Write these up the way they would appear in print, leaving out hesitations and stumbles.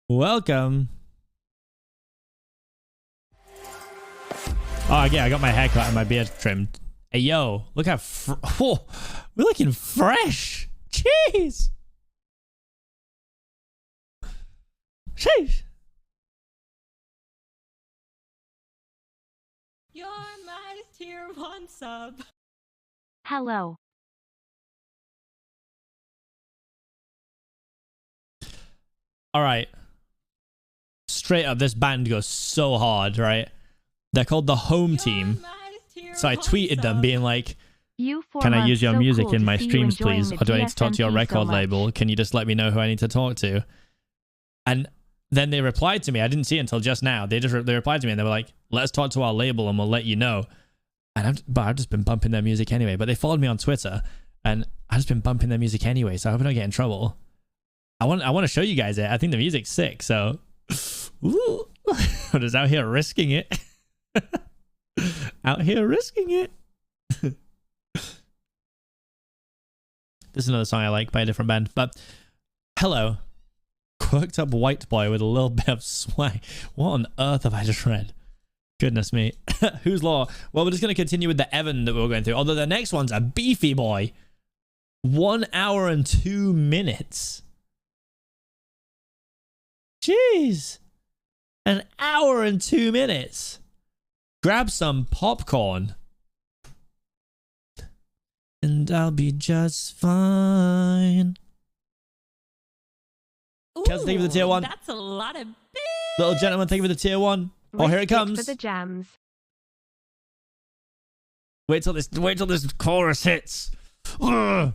Welcome. Oh, yeah, I got my hair cut and my beard trimmed. Hey, yo, look how... Oh, we're looking fresh. Jeez. Sheesh. You're my tier 1 sub. Hello. All right. Straight up, this band goes so hard, right? They're called the Home Team. So I tweeted them being like, can I use your music in my streams, please? Or do I need to talk to your record label? Can you just let me know who I need to talk to? And then they replied to me. I didn't see it until just now. They replied to me and they were like, let's talk to our label and we'll let you know. And I've just been bumping their music anyway. But they followed me on Twitter and I've just been bumping their music anyway. So I hope I don't get in trouble. I want to show you guys it. I think the music's sick. So, ooh, I'm just out here risking it. Out here risking it. This is another song I like by a different band. But hello, quirked up white boy with a little bit of swag. What on earth have I just read? Goodness me. Who's law? Well, we're just going to continue with the Evan that we were going through. Although the next one's a beefy boy. 1 hour and 2 minutes. Jeez. 1 hour and 2 minutes. Grab some popcorn. And I'll be just fine. Kels, thank you for the tier 1. That's a lot of big. Little gentleman, thank you for the tier 1. Oh, here it comes. For the jams. Wait till this chorus hits. Ugh.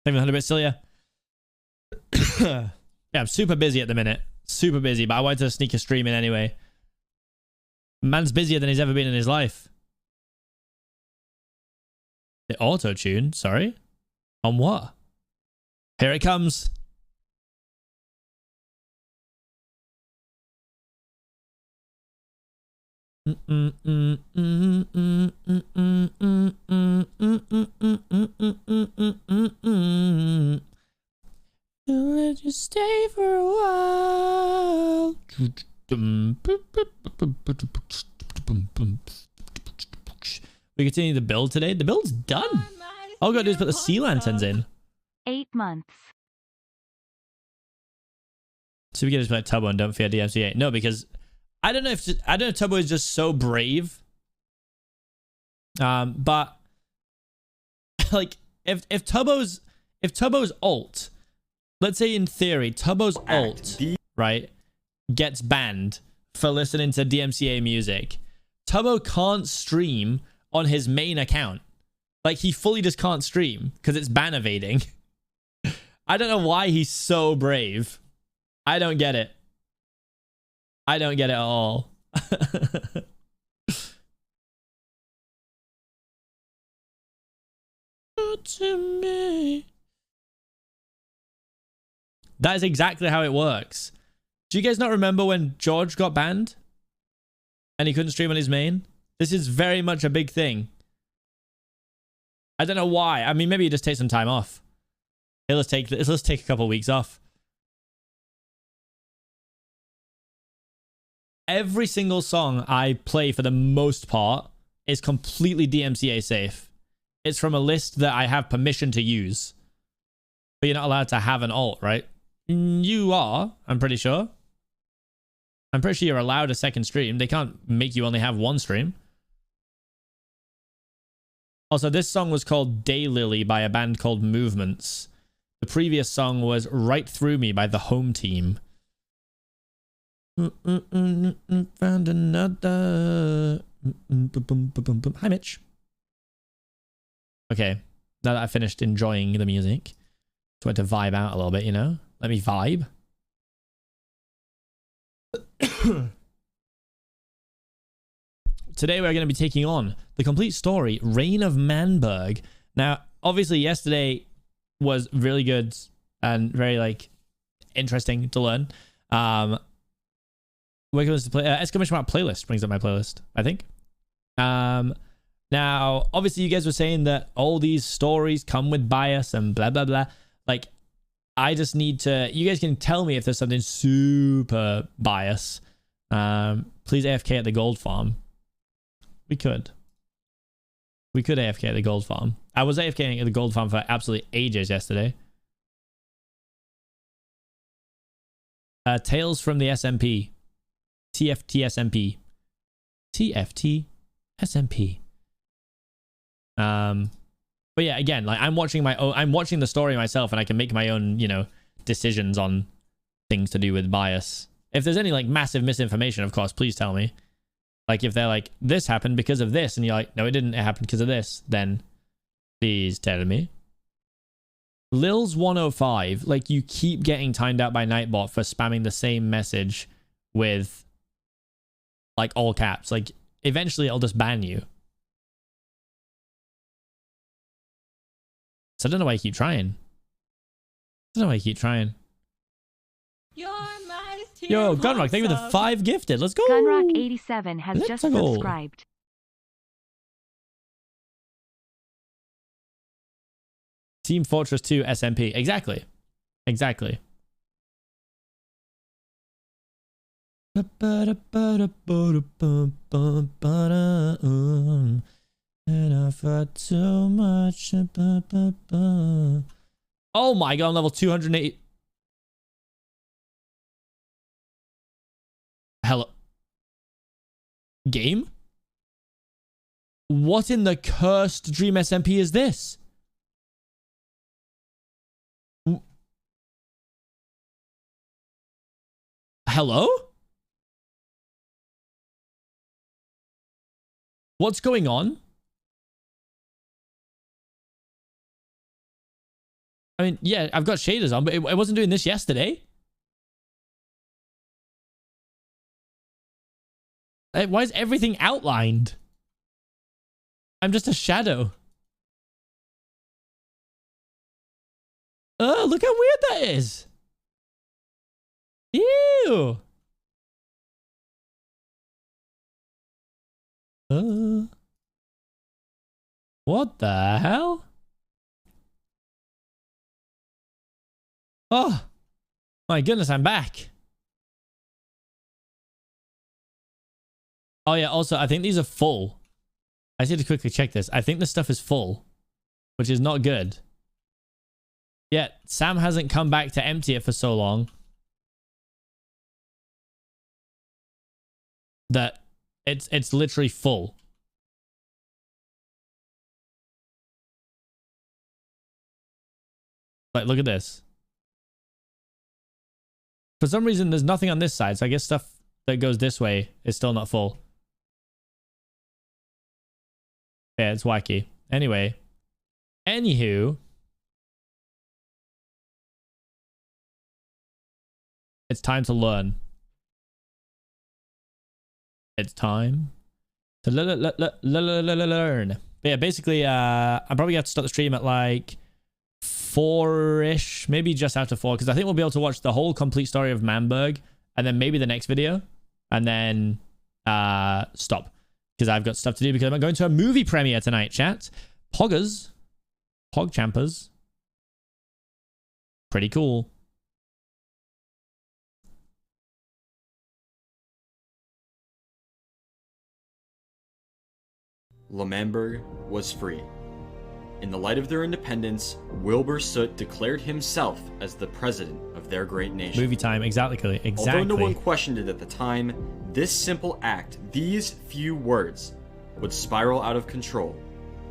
Maybe 100 bit still, yeah. Yeah, I'm super busy at the minute. Super busy, but I wanted to sneak a stream in anyway. Man's busier than he's ever been in his life. The auto-tune, sorry? On what? Here it comes. Let you stay for a while. We continue the build today. The build's done. All we gotta do is put the sea lanterns in. 8 months. So we can just play Tubbo and don't fear DMCA. No, because I don't know if Tubbo is just so brave. But like if Tubbo's ult, let's say in theory, Tubbo's ult, right, gets banned for listening to DMCA music. Tubbo can't stream on his main account. Like, he fully just can't stream because it's ban evading. I don't know why he's so brave. I don't get it. I don't get it at all. To me. That is exactly how it works. Do you guys not remember when George got banned? And he couldn't stream on his main? This is very much a big thing. I don't know why. I mean, maybe you just take some time off. Hey, let's take a couple of weeks off. Every single song I play for the most part is completely DMCA safe. It's from a list that I have permission to use. But you're not allowed to have an alt, right? You are, I'm pretty sure. I'm pretty sure you're allowed a second stream. They can't make you only have one stream. Also, this song was called Daylily by a band called Movements. The previous song was Right Through Me by the Home Team. Found another. Hi, Mitch. Okay, now that I finished enjoying the music, just wanted to vibe out a little bit, you know? Let me vibe. Today we're going to be taking on the complete story, Reign of Manberg. Now, obviously yesterday was really good and very, like, interesting to learn. We're going to play exclamation mark playlist brings up my playlist, I think. Now, obviously, you guys were saying that all these stories come with bias and blah, blah, blah. Like, I just need to... You guys can tell me if there's something super bias. Please AFK at the gold farm. We could. We could AFK at the gold farm. I was AFKing at the gold farm for absolutely ages yesterday. Tales from the SMP. TFT SMP. TFT SMP. But yeah, again, like I'm watching the story myself, and I can make my own, you know, decisions on things to do with bias. If there's any like massive misinformation, of course, please tell me. Like if they're like, this happened because of this, and you're like, no, it didn't, it happened because of this, then please tell me. Lil's 105, like you keep getting timed out by Nightbot for spamming the same message with like all caps. Like eventually it'll just ban you. So I don't know why you keep trying. I don't know why you keep trying. Yo, Gunrock, thank you for the 5 gifted. Let's go. Gunrock87 has just subscribed. Team Fortress 2 SMP. Exactly. Exactly. And I've had too much. Oh my god, I'm level 208. Hello. Game? What in the cursed Dream SMP is this? Hello? What's going on? I mean, yeah, I've got shaders on, but it wasn't doing this yesterday. Why is everything outlined? I'm just a shadow. Oh, look how weird that is. Ew. What the hell? Oh, my goodness, I'm back. Oh yeah, also, I think these are full. I just need to quickly check this. I think this stuff is full, which is not good. Yeah, Sam hasn't come back to empty it for so long that it's literally full. Like, look at this. For some reason, there's nothing on this side, so I guess stuff that goes this way is still not full. Yeah, it's wacky. Anyway. Anywho. It's time to learn. It's time to learn. But yeah, basically, I'm probably going to have to start the stream at like 4-ish, maybe just after 4, because I think we'll be able to watch the whole complete story of Manberg, and then maybe the next video, and then stop, because I've got stuff to do, because I'm going to a movie premiere tonight, chat. Poggers. Pogchampers. Pretty cool. Manberg was free. In the light of their independence, Wilbur Soot declared himself as the president of their great nation. Movie time, exactly. Although no one questioned it at the time, this simple act, these few words, would spiral out of control,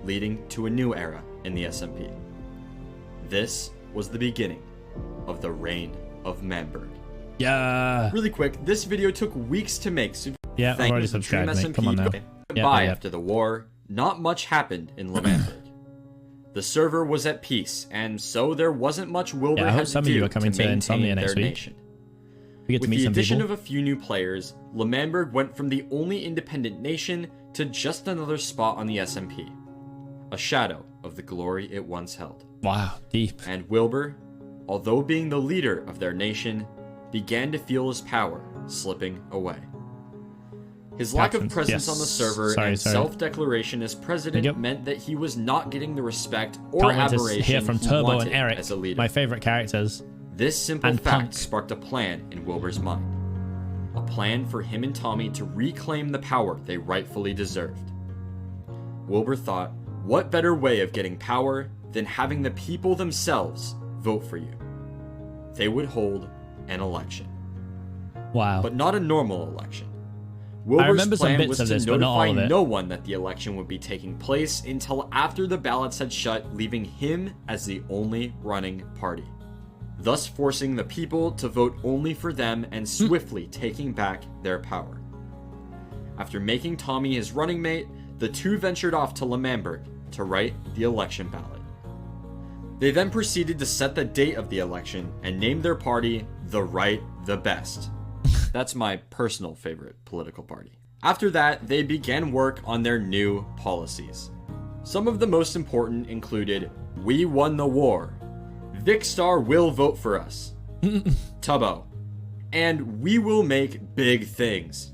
leading to a new era in the SMP. This was the beginning of the reign of Manberg. Yeah. Really quick, this video took weeks to make, so yeah, I've already subscribed, mate. Come on now. Goodbye after the war, not much happened in Manberg. The server was at peace, and so there wasn't much Wilbur had to do to maintain their nation. We get to With meet the some addition people. of a few new players, Manberg went from the only independent nation to just another spot on the SMP. A shadow of the glory it once held. Wow, deep. And Wilbur, although being the leader of their nation, began to feel his power slipping away. His lack of Captions. presence on the server and self-declaration as president meant that he was not getting the respect or admiration hear from he Tubbo wanted and Eric, as a leader. my favorite characters. This simple and fact Punk. sparked a plan in Wilbur's mind. A plan for him and Tommy to reclaim the power they rightfully deserved. Wilbur thought, what better way of getting power than having the people themselves vote for you? They would hold an election. Wow. But not a normal election. Wilbur's plan was to notify no one that the election would be taking place until after the ballots had shut, leaving him as the only running party, thus forcing the people to vote only for them and swiftly taking back their power. After making Tommy his running mate, the two ventured off to Manberg to write the election ballot. They then proceeded to set the date of the election and named their party The Right the Best. That's my personal favorite political party. After that, they began work on their new policies. Some of the most important included, "We won the war," "Vicstar will vote for us," "Tubbo," and "We will make big things."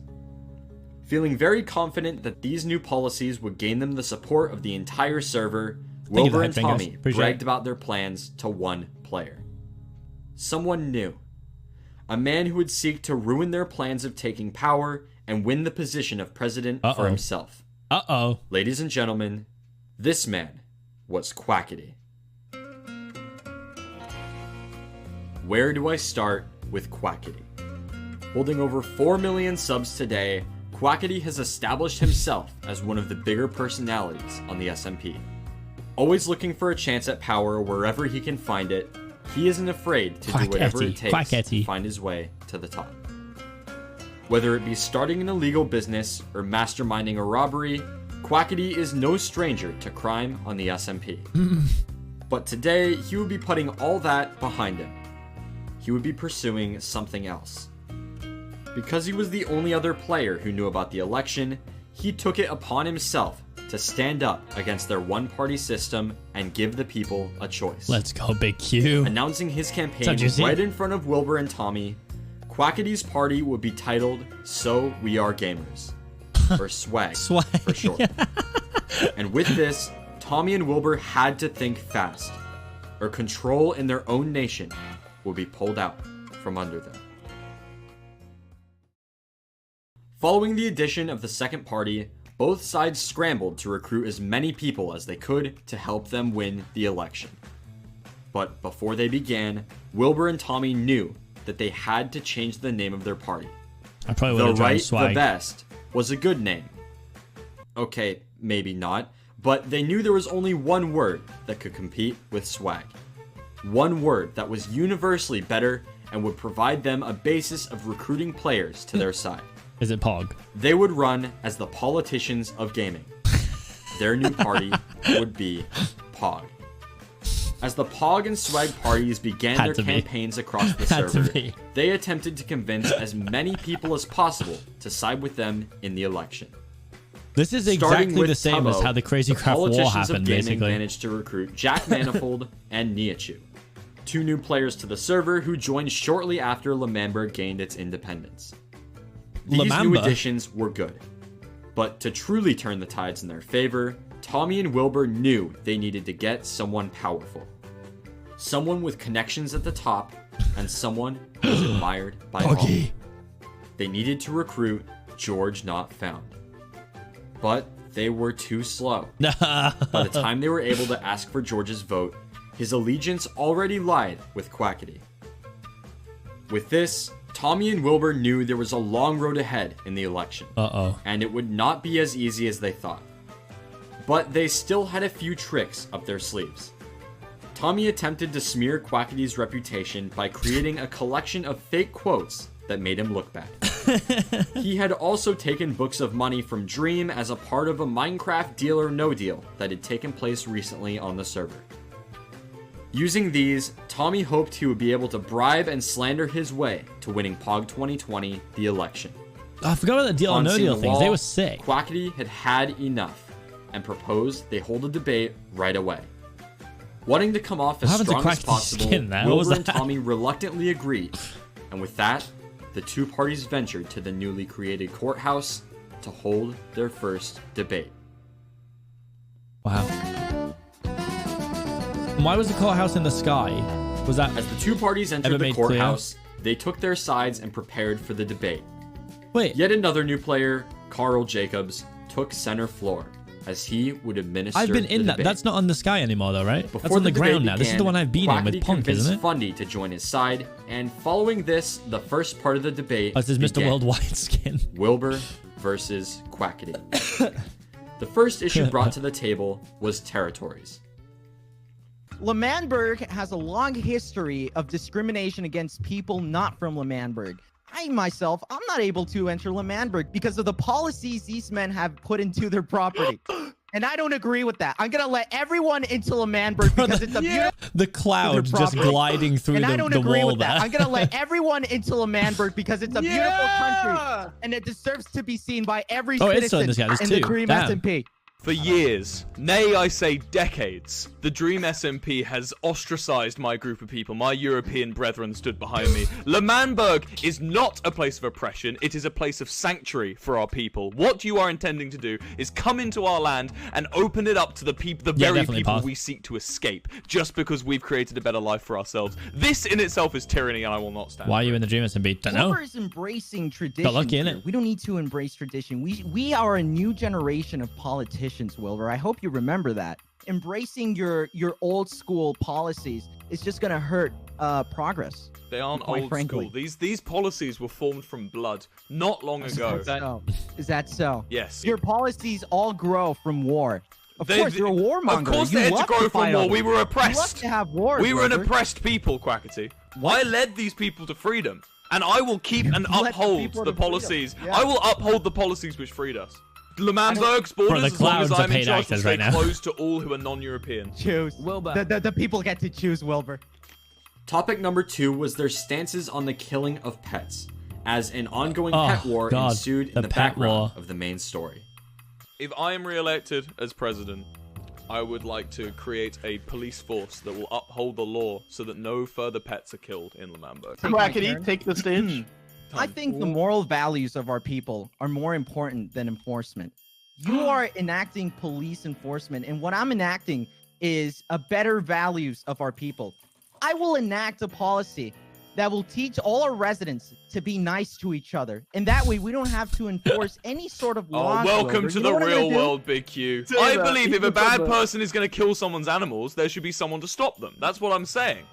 Feeling very confident that these new policies would gain them the support of the entire server, Wilbur and Tommy bragged about their plans to one player. Someone new. A man who would seek to ruin their plans of taking power and win the position of president for himself. Ladies and gentlemen, this man was Quackity. Where do I start with Quackity? Holding over 4 million subs today, Quackity has established himself as one of the bigger personalities on the SMP. Always looking for a chance at power wherever he can find it, he isn't afraid to do whatever it takes to find his way to the top. Whether it be starting an illegal business or masterminding a robbery, Quackity is no stranger to crime on the SMP. But today, he would be putting all that behind him. He would be pursuing something else. Because he was the only other player who knew about the election, he took it upon himself to stand up against their one-party system and give the people a choice. Let's go, Big Q. Announcing his campaign right in front of Wilbur and Tommy, Quackity's party would be titled So We Are Gamers, or SWAG, for short. And with this, Tommy and Wilbur had to think fast, or control in their own nation would be pulled out from under them. Following the addition of the second party, both sides scrambled to recruit as many people as they could to help them win the election. But before they began, Wilbur and Tommy knew that they had to change the name of their party. I probably would have The Right, Swag. the Best was a good name. Okay, maybe not, but they knew there was only one word that could compete with swag. One word that was universally better and would provide them a basis of recruiting players to their side. Is it Pog? They would run as the politicians of gaming. Their new party would be Pog. As the Pog and Swag parties began their campaigns across the server, they attempted to convince as many people as possible to side with them in the election. This is exactly the same as how the Crazy Craft War happened, basically. Managed to recruit Jack Manifold and Niachu, two new players to the server who joined shortly after Manberg gained its independence. These new additions were good, but to truly turn the tides in their favor, Tommy and Wilbur knew they needed to get someone powerful. Someone with connections at the top, and someone who was admired by all. They needed to recruit George Not Found. But they were too slow. By the time they were able to ask for George's vote, his allegiance already lied with Quackity. With this, Tommy and Wilbur knew there was a long road ahead in the election. And it would not be as easy as they thought. But they still had a few tricks up their sleeves. Tommy attempted to smear Quackity's reputation by creating a collection of fake quotes that made him look bad. He had also taken books of money from Dream as a part of a Minecraft Deal or No Deal that had taken place recently on the server. Using these, Tommy hoped he would be able to bribe and slander his way to winning Pog 2020, the election. I forgot about the Deal or No Deal things. They were sick. Quackity had enough and proposed they hold a debate right away. Wanting to come off as strong as possible, Wilbur and Tommy reluctantly agreed, and with that, the two parties ventured to the newly created courthouse to hold their first debate. Wow. Why was the courthouse in the sky? Was that as the two parties entered the courthouse? They took their sides and prepared for the debate. Wait. Yet another new player, Carl Jacobs, took center floor as he would administer. I've been in that. Debate. That's not on the sky anymore, though, right? Before That's on the ground now. Began, this is the one I've been in with Punk, isn't it? Fundy to join his side, and following this, the first part of the debate. Oh, this is Mr. Worldwide skin. Wilbur versus Quackity. The first issue brought to the table was territories. Manberg has a long history of discrimination against people not from Manberg. I myself, I'm not able to enter Manberg because of the policies these men have put into their property. And I don't agree with that. I'm going to let everyone into Manberg because it's a beautiful... The cloud just gliding through the wall. And I don't agree with that. I'm going to let everyone into Manberg because it's a beautiful country. And it deserves to be seen by every citizen in the Dream SMP. For years, nay I say decades, the Dream SMP has ostracized my group of people. My European brethren stood behind me. Manberg is not a place of oppression, it is a place of sanctuary for our people. What you are intending to do is come into our land and open it up to the people, the very people we seek to escape, just because we've created a better life for ourselves. This in itself is tyranny and I will not stand. Why are you in the Dream SMP? Don't know. Wilbur is embracing tradition. Got lucky, innit? We don't need to embrace tradition. We are a new generation of politicians. Wilbur, I hope you remember that. Embracing your old school policies is just gonna hurt progress. They aren't old school. These policies were formed from blood not long ago. Is that so? Yes. Your policies all grow from war. Of course, you're a warmonger. Of course they had to grow from war. We were oppressed. You love to have wars, we were an oppressed people, Quackity. I led these people to freedom. And I will keep and uphold the policies. Yeah. I will uphold the policies which freed us. Manberg's borders, as long as I'm in charge, will stay closed to all who are non-European. Choose. Wilbur. The people get to choose, Wilbur. Topic number 2 was their stances on the killing of pets, as an ongoing pet war ensued in the background of the main story. If I am re-elected as president, I would like to create a police force that will uphold the law so that no further pets are killed in Manberg. Quackity, take the stage. I think the moral values of our people are more important than enforcement. You are enacting police enforcement, and what I'm enacting is a better values of our people. I will enact a policy that will teach all our residents to be nice to each other, and that way we don't have to enforce any sort of law. Oh, welcome to the real world, Big Q. I believe if a bad person is going to kill someone's animals, there should be someone to stop them. That's what I'm saying.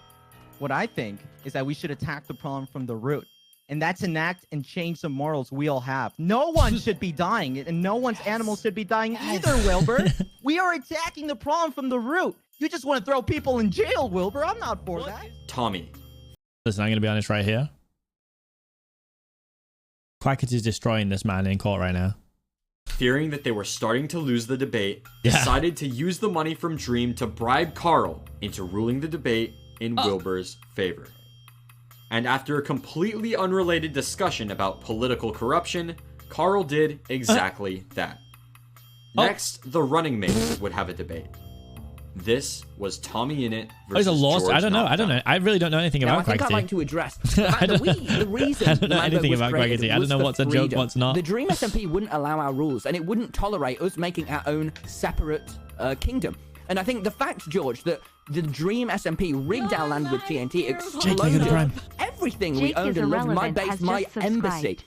What I think is that we should attack the problem from the root. And that's enact and change the morals we all have. No one should be dying, and no one's animals should be dying either, Wilbur. We are attacking the problem from the root. You just want to throw people in jail, Wilbur. I'm not for that. Tommy. Listen, I'm going to be honest right here. Quackity is destroying this man in court right now. Fearing that they were starting to lose the debate, decided to use the money from Dream to bribe Carl into ruling the debate in Wilbur's favor. And after a completely unrelated discussion about political corruption, Carl did exactly that. Next, the running mates would have a debate. This was Tommy Innit versus George I don't know. I really don't know anything about Quackity. I think I'd like to address the reason I don't know anything about Quackity. I don't know what's a joke, what's not. The Dream SMP wouldn't allow our rules, and it wouldn't tolerate us making our own separate kingdom. And I think the fact, George, that the Dream SMP rigged our land with TNT, exploded everything we owned and loved, my base, my embassy.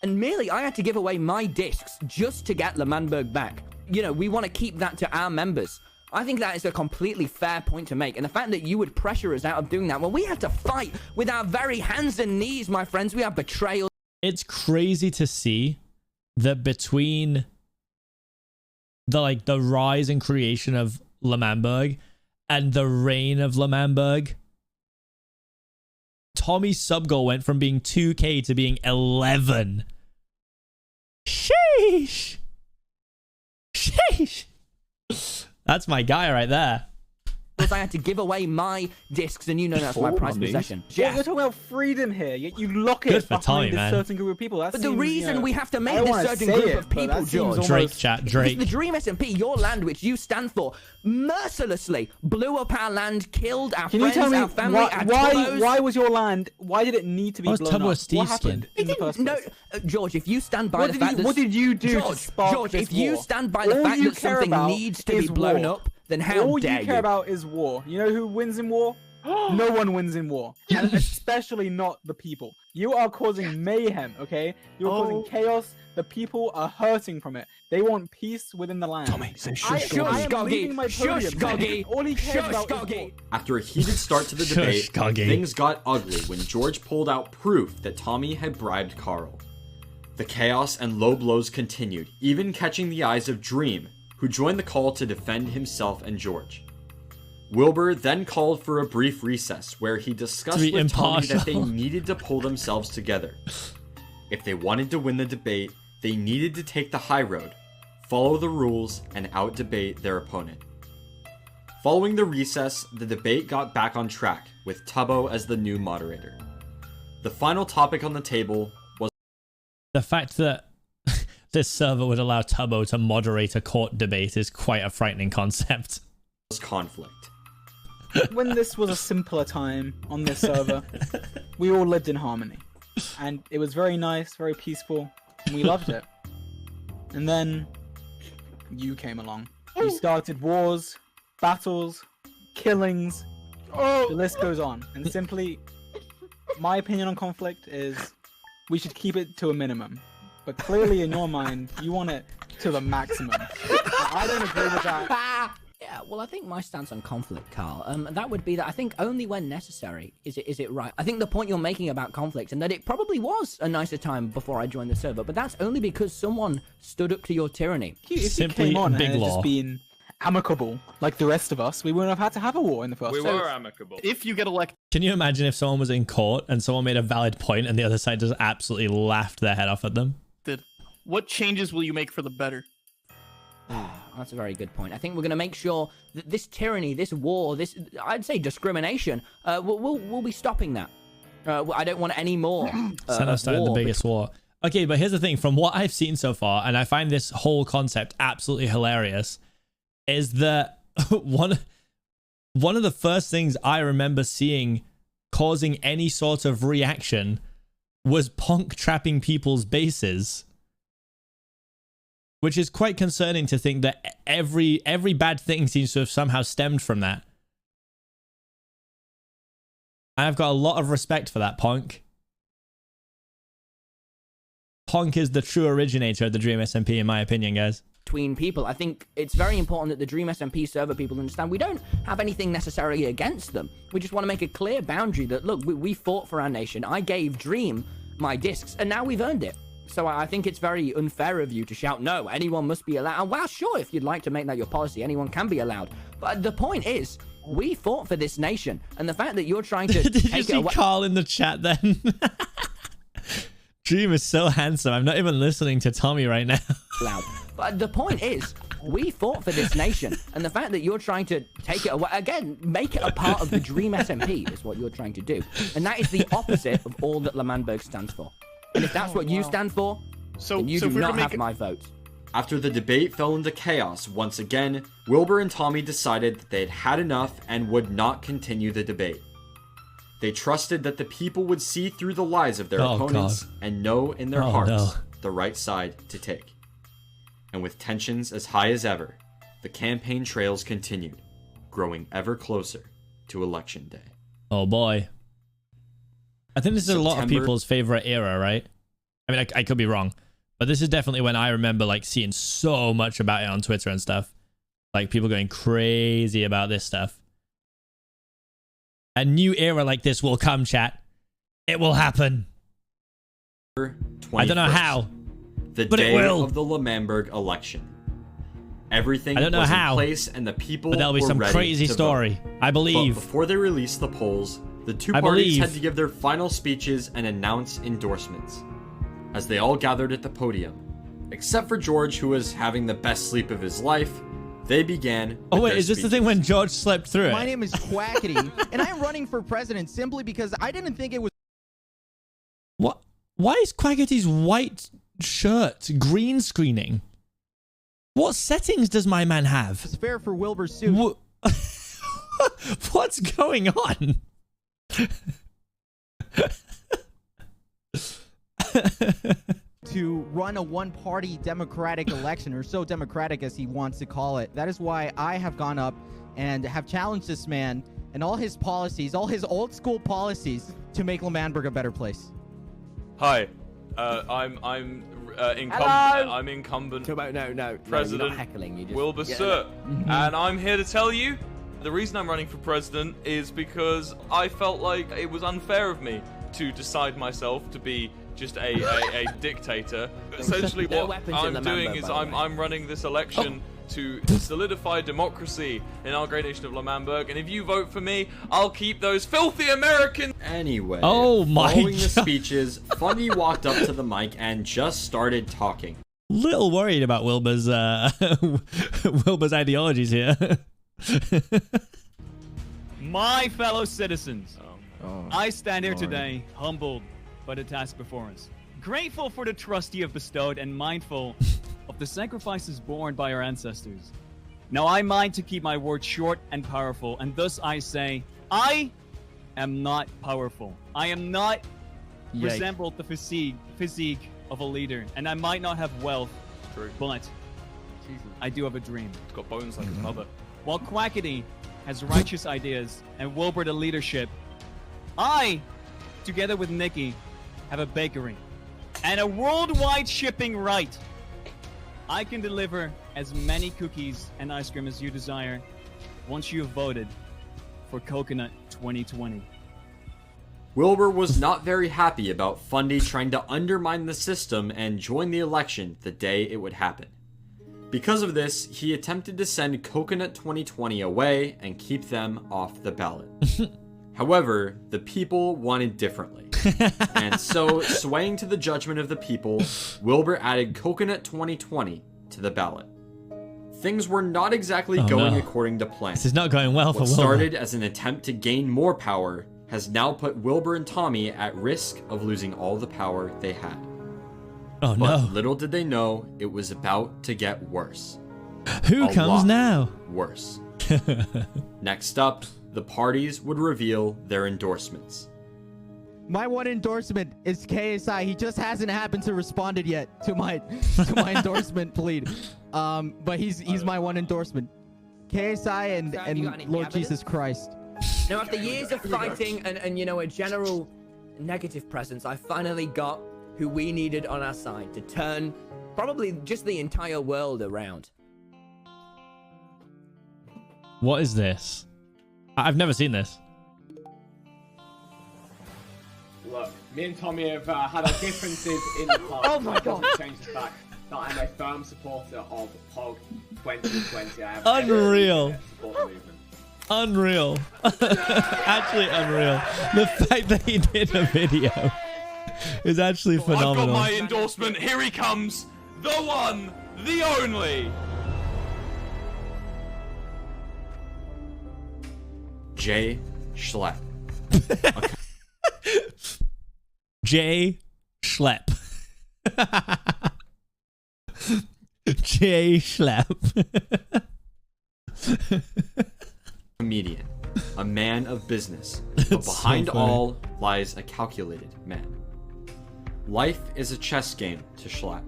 And merely I had to give away my discs just to get Manberg back. You know, we want to keep that to our members. I think that is a completely fair point to make. And the fact that you would pressure us out of doing that, well, we had to fight with our very hands and knees, my friends. We have betrayal. It's crazy to see that between the rise and creation of Manberg and the reign of Manberg, Tommy's sub goal went from being 2k to being 11. Sheesh. Sheesh. That's my guy right there. because I had to give away my discs, and you know that's my prized possession. Yeah, we're talking about freedom here. You lock it behind a certain group of people. But the reason we have to make this certain group of people, George, Drake chat, Drake. The Dream SMP, your land, which you stand for, mercilessly blew up our land, killed our friends, our family, our Tubbos. Why was your land? Why did it need to be blown up? What happened in the first place? George, if you stand by the fact that what did you do to spark this if you war? stand by the fact that something needs to be blown up, then how dare you? All you care about is war. You know who wins in war? No one wins in war, and especially not the people. You are causing mayhem, okay? You're causing chaos. The people are hurting from it. They want peace within the land. Tommy, say shush, Goggy. Shush, Goggy. All he cares about is war. After a heated start to the debate, things got ugly when George pulled out proof that Tommy had bribed Carl. The chaos and low blows continued, even catching the eyes of Dream, who joined the call to defend himself and George. Wilbur then called for a brief recess where he discussed with Tommy that they needed to pull themselves together. If they wanted to win the debate, they needed to take the high road, follow the rules, and out-debate their opponent. Following the recess, the debate got back on track, with Tubbo as the new moderator. The final topic on the table was the fact that this server would allow Tubbo to moderate a court debate is quite a frightening concept. Conflict. When this was a simpler time on this server, we all lived in harmony. And it was very nice, very peaceful, and we loved it. And then you came along. You started wars, battles, killings. The list goes on. And simply, my opinion on conflict is we should keep it to a minimum. But clearly in your mind, you want it to the maximum. I don't agree with that. Yeah, well, I think my stance on conflict, Carl, that would be that I think only when necessary is it right. I think the point you're making about conflict, and that it probably was a nicer time before I joined the server, but that's only because someone stood up to your tyranny. If you came on and had just been amicable, like the rest of us, we wouldn't have had to have a war in the first place. We were amicable. If you get elected... Can you imagine if someone was in court and someone made a valid point and the other side just absolutely laughed their head off at them? What changes will you make for the better? That's a very good point. I think we're going to make sure that this tyranny, this war, this, I'd say discrimination, we'll be stopping that. I don't want any more Senna started the biggest war. Okay, but here's the thing. From what I've seen so far, and I find this whole concept absolutely hilarious, is that one of the first things I remember seeing causing any sort of reaction was Ponk trapping people's bases. Which is quite concerning to think that every bad thing seems to have somehow stemmed from that. And I've got a lot of respect for that, Ponk. Ponk is the true originator of the Dream SMP, in my opinion, guys. Between people, I think it's very important that the Dream SMP server people understand we don't have anything necessarily against them. We just want to make a clear boundary that, look, we fought for our nation. I gave Dream my discs, and now we've earned it. So I think it's very unfair of you to shout, no, anyone must be allowed. Well, sure, if you'd like to make that your policy, anyone can be allowed. But the point is, we fought for this nation. And the fact that you're trying to Did you see Carl in the chat then? Dream is so handsome. I'm not even listening to Tommy right now. Loud. But the point is, we fought for this nation. And the fact that you're trying to take it away, again, make it a part of the Dream SMP is what you're trying to do. And that is the opposite of all that Manberg stands for. And if that's what you stand for, then you do not have my vote. After the debate fell into chaos once again, Wilbur and Tommy decided that they had had enough and would not continue the debate. They trusted that the people would see through the lies of their opponents and know in their hearts the right side to take. And with tensions as high as ever, the campaign trails continued, growing ever closer to Election Day. Oh boy. I think this is a lot of people's favorite era, right? I mean, I could be wrong, but this is definitely when I remember like seeing so much about it on Twitter and stuff. Like people going crazy about this stuff. A new era like this will come, chat. It will happen. I don't know how, but it will. Of the Manberg election. Everything I don't know was how, in place and the people but there'll be some crazy story. I believe. But before they released the polls, the two parties had to give their final speeches and announce endorsements. As they all gathered at the podium, except for George, who was having the best sleep of his life, They began. Oh wait, is this the thing when George slept through it? My name is Quackity, and I'm running for president simply because I didn't think it was. What? Why is Quackity's white shirt green screening? What settings does my man have? It's fair for Wilbur's suit. What's going on? To run a one-party democratic election, or so democratic as he wants to call it. That is why I have gone up and have challenged this man and all his policies, all his old-school policies, to make Manberg a better place. Hi, I'm incumbent. No, President you're not heckling. You just, Wilbur, sir, and I'm here to tell you the reason I'm running for president is because I felt like it was unfair of me to decide myself to be just a dictator. Essentially, what I'm doing is I'm running this election to solidify democracy, inauguration of Manberg, and if you vote for me, I'll keep those filthy Americans. Anyway, oh my following God. the speeches, Funny walked up to the mic and just started talking. Little worried about Wilbur's Wilbur's ideologies here. My fellow citizens, I stand here today humbled by the task before us, grateful for the trust you have bestowed and mindful of the sacrifices borne by our ancestors. Now I mind to keep my word short and powerful, and thus I say, I am not powerful. I am not resembled the physique of a leader, and I might not have wealth, but I do have a dream. It's got bones like his mother. While Quackity has righteous ideas and Wilbur the leadership, I, together with Nikki, have a bakery and a worldwide shipping right. I can deliver as many cookies and ice cream as you desire once you have voted for Coconut 2020. Wilbur was not very happy about Fundy trying to undermine the system and join the election the day it would happen. Because of this, he attempted to send Coconut 2020 away and keep them off the ballot. However, the people wanted differently. And so, swaying to the judgment of the people, Wilbur added Coconut 2020 to the ballot. Things were not exactly going according to plan. This is not going well for What Wilbur. started as an attempt to gain more power has now put Wilbur and Tommy at risk of losing all the power they had. Oh But no. little did they know it was about to get worse. Who A comes lot now? Worse. Next up, the parties would reveal their endorsements. My one endorsement is KSI. He just hasn't happened to responded yet to my endorsement plead. But he's my one endorsement. KSI and Lord Jesus Christ. Now, after years of fighting and you know, a general negative presence, I finally got who we needed on our side to turn probably just the entire world around. What is this? I've never seen this. Look, me and Tommy have had our differences in the past. Oh my God. Change the fact that I'm a firm supporter of Pog 2020. I have Unreal. support the movement. Unreal. Actually unreal. The fact that he did a video is actually phenomenal. I've got my endorsement. Here he comes. The one, the only. Jay Schlatt. Jay Schlepp. Jay Schlepp. Comedian. A man of business. But behind all lies a calculated man. Life is a chess game to Schlatt.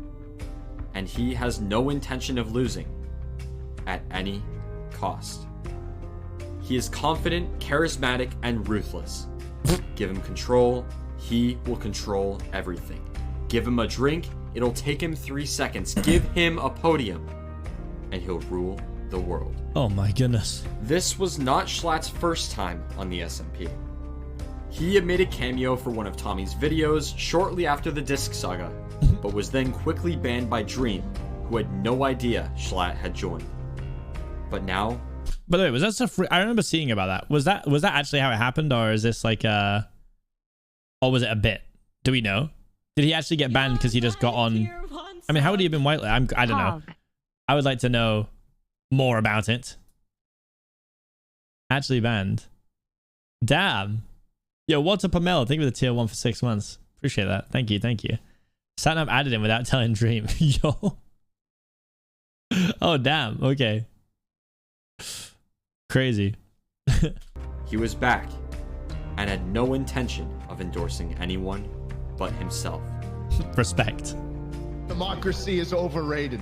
And he has no intention of losing. At any cost. He is confident, charismatic, and ruthless. Give him control, he will control everything. Give him a drink, it'll take him 3 seconds. Give him a podium, and he'll rule the world. Oh my goodness. This was not Schlatt's first time on the SMP. He had made a cameo for one of Tommy's videos shortly after the Disc Saga, but was then quickly banned by Dream, who had no idea Schlatt had joined. But now... By the way, was that stuff? I remember seeing about that. Was that actually how it happened, or is this like or was it a bit? Do we know? Did he actually get banned because he just got on? I mean, how would he have been whitelisted? I don't know. I would like to know more about it. Actually banned. Damn. Yo, what's up, Pamela? Thank you for the tier 1 for 6 months. Appreciate that. Thank you. Thank you. Satnam added him without telling Dream. Yo. Oh, damn. Okay. Crazy. He was back and had no intention of endorsing anyone but himself. Respect. Democracy is overrated.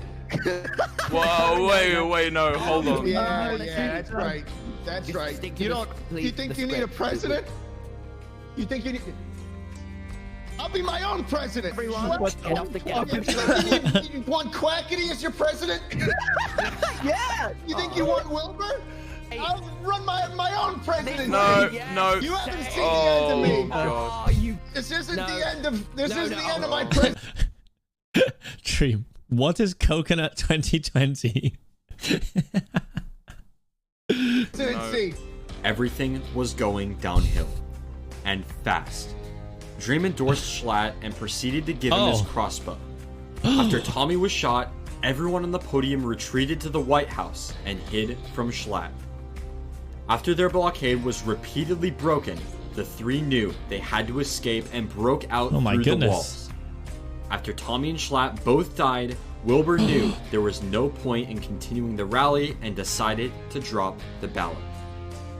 Whoa, wait, no, hold on. Yeah, that's right. That's right. You think you need a president? You think you need... I'll be my own president. Everyone, get off the You want Quackity as your president? Yeah. You think you want Wilbur? I'll run my own presidency. No. You haven't seen the end of me. God. This isn't the end of end of my presidency. Dream. What is Coconut 2020? Everything was going downhill. And fast. Dream endorsed Schlatt and proceeded to give him his crossbow. After Tommy was shot, everyone on the podium retreated to the White House and hid from Schlatt. After their blockade was repeatedly broken, the three knew they had to escape and broke out through the walls. After Tommy and Schlatt both died, Wilbur knew there was no point in continuing the rally and decided to drop the ballot.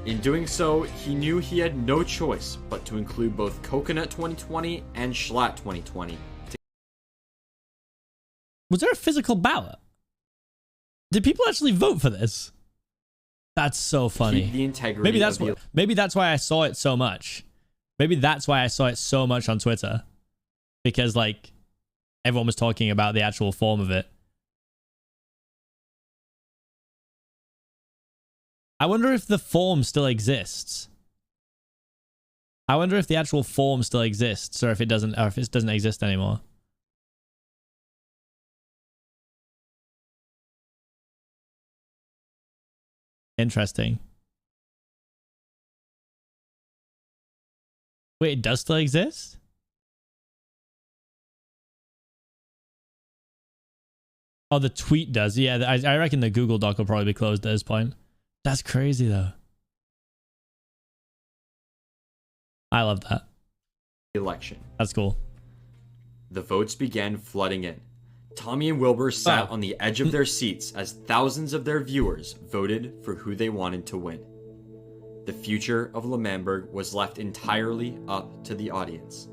In doing so, he knew he had no choice but to include both Coconut 2020 and Schlatt 2020. Was there a physical ballot? Did people actually vote for this? That's so funny. Keep the integrity maybe that's why I saw it so much. Maybe that's why I saw it so much on Twitter. Because like everyone was talking about the actual form of it. I wonder if the form still exists. I wonder if the actual form still exists or if it doesn't exist anymore. Interesting. Wait, it does still exist? Oh, the tweet does. Yeah, I reckon the Google Doc will probably be closed at this point. That's crazy, though. I love that. Election. That's cool. The votes began flooding in. Tommy and Wilbur sat on the edge of their seats as thousands of their viewers voted for who they wanted to win. The future of Manberg was left entirely up to the audience.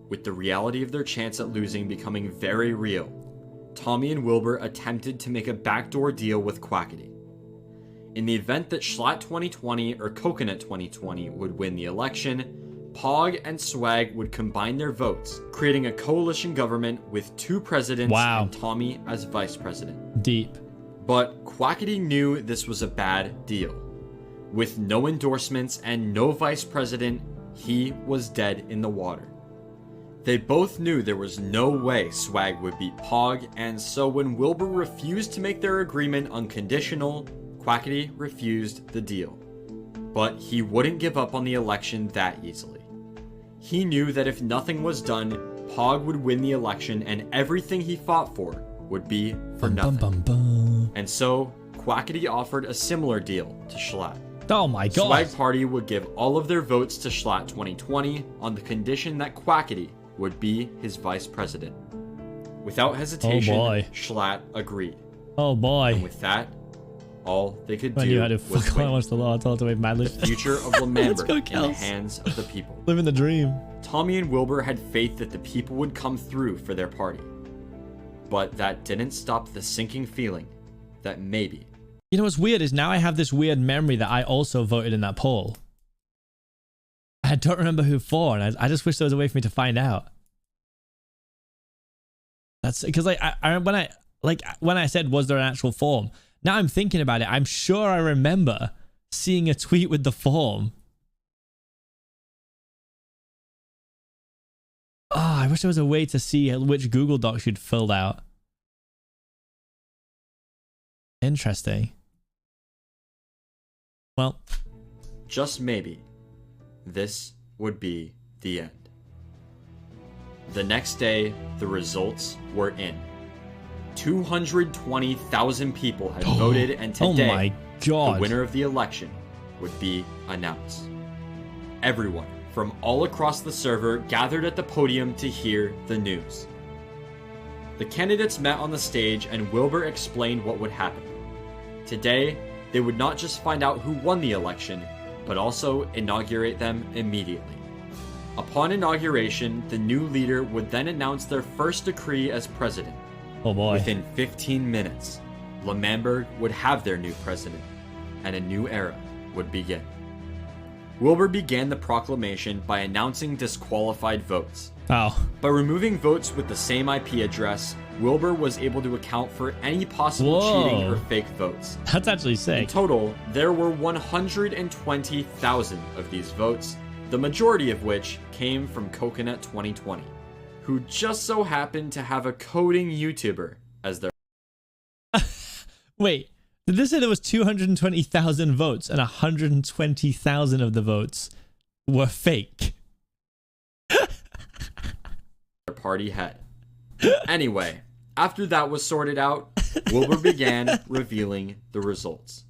With the reality of their chance at losing becoming very real, Tommy and Wilbur attempted to make a backdoor deal with Quackity. In the event that Schlatt 2020 or Coconut 2020 would win the election, Pog and Swag would combine their votes, creating a coalition government with 2 presidents and Tommy as vice president. Deep. But Quackity knew this was a bad deal. With no endorsements and no vice president, he was dead in the water. They both knew there was no way Swag would beat Pog, and so when Wilbur refused to make their agreement unconditional, Quackity refused the deal. But he wouldn't give up on the election that easily. He knew that if nothing was done, Pog would win the election and everything he fought for would be for nothing. And so, Quackity offered a similar deal to Schlatt. Oh my god. Swag Party would give all of their votes to Schlatt 2020 on the condition that Quackity would be his vice president. Without hesitation, Schlatt agreed. Oh boy. And with that, all they could do was win. The future of Manberg in the hands of the people. Living the dream. Tommy and Wilbur had faith that the people would come through for their party. But that didn't stop the sinking feeling that maybe... You know what's weird is now I have this weird memory that I also voted in that poll. I don't remember who for, and I just wish there was a way for me to find out. That's because like when I said was there an actual form, now I'm thinking about it. I'm sure I remember seeing a tweet with the form. Oh, I wish there was a way to see which Google Docs you'd filled out. Interesting. Well, just maybe, this would be the end. The next day, the results were in. 220,000 people had voted, and today, oh my God, the winner of the election would be announced. Everyone from all across the server gathered at the podium to hear the news. The candidates met on the stage, and Wilbur explained what would happen. Today, they would not just find out who won the election, but also inaugurate them immediately. Upon inauguration, the new leader would then announce their first decree as president. Oh boy. Within 15 minutes, Manberg would have their new president, and a new era would begin. Wilbur began the proclamation by announcing disqualified votes. Oh. By removing votes with the same IP address, Wilbur was able to account for any possible cheating or fake votes. That's actually sick. In total, there were 120,000 of these votes, the majority of which came from Coconut 2020, who just so happened to have a coding YouTuber as their... Wait, did this say there was 220,000 votes and 120,000 of the votes were fake? Party head. Anyway, after that was sorted out, Wilbur began revealing the results.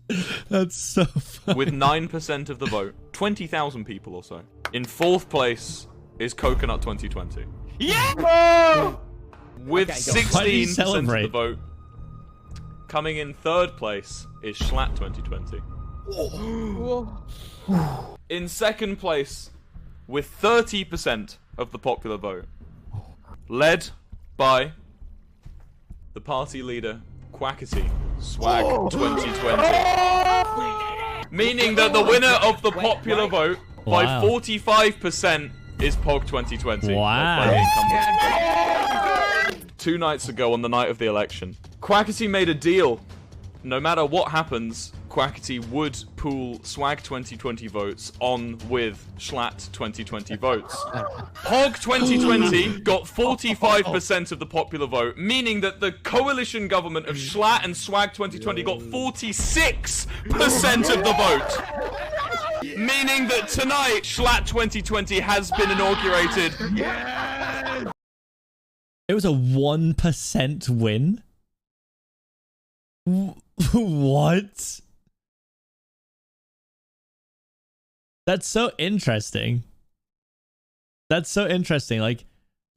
That's so funny. With 9% of the vote, 20,000 people or so. In 4th place is Coconut 2020. Yeah! With Okay, 16% of the vote. Coming in 3rd place is Schlatt 2020. In 2nd place, with 30% of the popular vote, led by the party leader, Quackity, Swag 2020. Meaning that the winner of the popular vote by 45% is Pog 2020. Wow. 2 nights ago on the night of the election, Quackity made a deal. No matter what happens, Quackity would pool Swag 2020 votes on with Schlatt 2020 votes. Pog 2020 got 45% of the popular vote, meaning that the coalition government of Schlatt and Swag 2020 got 46% of the vote. Meaning that tonight, Schlatt 2020 has been inaugurated. It was a 1% win? What? That's so interesting. That's so interesting. Like,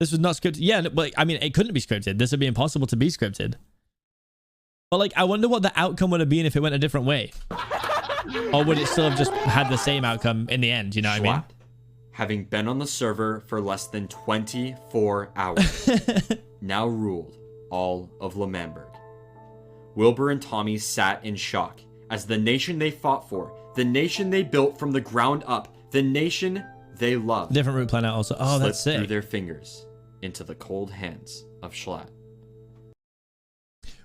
this was not scripted. Yeah, but I mean, it couldn't be scripted. This would be impossible to be scripted. But like, I wonder what the outcome would have been if it went a different way. Or would it still have just had the same outcome in the end? You know what I mean? Having been on the server for less than 24 hours, now ruled all of Manberg. Wilbur and Tommy sat in shock as the nation they fought for, the nation they built from the ground up, the nation they loved, different route plan out also. Oh, that's sick. Through their fingers into the cold hands of Schlatt.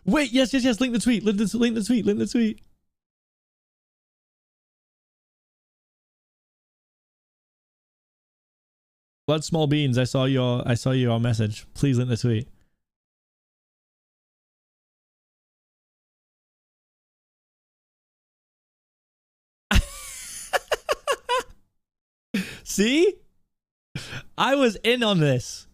Wait, yes. Link the tweet. Link the tweet. Blood Small Beans, I saw your message. Please link the tweet. See? I was in on this.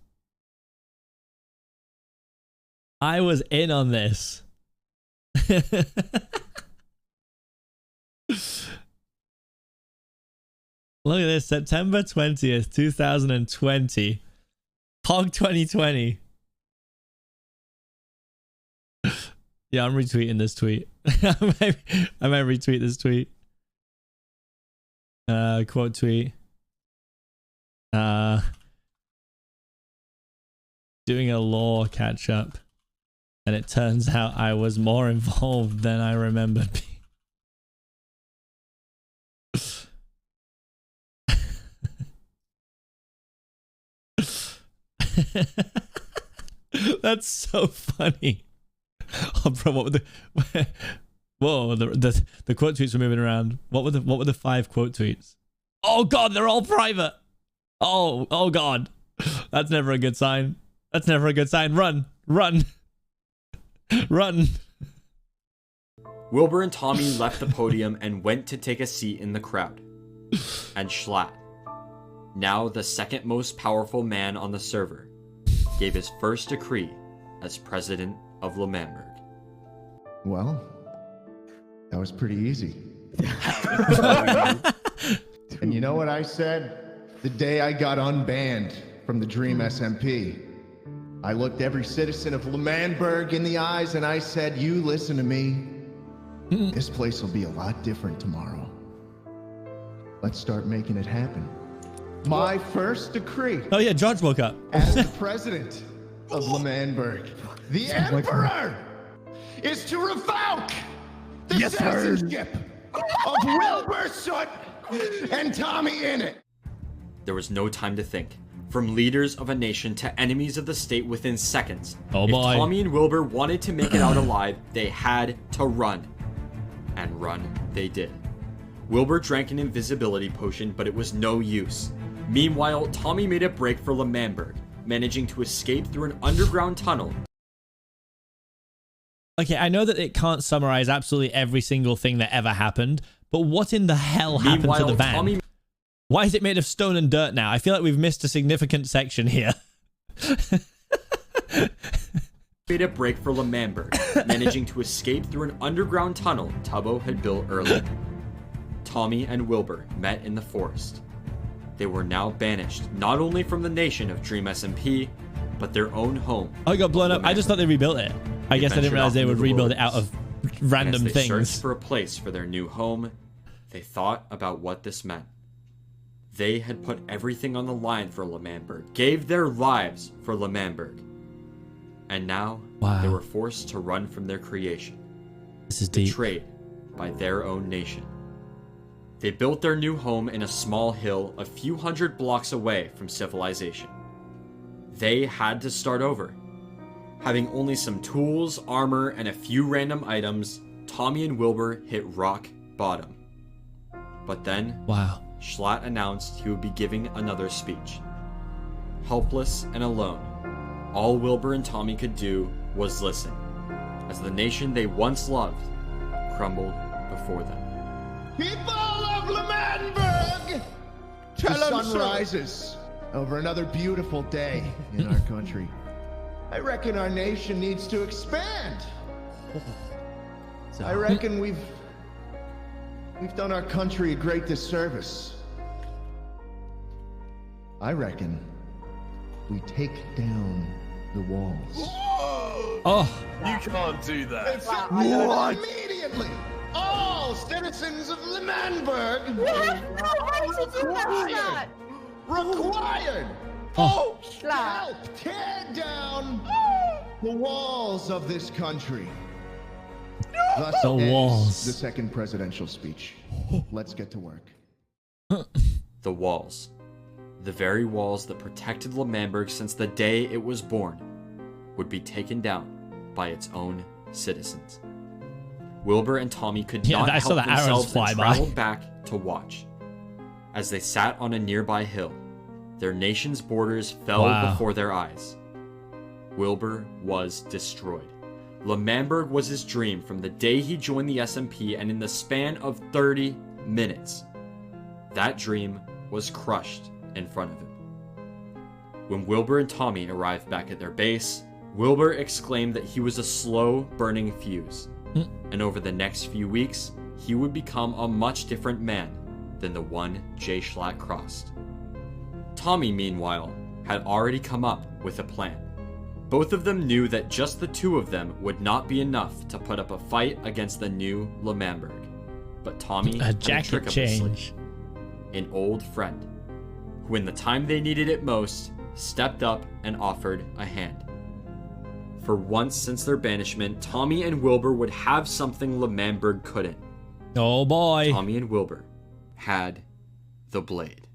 Look at this, September 20th, 2020. Pog 2020. Yeah, I'm retweeting this tweet. I might retweet this tweet. Quote tweet. Doing a lore catch up. And it turns out I was more involved than I remembered being. That's so funny. Oh, bro, what were the whoa, the quote tweets were moving around. What were the 5 quote tweets? Oh god, they're all private. Oh god. That's never a good sign. Run. Wilbur and Tommy left the podium and went to take a seat in the crowd. And Schlatt, now the second most powerful man on the server, gave his first decree as president of Manberg. Well, that was pretty easy. And you know what I said? The day I got unbanned from the Dream SMP, I looked every citizen of Manberg in the eyes and I said, you listen to me. This place will be a lot different tomorrow. Let's start making it happen. My first decree. Oh yeah, George woke up. As the president of Manberg, the Emperor is to revoke the citizenship of Wilbur Soot and Tommy Innit. There was no time to think. From leaders of a nation to enemies of the state within seconds. Oh boy. If Tommy and Wilbur wanted to make it out alive, they had to run. And run they did. Wilbur drank an invisibility potion, but it was no use. Meanwhile, Tommy made a break for Manberg, managing to escape through an underground tunnel. Okay, I know that it can't summarize absolutely every single thing that ever happened, but what in the hell happened to the van? Why is it made of stone and dirt now? I feel like we've missed a significant section here. Made a break for Manberg, managing to escape through an underground tunnel Tubbo had built earlier. Tommy and Wilbur met in the forest. They were now banished, not only from the nation of Dream SMP, but their own home. Oh, it got blown up. I just thought they rebuilt it. I guess I didn't realize they would rebuild it out of random things. As they things. searched for a place for their new home, they thought about what this meant. They had put everything on the line for Manberg, gave their lives for Manberg. And now they were forced to run from their creation. This is deep. Betrayed by their own nation. They built their new home in a small hill a few hundred blocks away from civilization. They had to start over. Having only some tools, armor, and a few random items, Tommy and Wilbur hit rock bottom. But then, Schlatt announced he would be giving another speech. Helpless and alone, all Wilbur and Tommy could do was listen, as the nation they once loved crumbled before them. People of Manberg! The sun rises over another beautiful day in our country. I reckon our nation needs to expand. I reckon we've done our country a great disservice. I reckon we take down the walls. Oh, you can't do that. What? Immediately, all citizens of Manberg required to help tear down the walls of this country. Thus The ends walls. the second presidential speech. Let's get to work. The walls. The very walls that protected Manberg since the day it was born would be taken down by its own citizens. Wilbur and Tommy could not help themselves and traveled back to watch. As they sat on a nearby hill, their nation's borders fell before their eyes. Wilbur was destroyed. Manberg was his dream from the day he joined the SMP, and in the span of 30 minutes, that dream was crushed in front of him. When Wilbur and Tommy arrived back at their base, Wilbur exclaimed that he was a slow-burning fuse, and over the next few weeks, he would become a much different man than the one Jay Schlatt crossed. Tommy, meanwhile, had already come up with a plan. Both of them knew that just the two of them would not be enough to put up a fight against the new Manberg. But Tommy had a trick up his sleeve. An old friend, who in the time they needed it most, stepped up and offered a hand. For once since their banishment, Tommy and Wilbur would have something Manberg couldn't. Oh boy. Tommy and Wilbur had the blade.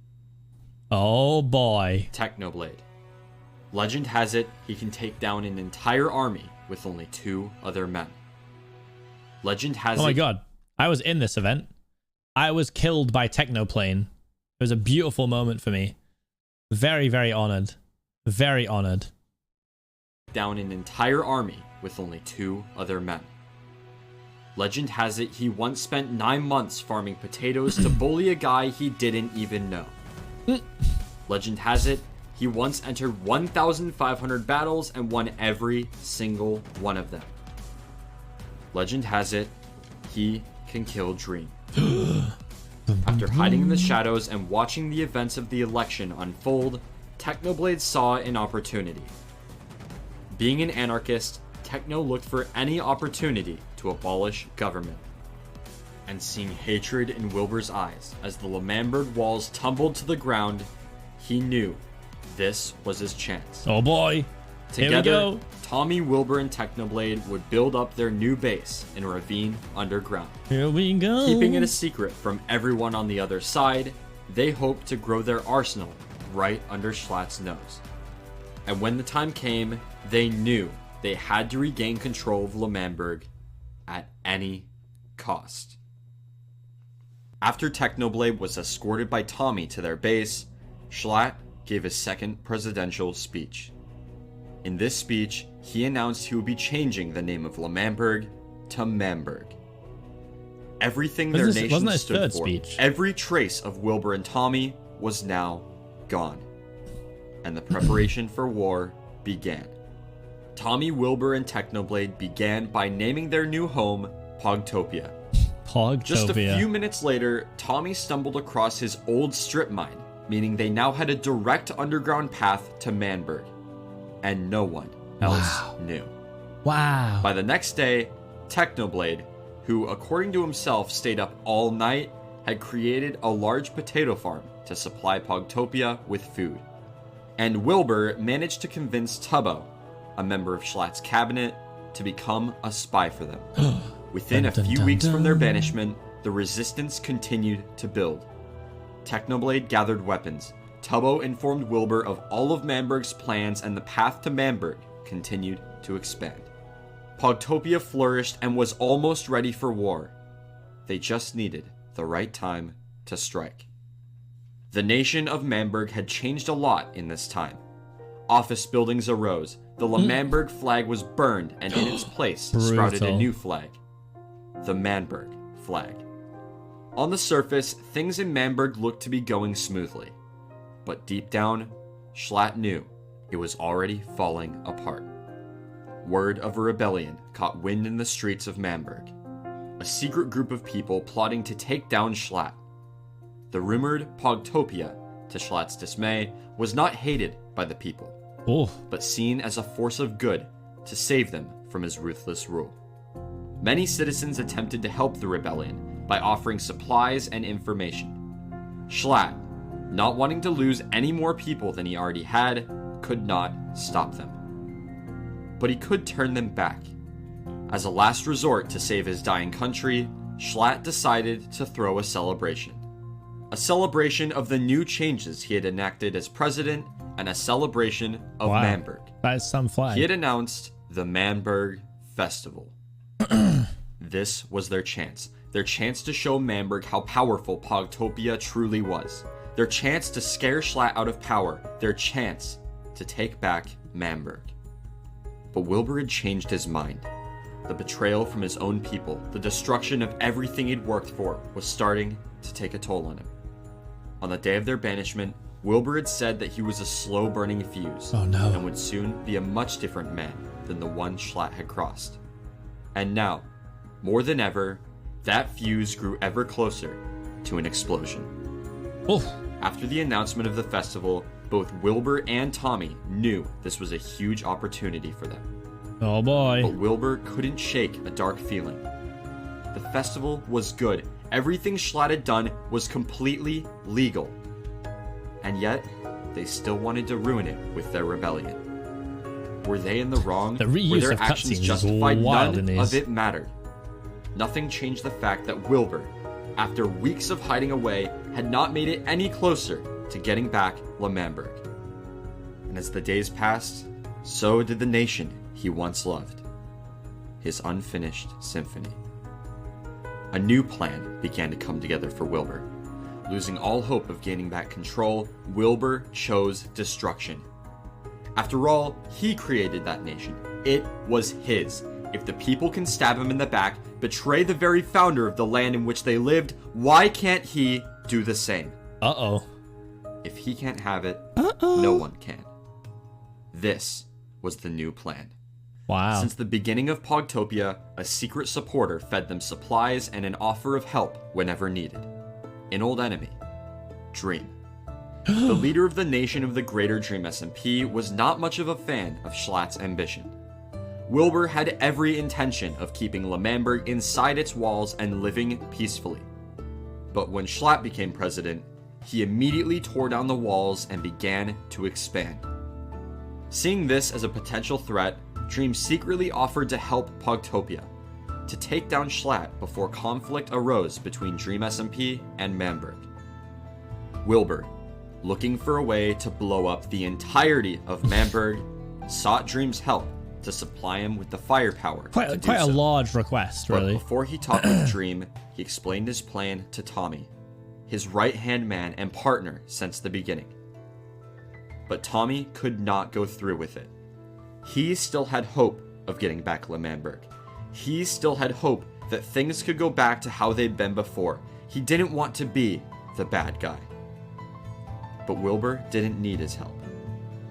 Oh boy. Technoblade. Legend has it he can take down an entire army with only 2 other men. Legend has it. Oh my god. I was in this event. I was killed by Technoplane. It was a beautiful moment for me. Very, very honored. Very honored. Down an entire army with only 2 other men. Legend has it he once spent 9 months farming potatoes to bully a guy he didn't even know. Legend has it he once entered 1,500 battles and won every single one of them. Legend has it, he can kill Dream. After hiding in the shadows and watching the events of the election unfold, Technoblade saw an opportunity. Being an anarchist, Techno looked for any opportunity to abolish government. And seeing hatred in Wilbur's eyes as the Manberg walls tumbled to the ground, he knew this was his chance. Oh boy. Together, Tommy, Wilbur, and Technoblade would build up their new base in Ravine Underground. Here we go. Keeping it a secret from everyone on the other side, they hoped to grow their arsenal right under Schlatt's nose. And when the time came, they knew they had to regain control of Manberg at any cost. After Technoblade was escorted by Tommy to their base, Schlatt gave his second presidential speech. In this speech, he announced he would be changing the name of Manberg to Manberg. Everything their nation stood for, every trace of Wilbur and Tommy was now gone. And the preparation for war began. Tommy, Wilbur, and Technoblade began by naming their new home Pogtopia. Pogtopia. Just a few minutes later, Tommy stumbled across his old strip mine, meaning they now had a direct underground path to Manberg. And no one else knew. Wow. By the next day, Technoblade, who according to himself stayed up all night, had created a large potato farm to supply Pogtopia with food. And Wilbur managed to convince Tubbo, a member of Schlatt's cabinet, to become a spy for them. Within a few weeks from their banishment, the resistance continued to build. Technoblade gathered weapons. Tubbo informed Wilbur of all of Manberg's plans, and the path to Manberg continued to expand. Pogtopia flourished and was almost ready for war. They just needed the right time to strike. The nation of Manberg had changed a lot in this time. Office buildings arose, the Manberg flag was burned, and in its place sprouted a new flag. The Manberg flag. On the surface, things in Manberg looked to be going smoothly. But deep down, Schlatt knew it was already falling apart. Word of a rebellion caught wind in the streets of Manberg. A secret group of people plotting to take down Schlatt. The rumored Pogtopia, to Schlatt's dismay, was not hated by the people, but seen as a force of good to save them from his ruthless rule. Many citizens attempted to help the rebellion by offering supplies and information. Schlatt, not wanting to lose any more people than he already had, could not stop them. But he could turn them back. As a last resort to save his dying country, Schlatt decided to throw a celebration. A celebration of the new changes he had enacted as president, and a celebration of Manberg. That is some flag. He had announced the Manberg Festival. This was their chance to show Manberg how powerful Pogtopia truly was. Their chance to scare Schlatt out of power. Their chance to take back Manberg. But Wilbur had changed his mind. The betrayal from his own people, the destruction of everything he'd worked for, was starting to take a toll on him. On the day of their banishment, Wilbur had said that he was a slow-burning fuse, and would soon be a much different man than the one Schlatt had crossed. And now, more than ever, that fuse grew ever closer to an explosion. After the announcement of the festival, both Wilbur and Tommy knew this was a huge opportunity for them. Oh boy. But Wilbur couldn't shake a dark feeling. The festival was good. Everything Schlatt had done was completely legal. And yet, they still wanted to ruin it with their rebellion. Were they in the wrong? The reuse Were their of actions cutscenes justified? is wild None in of these. it mattered. Nothing changed the fact that Wilbur, after weeks of hiding away, had not made it any closer to getting back Manberg. And as the days passed, so did the nation he once loved. His unfinished symphony. A new plan began to come together for Wilbur. Losing all hope of gaining back control, Wilbur chose destruction. After all, he created that nation. It was his. If the people can stab him in the back, betray the very founder of the land in which they lived, why can't he do the same? If he can't have it, no one can. This was the new plan. Wow. Since the beginning of Pogtopia, a secret supporter fed them supplies and an offer of help whenever needed. An old enemy, Dream. The leader of the nation of the Greater Dream SMP was not much of a fan of Schlatt's ambition. Wilbur had every intention of keeping Manberg inside its walls and living peacefully. But when Schlatt became president, he immediately tore down the walls and began to expand. Seeing this as a potential threat, Dream secretly offered to help Pogtopia, to take down Schlatt before conflict arose between Dream SMP and Manberg. Wilbur, looking for a way to blow up the entirety of Manberg, sought Dream's help to supply him with the firepower. Quite a large request, really. But before he talked with Dream, he explained his plan to Tommy, his right-hand man and partner since the beginning. But Tommy could not go through with it. He still had hope of getting back Manberg. He still had hope that things could go back to how they'd been before. He didn't want to be the bad guy. But Wilbur didn't need his help.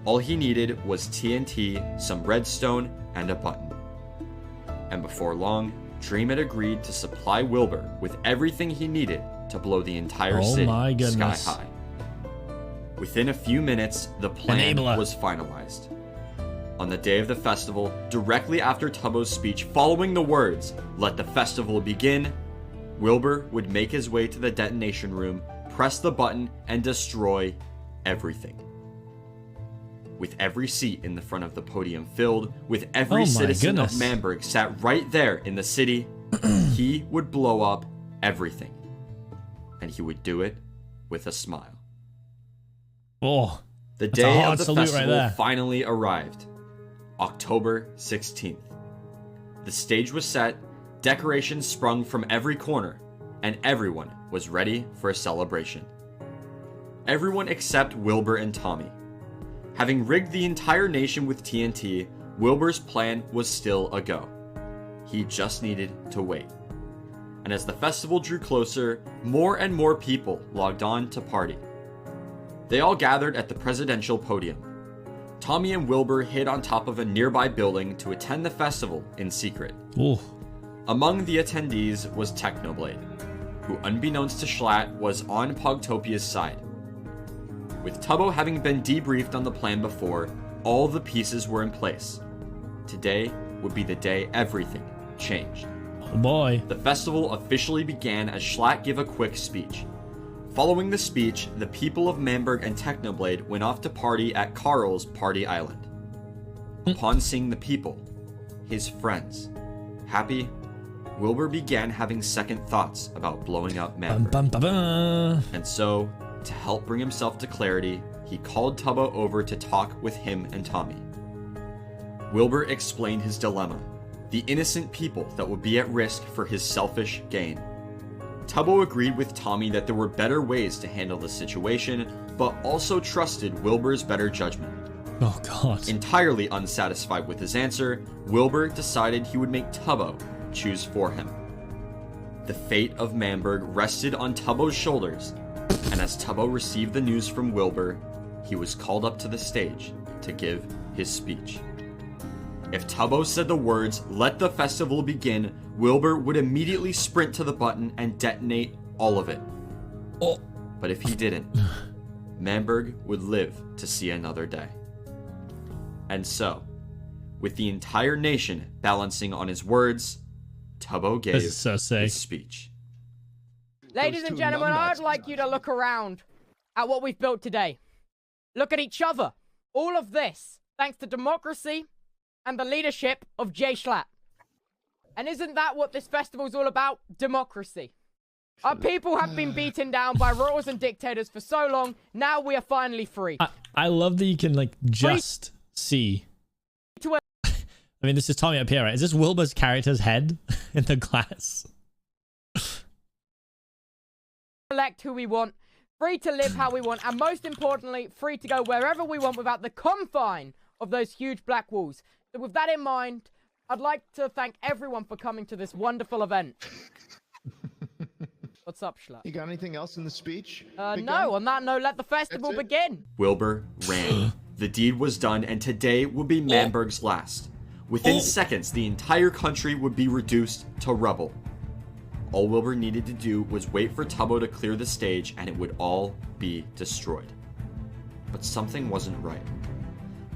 All he needed was TNT, some redstone, and a button. And before long, Dream had agreed to supply Wilbur with everything he needed to blow the entire city sky high. Within a few minutes, the plan was finalized. On the day of the festival, directly after Tubbo's speech following the words, "Let the festival begin," Wilbur would make his way to the detonation room, press the button, and destroy everything. With every seat in the front of the podium filled, with every citizen of Manberg sat right there in the city, he would blow up everything. And he would do it with a smile. Oh, the day of the festival finally arrived. October 16th. The stage was set, decorations sprung from every corner, and everyone was ready for a celebration. Everyone except Wilbur and Tommy. Having rigged the entire nation with TNT, Wilbur's plan was still a go. He just needed to wait. And as the festival drew closer, more and more people logged on to party. They all gathered at the presidential podium. Tommy and Wilbur hid on top of a nearby building to attend the festival in secret. Ooh. Among the attendees was Technoblade, who unbeknownst to Schlatt was on Pogtopia's side. With Tubbo having been debriefed on the plan before, all the pieces were in place. Today would be the day everything changed. Oh boy. The festival officially began as Schlatt gave a quick speech. Following the speech, the people of Manberg and Technoblade went off to party at Carl's Party Island. Upon seeing the people, his friends, happy, Wilbur began having second thoughts about blowing up Manberg. And so, to help bring himself to clarity, he called Tubbo over to talk with him and Tommy. Wilbur explained his dilemma, the innocent people that would be at risk for his selfish gain. Tubbo agreed with Tommy that there were better ways to handle the situation, but also trusted Wilbur's better judgment. Oh god. Entirely unsatisfied with his answer, Wilbur decided he would make Tubbo choose for him. The fate of Manberg rested on Tubbo's shoulders, and as Tubbo received the news from Wilbur, he was called up to the stage to give his speech. If Tubbo said the words, "Let the festival begin," Wilbur would immediately sprint to the button and detonate all of it. Oh. But if he didn't, Manberg would live to see another day. And so, with the entire nation balancing on his words, Tubbo gave his speech. Ladies and gentlemen, I'd like you to look around at what we've built today. Look at each other. All of this, thanks to democracy and the leadership of Jay Schlatt. And isn't that what this festival's all about? Democracy. Our people have been beaten down by royals and dictators for so long, now we are finally free. I love that you can, like, just see. I mean, this is Tommy up here, right? Is this Wilbur's character's head in the glass? Elect who we want, free to live how we want, and most importantly, free to go wherever we want without the confine of those huge black walls. So with that in mind, I'd like to thank everyone for coming to this wonderful event. What's up, Schlatt? You got anything else in the speech? No. On that note, let the festival begin. Wilbur ran. The deed was done, and today would be Manberg's last. Within seconds, the entire country would be reduced to rubble. All Wilbur needed to do was wait for Tubbo to clear the stage, and it would all be destroyed. But something wasn't right.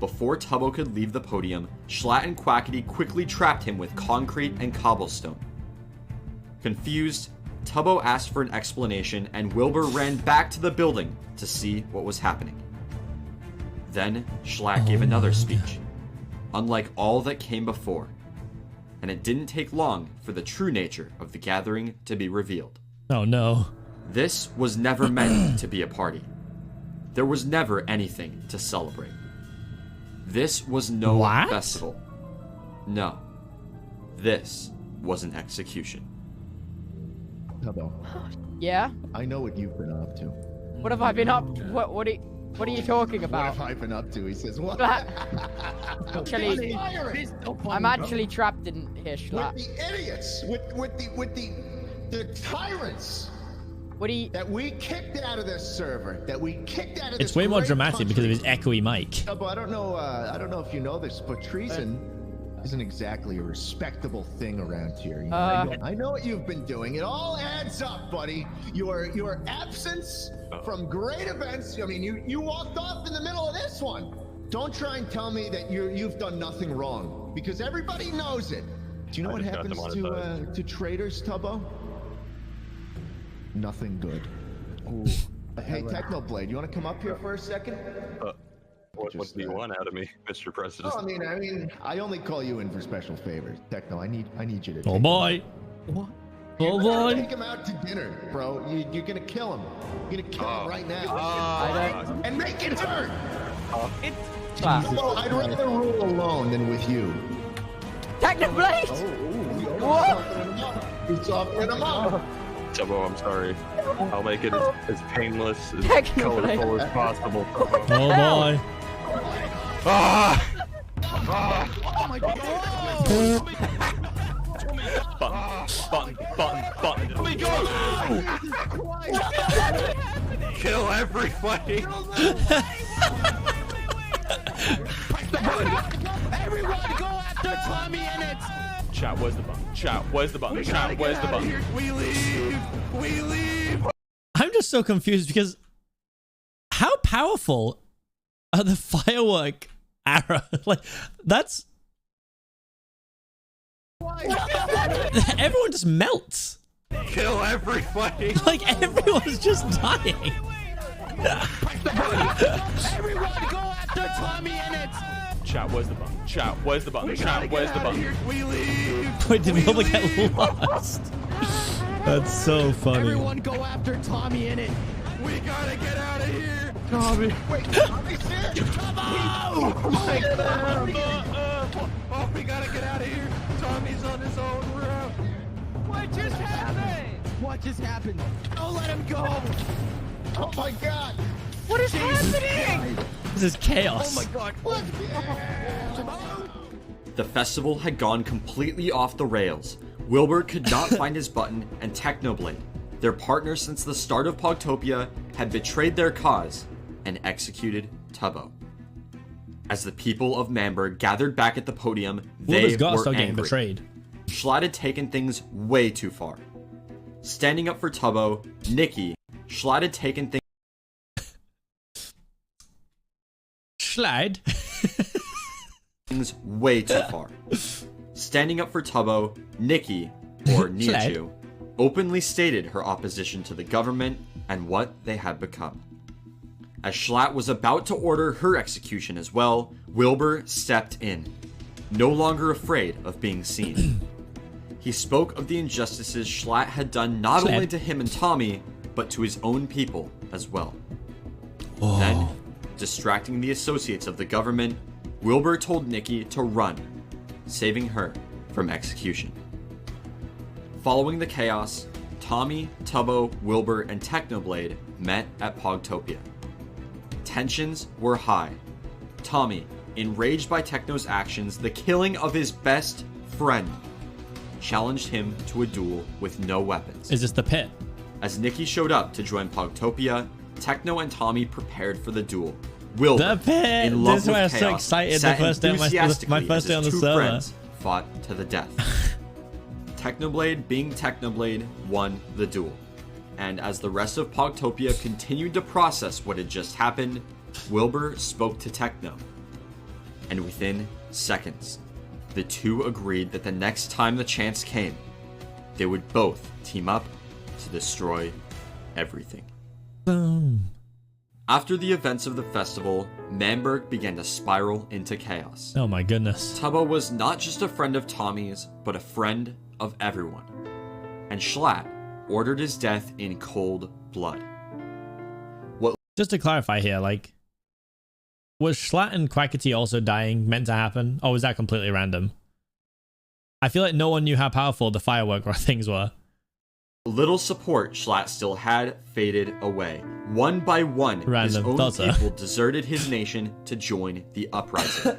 Before Tubbo could leave the podium, Schlatt and Quackity quickly trapped him with concrete and cobblestone. Confused, Tubbo asked for an explanation, and Wilbur ran back to the building to see what was happening. Then, Schlatt gave another speech, unlike all that came before, and it didn't take long for the true nature of the gathering to be revealed. Oh no. This was never meant to be a party. There was never anything to celebrate. This was no festival. No. This was an execution. Tubbo. Yeah? I know what you've been up to. What have I been up to? What are you talking about? What have I been up to? He says, what? Actually, I'm actually trapped in here, Schlatt. With the idiots, with the tyrants. What do you... That we kicked out of this server. That we kicked out of this. It's way more great dramatic country. because of his echoey mic. But I don't know if you know this, but treason isn't exactly a respectable thing around here. You know? I know what you've been doing. It all adds up, buddy. Your absence from great events. I mean, you walked off in the middle of this one. Don't try and tell me that you've done nothing wrong, because everybody knows it. Do you know what happens to traitors, Tubbo? Nothing good. Ooh. Hey, Technoblade, you want to come up here for a second? What do you want out of me, Mr. President? Oh, I mean, I only call you in for special favors. Techno, I need you to. Oh boy. What? Oh boy. Take him out to dinner, bro. You're gonna kill him. You're gonna kill him right now. And make it hurt. I'd rather rule alone than with you. Technoblade! What? You're softening him up. Tubbo, I'm sorry. I'll make it as painless, as colorful as possible. Oh boy. Oh my god. Button. Let me go! Kill everybody! Everyone go after Tommy in it! Chat, where's the button? Chat, where's the button? Chat, where's the button? We leave! I'm just so confused because how powerful are the firework arrows? Like, that's... Everyone just melts. Kill everybody! Like, everyone's just dying. Everyone go after Tommy in it! Chat, where's the button? Chat, where's the button? Chat, where's the button? We leave! Wait, did we all get lost? That's so funny. Everyone go after Tommy in it! We gotta get out of here! Tommy! Wait, Tommy's here! Oh my god! Oh, we gotta get out of here! Tommy's on his own route! What just happened? What just happened? Don't let him go! Oh my god! What is happening? This is chaos. Oh my god! The festival had gone completely off the rails. Wilbur could not find his button, and Technoblade, their partner since the start of Pogtopia, had betrayed their cause and executed Tubbo. As the people of Manberg gathered back at the podium, they were angry. Betrayed. Schlatt had taken things way too far. Standing up for Tubbo, Nikki, Schlatt had taken things way too far. Standing up for Tubbo, Nikki, or Niachu, openly stated her opposition to the government and what they had become. As Schlatt was about to order her execution as well, Wilbur stepped in, no longer afraid of being seen. He spoke of the injustices Schlatt had done not only to him and Tommy, but to his own people as well. Then, distracting the associates of the government, Wilbur told Nikki to run, saving her from execution. Following the chaos, Tommy, Tubbo, Wilbur, and Technoblade met at Pogtopia. Tensions were high. Tommy, enraged by Techno's actions, the killing of his best friend, challenged him to a duel with no weapons. Is this the pit? As Nikki showed up to join Pogtopia, Techno and Tommy prepared for the duel. Wilbur, in love This is why I was with so chaos, excited sat the first day on my first day on the two server. friends fought to the death. Technoblade, being Technoblade, won the duel. And as the rest of Pogtopia continued to process what had just happened, Wilbur spoke to Techno. And within seconds, the two agreed that the next time the chance came, they would both team up to destroy everything. Boom. After the events of the festival, Manberg began to spiral into chaos. Oh my goodness. Tubbo was not just a friend of Tommy's, but a friend of everyone. And Schlatt ordered his death in cold blood. Just to clarify here, like, was Schlatt and Quackity also dying meant to happen? Or was that completely random? I feel like no one knew how powerful the firework things were. Little support Schlatt still had faded away. One by one, his own Thought people deserted his nation to join the uprising.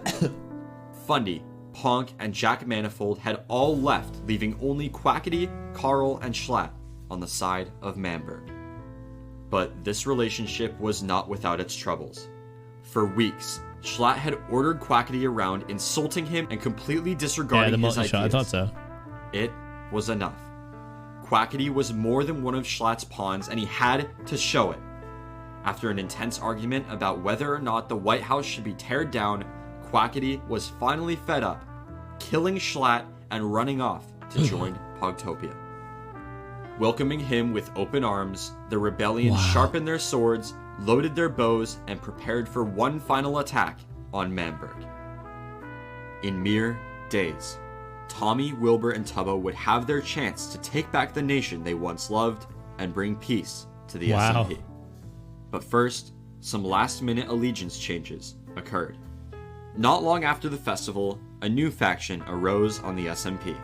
Fundy, Ponk, and Jack Manifold had all left, leaving only Quackity, Carl, and Schlatt on the side of Manberg. But this relationship was not without its troubles. For weeks, Schlatt had ordered Quackity around, insulting him and completely disregarding his ideas. I thought so. It was enough. Quackity was more than one of Schlatt's pawns, and he had to show it. After an intense argument about whether or not the White House should be teared down, Quackity was finally fed up, killing Schlatt and running off to join Pogtopia. Welcoming him with open arms, the rebellion sharpened their swords, loaded their bows, and prepared for one final attack on Manberg. In mere days, Tommy, Wilbur, and Tubbo would have their chance to take back the nation they once loved and bring peace to the SMP. But first, some last-minute allegiance changes occurred. Not long after the festival, a new faction arose on the SMP.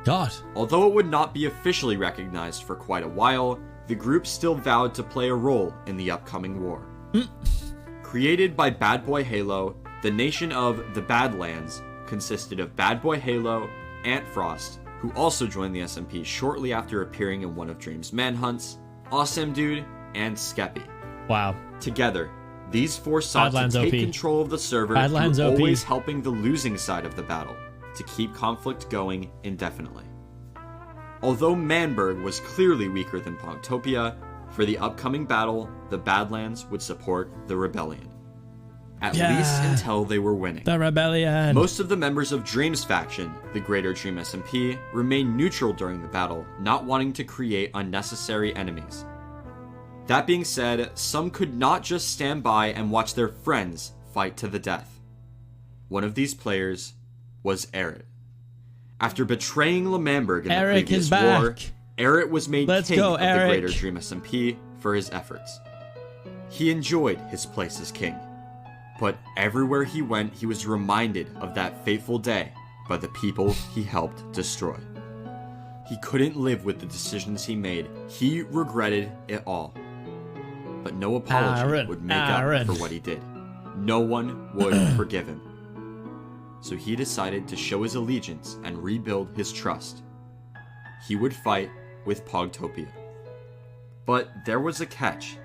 God. Although it would not be officially recognized for quite a while, the group still vowed to play a role in the upcoming war. Created by Bad Boy Halo, the nation of the Badlands consisted of Bad Boy Halo, Ant Frost, who also joined the SMP shortly after appearing in one of Dream's manhunts, Awesome Dude, and Skeppy. Wow. Together, these four sought Badlands to take OP. control of the server Badlands through OP. always helping the losing side of the battle, to keep conflict going indefinitely. Although Manberg was clearly weaker than Pogtopia, for the upcoming battle, the Badlands would support the rebellion. At least until they were winning. The rebellion. Most of the members of Dream's faction, the Greater Dream SMP, remained neutral during the battle, not wanting to create unnecessary enemies. That being said, some could not just stand by and watch their friends fight to the death. One of these players was Eric. After betraying Manberg in the previous war, Eric was made king of the Greater Dream SMP for his efforts. He enjoyed his place as king. But everywhere he went, he was reminded of that fateful day by the people he helped destroy. He couldn't live with the decisions he made. He regretted it all. But no apology would make up for what he did. No one would forgive him. So he decided to show his allegiance and rebuild his trust. He would fight with Pogtopia. But there was a catch.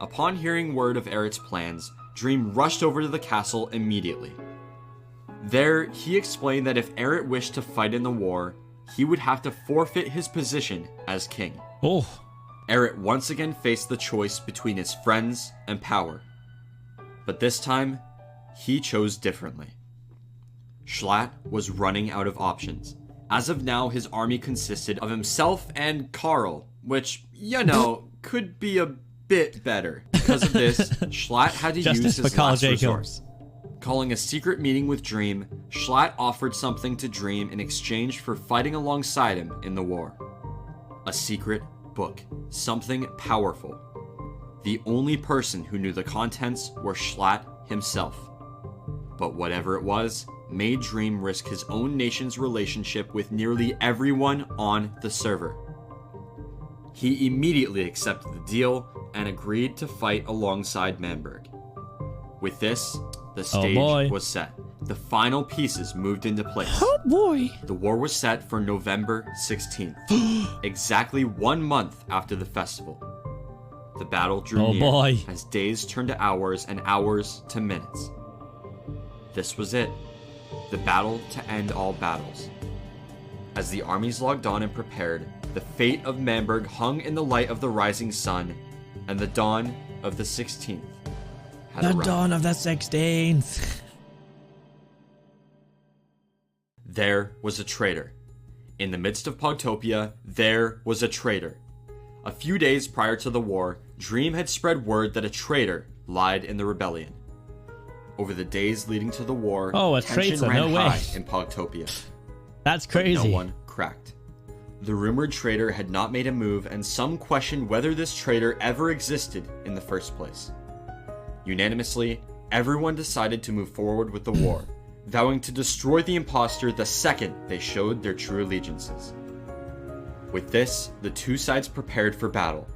Upon hearing word of Eric's plans, Dream rushed over to the castle immediately. There, he explained that if Eric wished to fight in the war, he would have to forfeit his position as king. Eric once again faced the choice between his friends and power. But this time, he chose differently. Schlatt was running out of options. As of now, his army consisted of himself and Carl, which, you know, could be a bit better. Because of this, Schlatt had to use his last resource. Calling a secret meeting with Dream, Schlatt offered something to Dream in exchange for fighting alongside him in the war. A secret book. Something powerful. The only person who knew the contents were Schlatt himself. But whatever it was, made Dream risk his own nation's relationship with nearly everyone on the server. He immediately accepted the deal and agreed to fight alongside Manberg. With this, the stage was set. the final pieces moved into place. Oh boy! The war was set for November 16th, exactly 1 month after the festival. The battle drew near as days turned to hours and hours to minutes. This was it, the battle to end all battles. As the armies logged on and prepared, the fate of Manberg hung in the light of the rising sun, and the dawn of the 16th had arrived. The dawn of the 16th. There was a traitor. In the midst of Pogtopia, there was a traitor. A few days prior to the war, Dream had spread word that a traitor lied in the rebellion. Over the days leading to the war, tension ran high in Pogtopia. That's crazy. But no one cracked. The rumored traitor had not made a move, and some questioned whether this traitor ever existed in the first place. Unanimously, everyone decided to move forward with the war, vowing to destroy the imposter the second they showed their true allegiances. With this, the two sides prepared for battle.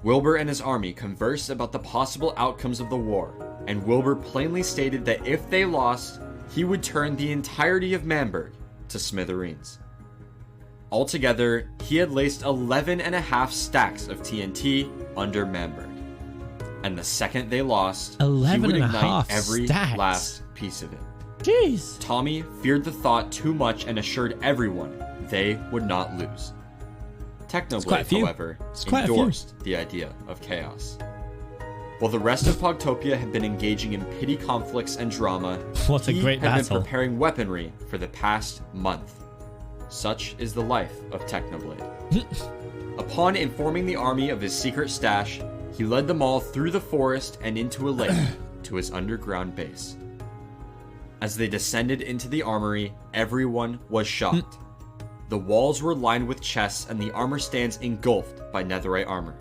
Wilbur and his army conversed about the possible outcomes of the war, and Wilbur plainly stated that if they lost, he would turn the entirety of Manberg to smithereens. Altogether, he had laced 11.5 stacks of TNT under Manberg. And the second they lost, he would ignite every last piece of it. Jeez. Tommy feared the thought too much and assured everyone they would not lose. Technoblade, however, endorsed the idea of chaos. While the rest of Pogtopia had been engaging in petty conflicts and drama, he had been preparing weaponry for the past month. Such is the life of Technoblade. Upon informing the army of his secret stash, he led them all through the forest and into a lake to his underground base. As they descended into the armory, everyone was shocked. The walls were lined with chests and the armor stands engulfed by netherite armor.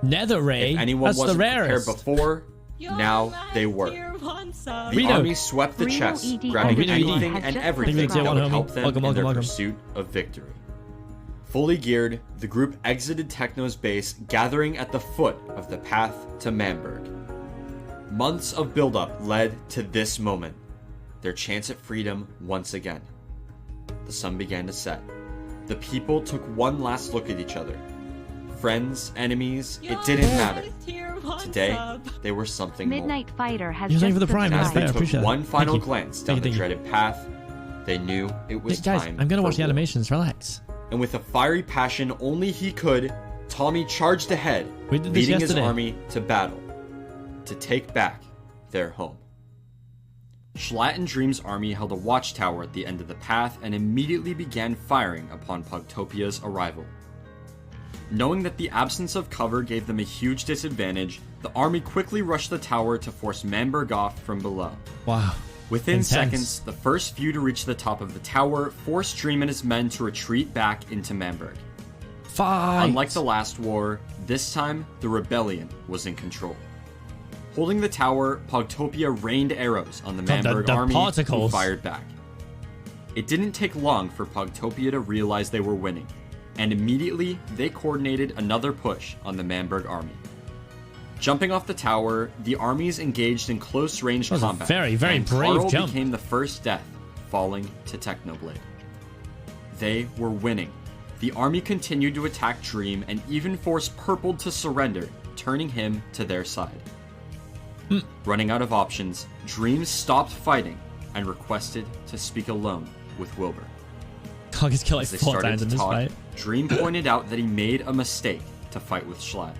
Netherite? If anyone wasn't prepared before, now they were. The army swept the chests, grabbing anything and everything that would help them in their pursuit of victory. Fully geared, the group exited Techno's base, gathering at the foot of the path to Manberg. Months of buildup led to this moment, their chance at freedom once again. The sun began to set. The people took one last look at each other. Friends, enemies, it didn't matter. Today, they were something Midnight more. Fighter has just for the prime. As they took one final glance down the dreaded path, they knew it was time. I'm gonna watch the animations. Relax. And with a fiery passion only he could, Tommy charged ahead, leading his army to battle, to take back their home. Schlatt and Dream's army held a watchtower at the end of the path and immediately began firing upon Pogtopia's arrival. Knowing that the absence of cover gave them a huge disadvantage, the army quickly rushed the tower to force Manberg off from below. Wow. Within seconds, the first few to reach the top of the tower forced Dream and his men to retreat back into Manberg. Unlike the last war, this time the rebellion was in control. Holding the tower, Pogtopia rained arrows on the Manberg army, who fired back. It didn't take long for Pogtopia to realize they were winning, and immediately they coordinated another push on the Manberg army. Jumping off the tower, the armies engaged in close-range combat. Very, very brave Carl jump. became the first death, falling to Technoblade. They were winning. The army continued to attack Dream and even forced Purple to surrender, turning him to their side. Running out of options, Dream stopped fighting and requested to speak alone with Wilbur. Cog has killed like 4 times in this fight. Dream pointed out that he made a mistake to fight with Schlatt,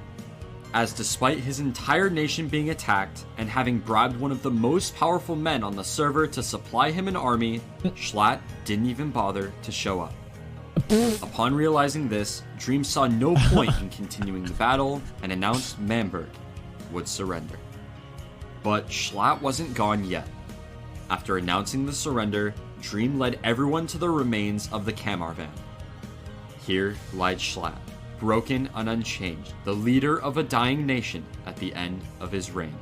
as despite his entire nation being attacked and having bribed one of the most powerful men on the server to supply him an army, Schlatt didn't even bother to show up. Upon realizing this, Dream saw no point in continuing the battle and announced Manberg would surrender. But Schlatt wasn't gone yet. After announcing the surrender, Dream led everyone to the remains of the Camarvan. Here lied Schlatt, broken and unchanged, the leader of a dying nation at the end of his reign.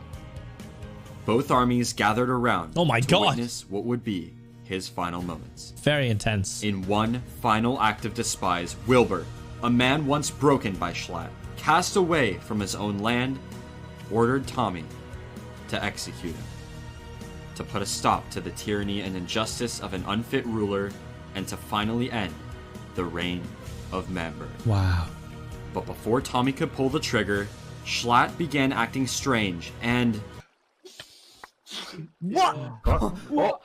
Both armies gathered around to witness what would be his final moments. Very intense. In one final act of despise, Wilbur, a man once broken by Schlatt, cast away from his own land, ordered Tommy to execute him. to put a stop to the tyranny and injustice of an unfit ruler and to finally end the reign of Manberg. Wow. But before Tommy could pull the trigger, Schlatt began acting strange and... What? What?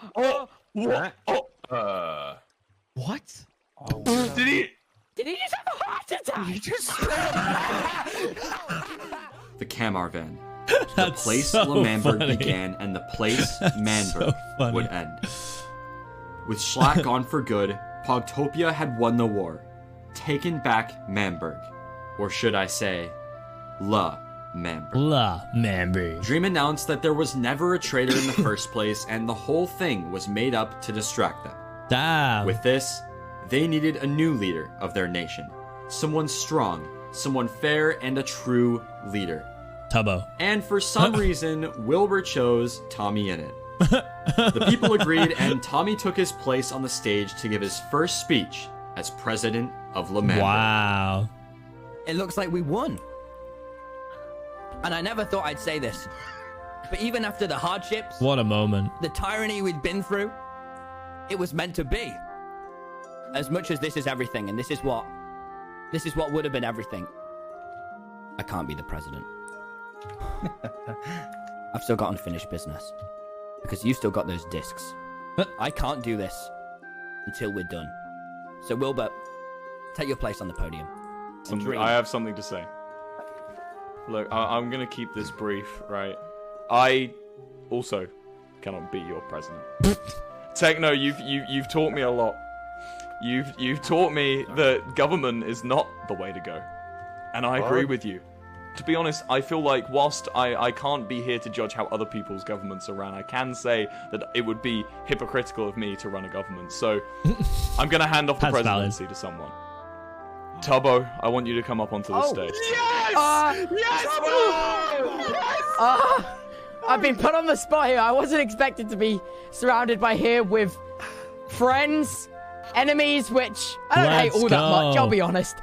What? Did he? Did he just have a heart attack? He just the Camarvan. The That's place so Manberg funny. began and the place Manberg so would end. With Schlatt gone for good, Pogtopia had won the war, taken back Manberg. Or should I say, Manberg. Manberg. Dream announced that there was never a traitor in the first place and the whole thing was made up to distract them. Damn. With this, they needed a new leader of their nation. Someone strong, someone fair, and a true leader. Tubbo. And for some reason, Wilbur chose Tommy in it. The people agreed, and Tommy took his place on the stage to give his first speech as president of Manberg. Wow. It looks like we won. And I never thought I'd say this, but even after the hardships, What a moment. the tyranny we'd been through, it was meant to be. As much as this is everything, and this is what would have been everything, I can't be the president. I've still got unfinished business because you still got those discs. I can't do this until we're done. So Wilbur, take your place on the podium. I have something to say. Look, I'm gonna keep this brief, right? I also cannot be your president. Techno, you've taught me a lot. You've taught me that government is not the way to go, and I agree with you. To be honest, I feel like whilst I can't be here to judge how other people's governments are ran, I can say that it would be hypocritical of me to run a government. So I'm gonna hand off the presidency to someone. Tubbo, I want you to come up onto the stage. Yes! Yes! I've been put on the spot here. I wasn't expected to be surrounded by here with friends, enemies, which I don't hate all that much, I'll be honest.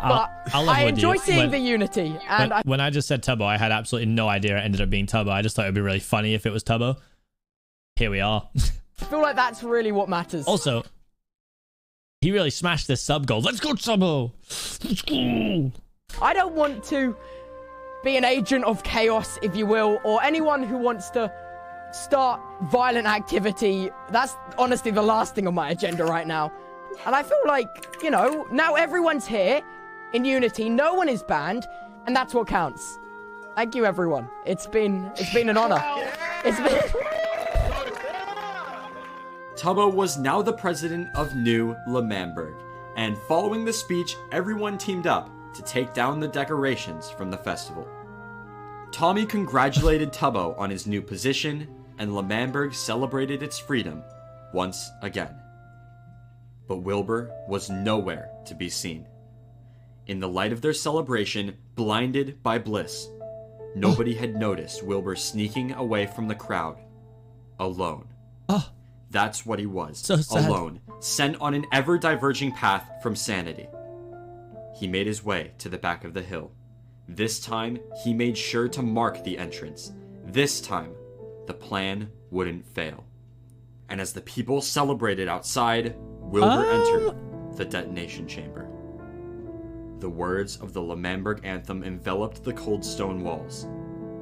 But I enjoy seeing the unity. And when I just said Tubbo, I had absolutely no idea it ended up being Tubbo. I just thought it would be really funny if it was Tubbo. Here we are. I feel like that's really what matters. Also, he really smashed this sub goal. Let's go, Tubbo! Let's go! I don't want to be an agent of chaos, if you will, or anyone who wants to start violent activity. That's honestly the last thing on my agenda right now. And I feel like, you know, now everyone's here in unity. No one is banned, and that's what counts. Thank you, everyone. It's been an honor. It's been... Tubbo was now the president of New Manberg, and following the speech, everyone teamed up to take down the decorations from the festival. Tommy congratulated Tubbo on his new position, and Manberg celebrated its freedom once again. But Wilbur was nowhere to be seen. In the light of their celebration, blinded by bliss, nobody had noticed Wilbur sneaking away from the crowd, alone. That's what he was, so sad. Alone, sent on an ever-diverging path from sanity. He made his way to the back of the hill. This time, he made sure to mark the entrance. This time, the plan wouldn't fail. And as the people celebrated outside, Wilbur entered the detonation chamber. The words of the Manberg anthem enveloped the cold stone walls,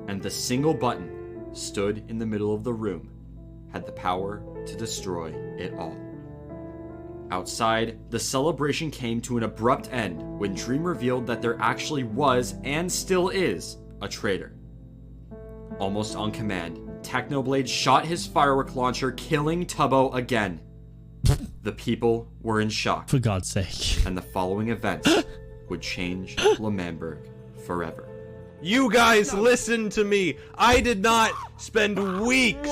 and the single button stood in the middle of the room had the power to destroy it all. Outside, the celebration came to an abrupt end when Dream revealed that there actually was, and still is, a traitor. Almost on command, Technoblade shot his firework launcher, killing Tubbo again. The people were in shock. For God's sake. And the following events would change Manberg forever. You guys, listen to me. I did not spend weeks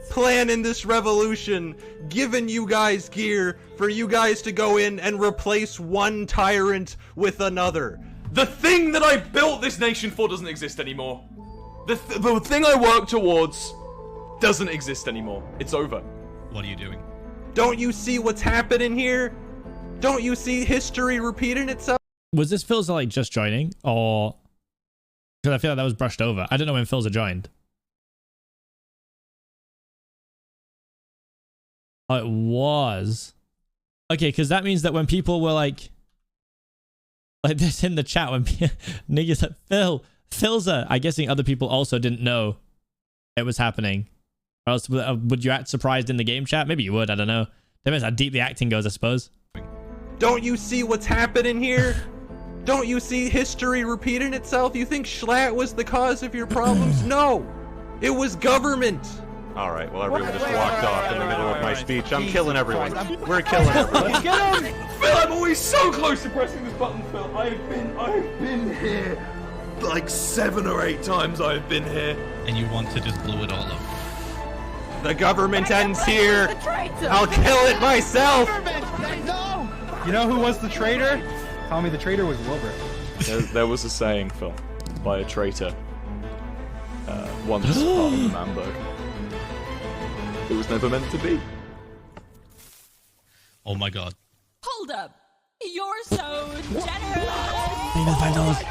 planning this revolution, giving you guys gear for you guys to go in and replace one tyrant with another. The thing that I built this nation for doesn't exist anymore. The thing I worked towards doesn't exist anymore. It's over. What are you doing? Don't you see what's happening here? Don't you see history repeating itself? Was this Philza like just joining, or... Because I feel like that was brushed over. I don't know when Philza joined. Oh, it was. Okay, because that means that when people were like this in the chat, when niggas like, Phil's I'm guessing other people also didn't know it was happening. Or else, would you act surprised in the game chat? Maybe you would, I don't know. Depends how deep the acting goes, I suppose. Don't you see what's happening here? Don't you see history repeating itself? You think Schlatt was the cause of your problems? No! It was government! Alright, well everyone just walked off in the middle of my speech. I'm killing everyone. We're killing everyone. Get him! Phil, I'm always so close to pressing this button, Phil. I've been here. Like 7 or 8 times I've been here. And you want to just blow it all up. The government ends here. I'll kill it myself. No! You know who was the traitor? Tell me the traitor was Wilbur. There was a saying, Phil, by a traitor. Once part of the Manberg. It was never meant to be. Oh my god. Hold up. You're so generous.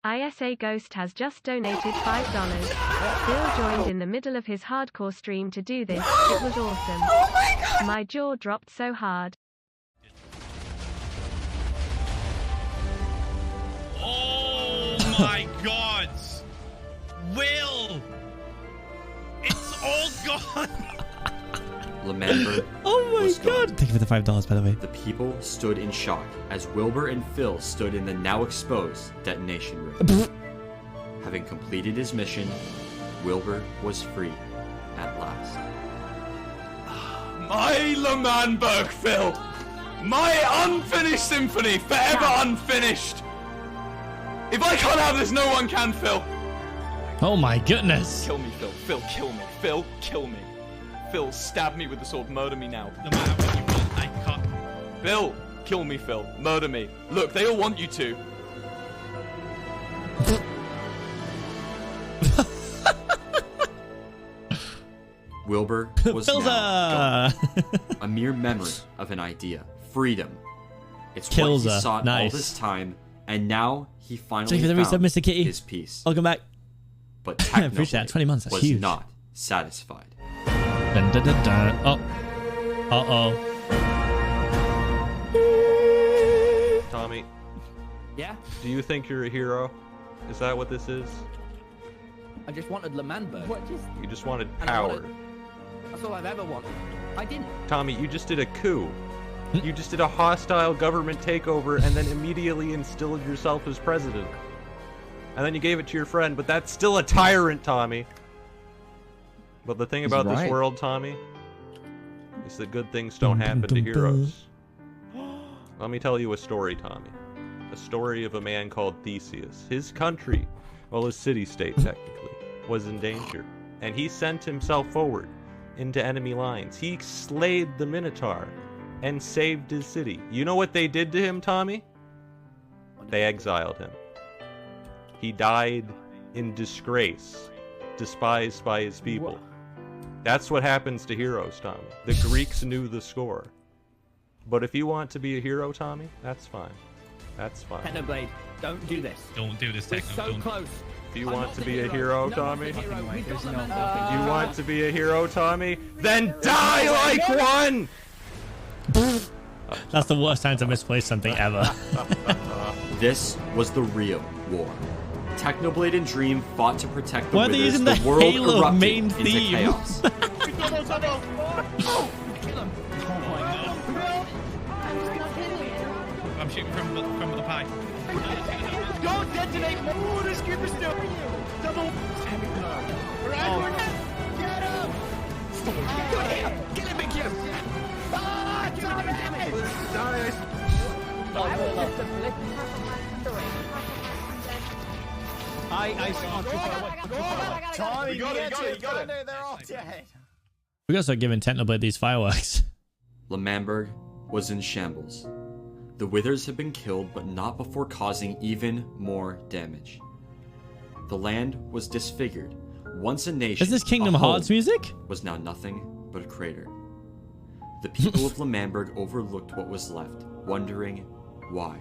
ISA Ghost has just donated $5. Phil joined in the middle of his hardcore stream to do this. It was awesome. Oh my god. My jaw dropped so hard. Oh my god! Will! It's all gone! Manberg was gone. Thank you for the $5, by the way. The people stood in shock as Wilbur and Phil stood in the now exposed detonation room. Having completed his mission, Wilbur was free at last. My Manberg, Phil! My unfinished symphony, forever unfinished! If I can't have this, no one can, Phil! Oh my goodness! Kill me, Phil. Phil, kill me. Phil, kill me. Phil, stab me with the sword. Murder me now. No matter what you want, I can't. Phil, kill me, Phil. Murder me. Look, they all want you to. Wilbur was now gone. A mere memory of an idea. Freedom. It's what he sought all this time, and now he finally found his peace. Welcome back. But Technoblade 20 months, that's was huge. not satisfied. Dun, dun, dun, dun. Oh. Uh-oh. Tommy. Yeah? Do you think you're a hero? Is that what this is? I just wanted Manberg. You just wanted power. That's all I've ever wanted. I didn't. Tommy, you just did a coup. You just did a hostile government takeover and then immediately instilled yourself as president. And then you gave it to your friend, but that's still a tyrant, Tommy. But the thing about this world, Tommy, is that good things don't happen to heroes. Let me tell you a story, Tommy. A story of a man called Theseus. His country, well, his city-state technically, was in danger. And he sent himself forward into enemy lines. He slayed the Minotaur and saved his city. You know what they did to him, Tommy? They exiled him. He died in disgrace, despised by his people. That's what happens to heroes, Tommy. The Greeks knew the score. But if you want to be a hero, Tommy, that's fine. That's fine. Technoblade, don't do this. Don't do this, Techno. We're so close. If you want to be a hero, Tommy, If you want to be a hero, Tommy, then die like one! That's the worst time to misplace something ever. This was the real war. Technoblade and Dream fought to protect the Why are they withers. using the world Halo erupted main into theme? chaos. I'm shooting from the pie. Don't detonate more. Ooh, this creeper's still. Double. Right, get him! Kill him, big Q! Ah, Tommy! I saw too far away. Tommy, you got it. They're all dead. We gotta start giving Technoblade these fireworks. Manberg was in shambles. The withers had been killed, but not before causing even more damage. The land was disfigured. Once a nation, Is this Kingdom a home, Hearts music? was now nothing but a crater. The people of Manberg overlooked what was left, wondering why.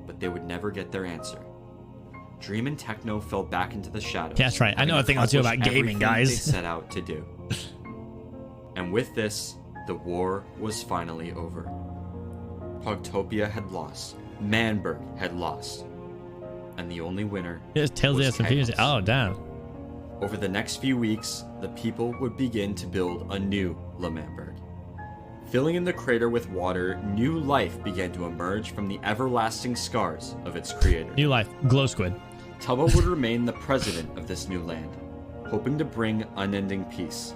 But they would never get their answer. Dream and Techno fell back into the shadows. Yeah, that's right. I know a thing or two about gaming, everything guys. They set out to do. And with this, the war was finally over. Pogtopia had lost. Manberg had lost. And the only winner was chaos. Oh, damn. Over the next few weeks, the people would begin to build a new Manberg. Filling in the crater with water, new life began to emerge from the everlasting scars of its creator. New life. Glow squid. Tubbo would remain the president of this new land, hoping to bring unending peace.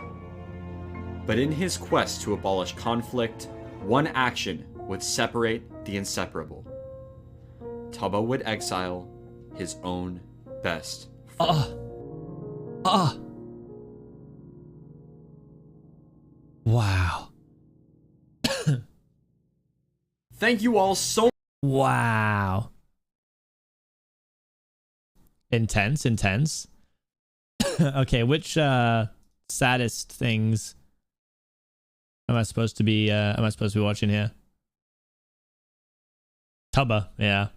But in his quest to abolish conflict, one action would separate the inseparable. Tubbo would exile his own best friend. Wow. Thank you all so much. Wow. Intense. Okay, which saddest things am I supposed to be watching here? Tubbo, yeah.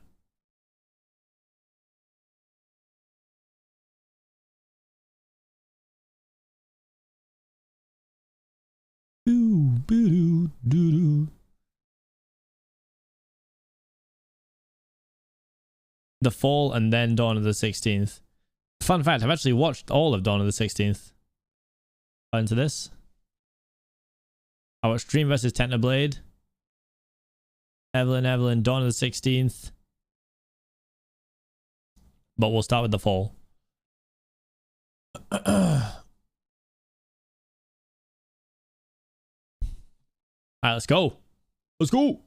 The Fall and then Dawn of the 16th. Fun fact, I've actually watched all of Dawn of the 16th. Into this. I watched Dream vs. Technoblade. Evelyn, Dawn of the 16th. But we'll start with The Fall. Alright, let's go. Let's go.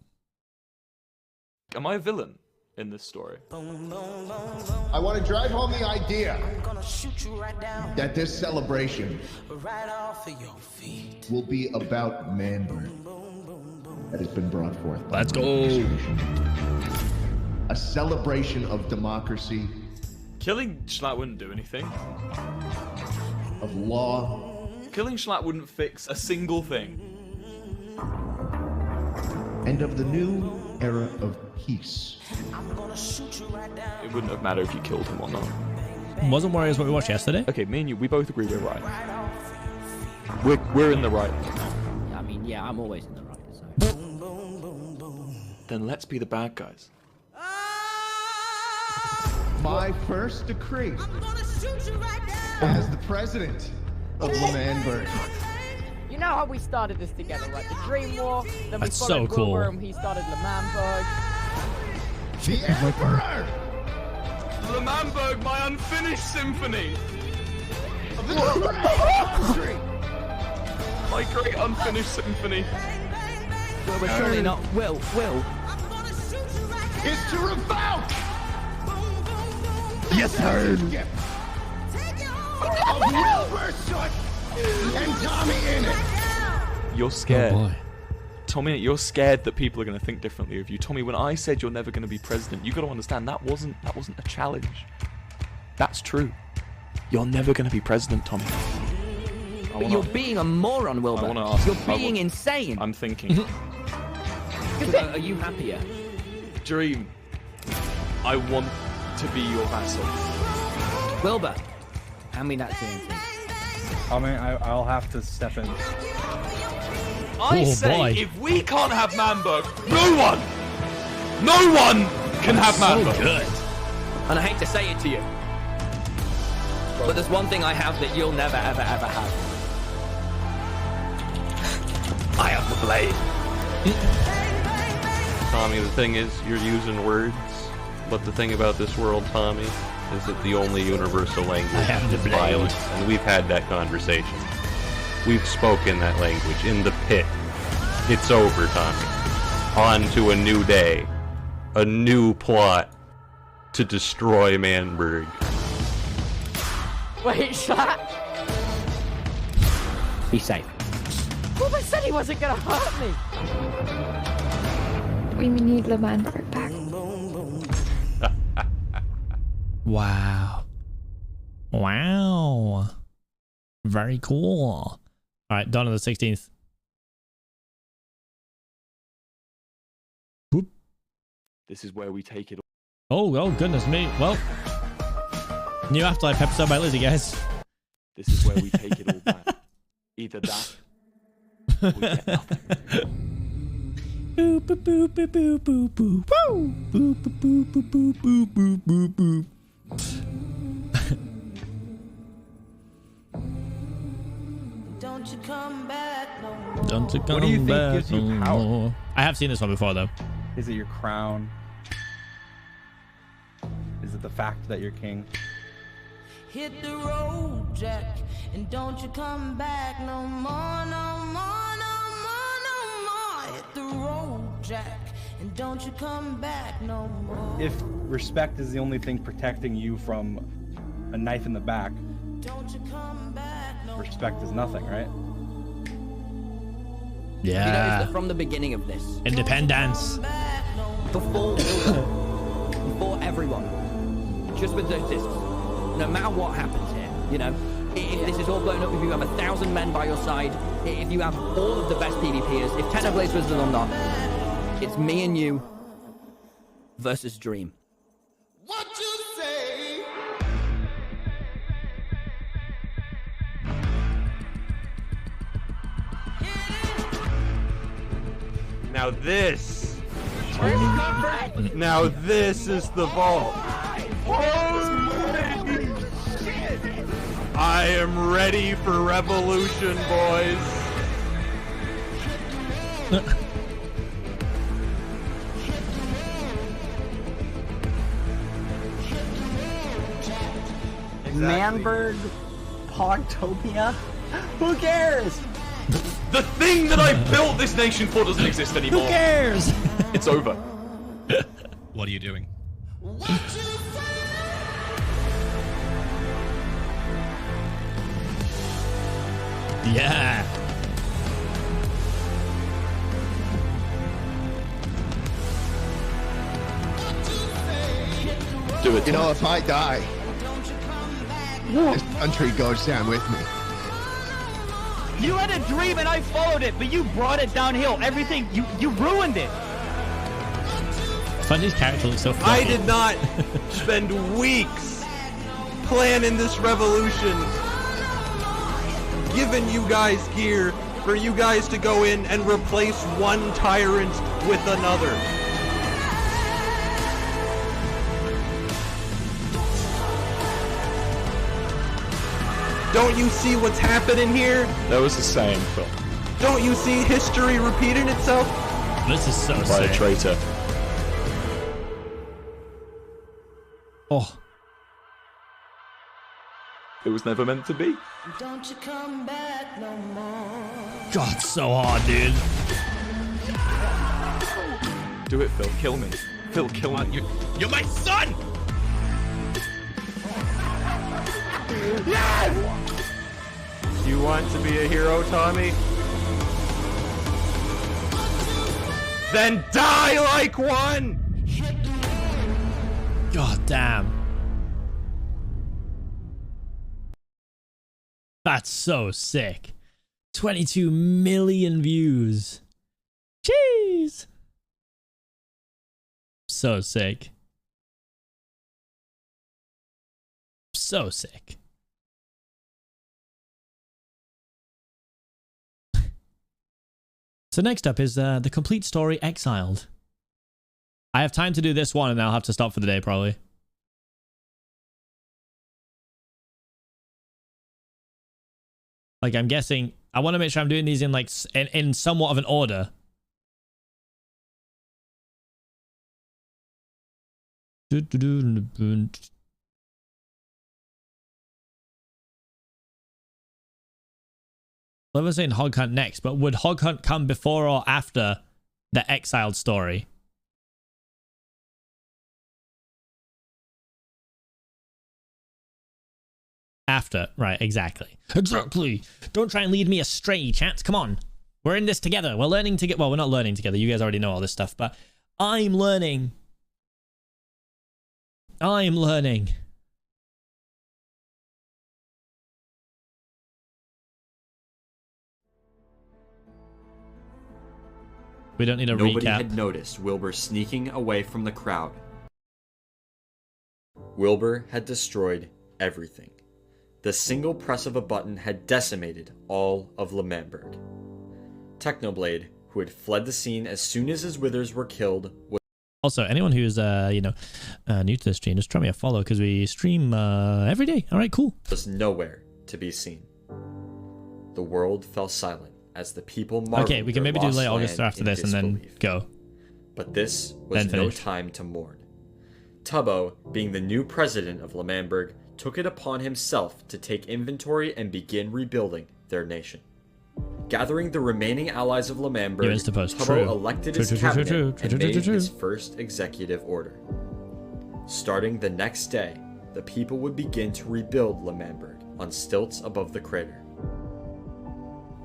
Am I a villain in this story? I want to drive home the idea that this celebration will be about Manberg that has been brought forth. Let's go. A celebration of democracy. Killing Schlatt wouldn't do anything. Of law. Killing Schlatt wouldn't fix a single thing. And of the new era of peace. It wouldn't have mattered if you killed him or not. Wasn't Warriors what we watched yesterday? Okay, me and you, we both agree we're right. We're in the right. I mean, yeah, I'm always in the right. So. Then let's be the bad guys. My first decree as the president of Manberg. You know how we started this together, right? The Dream War, then That's we followed so cool. Wilbur and he started Manberg. The Emperor! Manberg, my unfinished symphony! My great unfinished symphony. Well, we're surely not. Will. Is to revoke! Yes, sir! Of Wilbur Soot and Tommy Innit! You're scared. Oh boy. Tommy, you're scared that people are going to think differently of you. Tommy, when I said you're never going to be president, you got to understand that wasn't a challenge. That's true. You're never going to be president, Tommy. But you're being a moron, Wilbur. I want to ask. You're being insane. I'm thinking. Are you happier? Dream, I want to be your vassal. Wilbur, hand me that TNT. I mean, I'll have to step in. I say, if we can't have Manberg, no one can have Manberg. So good. And I hate to say it to you, but there's one thing I have that you'll never, ever, ever have. I have the blade. Tommy, the thing is, you're using words, but the thing about this world, Tommy, is that the only universal language is violence, and we've had that conversation. We've spoken that language in the pit. It's over, Tommy. On to a new day. A new plot to destroy Manberg. Wait, Schlatt? Be safe. Wilbur said he wasn't gonna hurt me. We need Manberg back. Wow. Very cool. Alright, Dawn of the 16th. Whoop. This is where we take it. Oh, goodness me. Well, new Afterlife episode by Lizzie, guys. This is where we take it all back. Either that, we get nothing. Boop, boop, boop, boop, boop, boop, boop. Woo! Boop, boop, boop, boop, boop, boop, boop, boop, boop. Don't you come back no more. Don't you come What do you think back gives you no power? more. I have seen this one before, though. Is it your crown? Is it the fact that you're king? Hit the road, Jack, and don't you come back no more, no more, no more, no more. Hit the road, Jack, and don't you come back no more. If respect is the only thing protecting you from a knife in the back, Don't you come back no more. respect is nothing, right? You notice Yeah. that from the beginning of this, Independence. before Wilbur, before everyone, just with Theseus, no matter what happens here, you know, if this is all blown up, if you have 1,000 men by your side, if you have all of the best PvPers, if Technoblade was or not, it's me and you versus Dream. What you say? Now this. Now this is the vault. I am ready for revolution, boys. Manberg, Pogtopia. Who cares? The thing that I built this nation for doesn't exist anymore. Who cares? It's over. What are you doing? Yeah. Do it. You know, if I die, this country goes down with me. You had a dream and I followed it, but you brought it downhill. Everything, you ruined it. Spongy's character looks so funny. I did not spend weeks planning this revolution, giving you guys gear for you guys to go in and replace one tyrant with another. Don't you see what's happening here? That was the same, Phil. Don't you see history repeating itself? This is so By a sick. traitor. Oh. It was never meant to be. Don't you come back no more. God, so hard, dude. Do it, Phil. Kill me. Phil, kill me. You're my son! You want to be a hero, Tommy? Then die like one! God damn. That's so sick. 22 million views. Jeez. So sick. So sick. So next up is the complete story Exiled. I have time to do this one and I'll have to stop for the day probably. Like I'm guessing, I want to make sure I'm doing these in like in somewhat of an order. I was saying Hog Hunt next, but would Hog Hunt come before or after the Exiled story? After, right, exactly. Exactly. Don't try and lead me astray, chat. Come on. We're in this together. We're learning together. Well, we're not learning together. You guys already know all this stuff, but I'm learning. I'm learning. We don't need a Nobody recap. had noticed Wilbur sneaking away from the crowd. Wilbur had destroyed everything. The single press of a button had decimated all of Manberg. Technoblade, who had fled the scene as soon as his withers were killed, was also anyone who's new to the stream, just try me a follow because we stream every day. All right, cool. Was nowhere to be seen. The world fell silent as the people marveled. Okay, we can maybe do late August after this and then go. But this was no time to mourn. Tubbo, being the new president of Manberg, took it upon himself to take inventory and begin rebuilding their nation. Gathering the remaining allies of Manberg, Tubbo elected his cabinet and made his first executive order. Starting the next day, the people would begin to rebuild Manberg on stilts above the crater.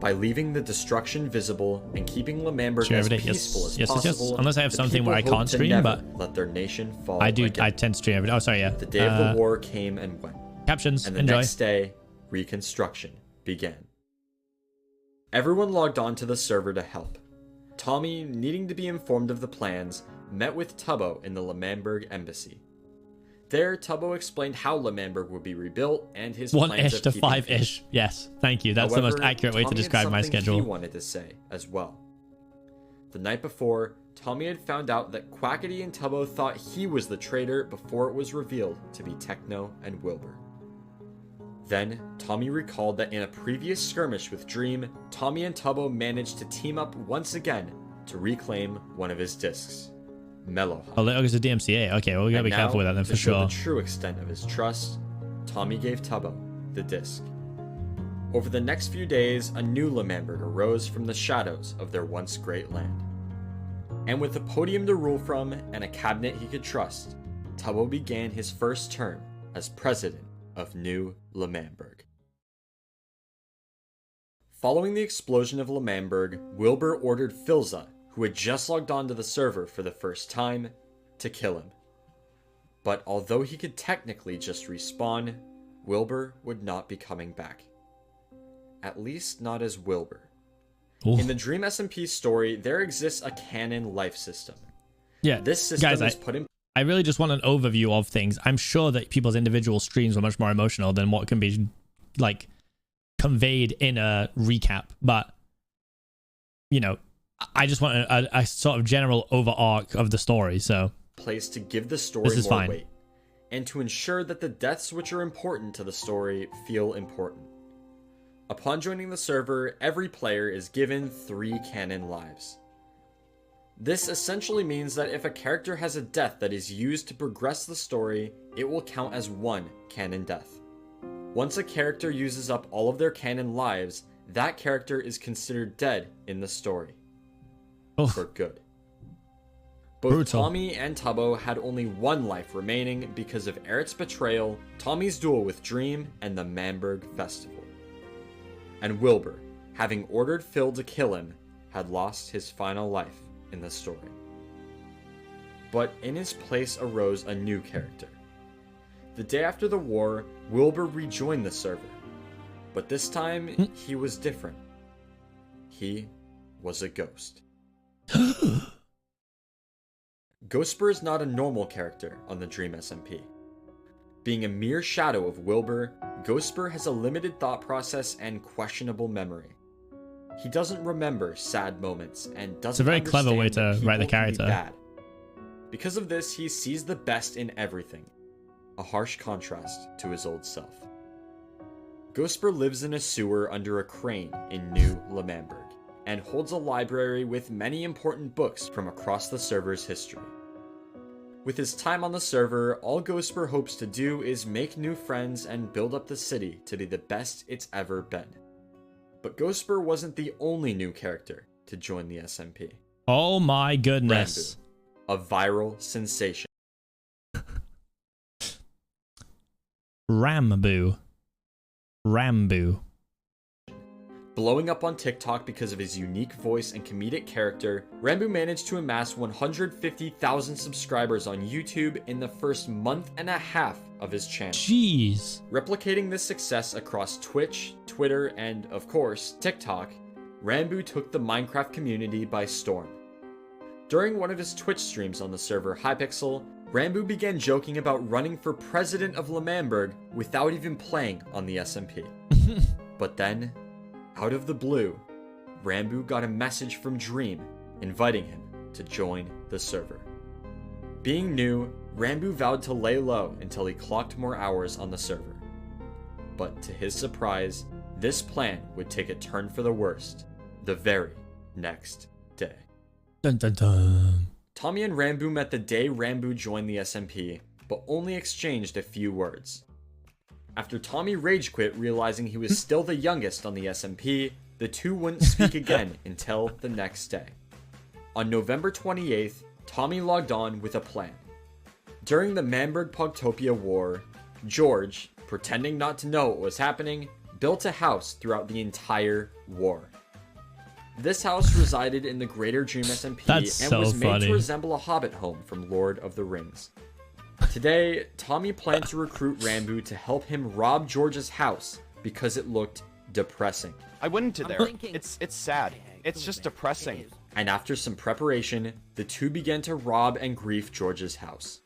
By leaving the destruction visible and keeping Manberg as peaceful as possible, unless I have something where I can't stream, but let their nation fall I do. again. I tend to stream every day. Oh, sorry, yeah. The day of the war came and went. Captions. And the enjoy. next day, reconstruction began. Everyone logged on to the server to help. Tommy, needing to be informed of the plans, met with Tubbo in the Manberg embassy. There, Tubbo explained how Manberg would be rebuilt and his plans 1-ish of to keeping 5-ish. peace. Yes, thank you. That's However, the most accurate way to Tommy describe had my something schedule. He wanted to say as well. The night before, Tommy had found out that Quackity and Tubbo thought he was the traitor before it was revealed to be Techno and Wilbur. Then, Tommy recalled that in a previous skirmish with Dream, Tommy and Tubbo managed to team up once again to reclaim one of his discs, Mellow. Oh, late August is DMCA. Okay, well, we gotta be careful with that then for sure. To show the true extent of his trust, Tommy gave Tubbo the disc. Over the next few days, a new Manberg arose from the shadows of their once great land. And with a podium to rule from and a cabinet he could trust, Tubbo began his first term as president of New Manberg. Following the explosion of Manberg, Wilbur ordered Filza, who had just logged onto the server for the first time, to kill him. But although he could technically just respawn, Wilbur would not be coming back. At least not as Wilbur. Oof. In the Dream SMP story, there exists a canon life system. Yeah, this system guys, is put in. I really just want an overview of things. I'm sure that people's individual streams were much more emotional than what can be like conveyed in a recap. But I just want a sort of general overarch of the story. So place to give the story more fine. weight, and to ensure that the deaths which are important to the story feel important. Upon joining the server, every player is given 3 canon lives. This essentially means that if a character has a death that is used to progress the story, it will count as 1 canon death. Once a character uses up all of their canon lives, that character is considered dead in the story. For good. Both Brutal. Tommy and Tubbo had only 1 life remaining because of Eric's betrayal, Tommy's duel with Dream, and the Manberg Festival. And Wilbur, having ordered Phil to kill him, had lost his final life in the story. But in his place arose a new character. The day after the war, Wilbur rejoined the server. But this time, he was different. He was a ghost. Ghostbur is not a normal character on the Dream SMP. Being a mere shadow of Wilbur, Ghostbur has a limited thought process and questionable memory. He doesn't remember sad moments and doesn't. It's a very clever way to write the character. Bad. Because of this, he sees the best in everything, a harsh contrast to his old self. Ghostbur lives in a sewer under a crane in New Manberg, and holds a library with many important books from across the server's history. With his time on the server, all Ghostbur hopes to do is make new friends and build up the city to be the best it's ever been. But Ghostbur wasn't the only new character to join the SMP. Oh my goodness. Ranboo, a viral sensation. Ranboo. Blowing up on TikTok because of his unique voice and comedic character, Ranboo managed to amass 150,000 subscribers on YouTube in the first month and a half of his channel. Jeez. Replicating this success across Twitch, Twitter, and, of course, TikTok, Ranboo took the Minecraft community by storm. During one of his Twitch streams on the server Hypixel, Ranboo began joking about running for president of Manberg without even playing on the SMP. But then, out of the blue, Ranboo got a message from Dream inviting him to join the server. Being new, Ranboo vowed to lay low until he clocked more hours on the server. But to his surprise, this plan would take a turn for the worst the very next day. Dun dun dun. Tommy and Ranboo met the day Ranboo joined the SMP, but only exchanged a few words. After Tommy rage quit, realizing he was still the youngest on the SMP, the two wouldn't speak again until the next day. On November 28th, Tommy logged on with a plan. During the Manberg Pogtopia War, George, pretending not to know what was happening, built a house throughout the entire war. This house resided in the Greater Dream SMP and was made to resemble a hobbit home from Lord of the Rings. Today, Tommy planned to recruit Ranboo to help him rob George's house because it looked depressing. I went into there. It's sad. It's just depressing. And after some preparation, the two began to rob and grief George's house.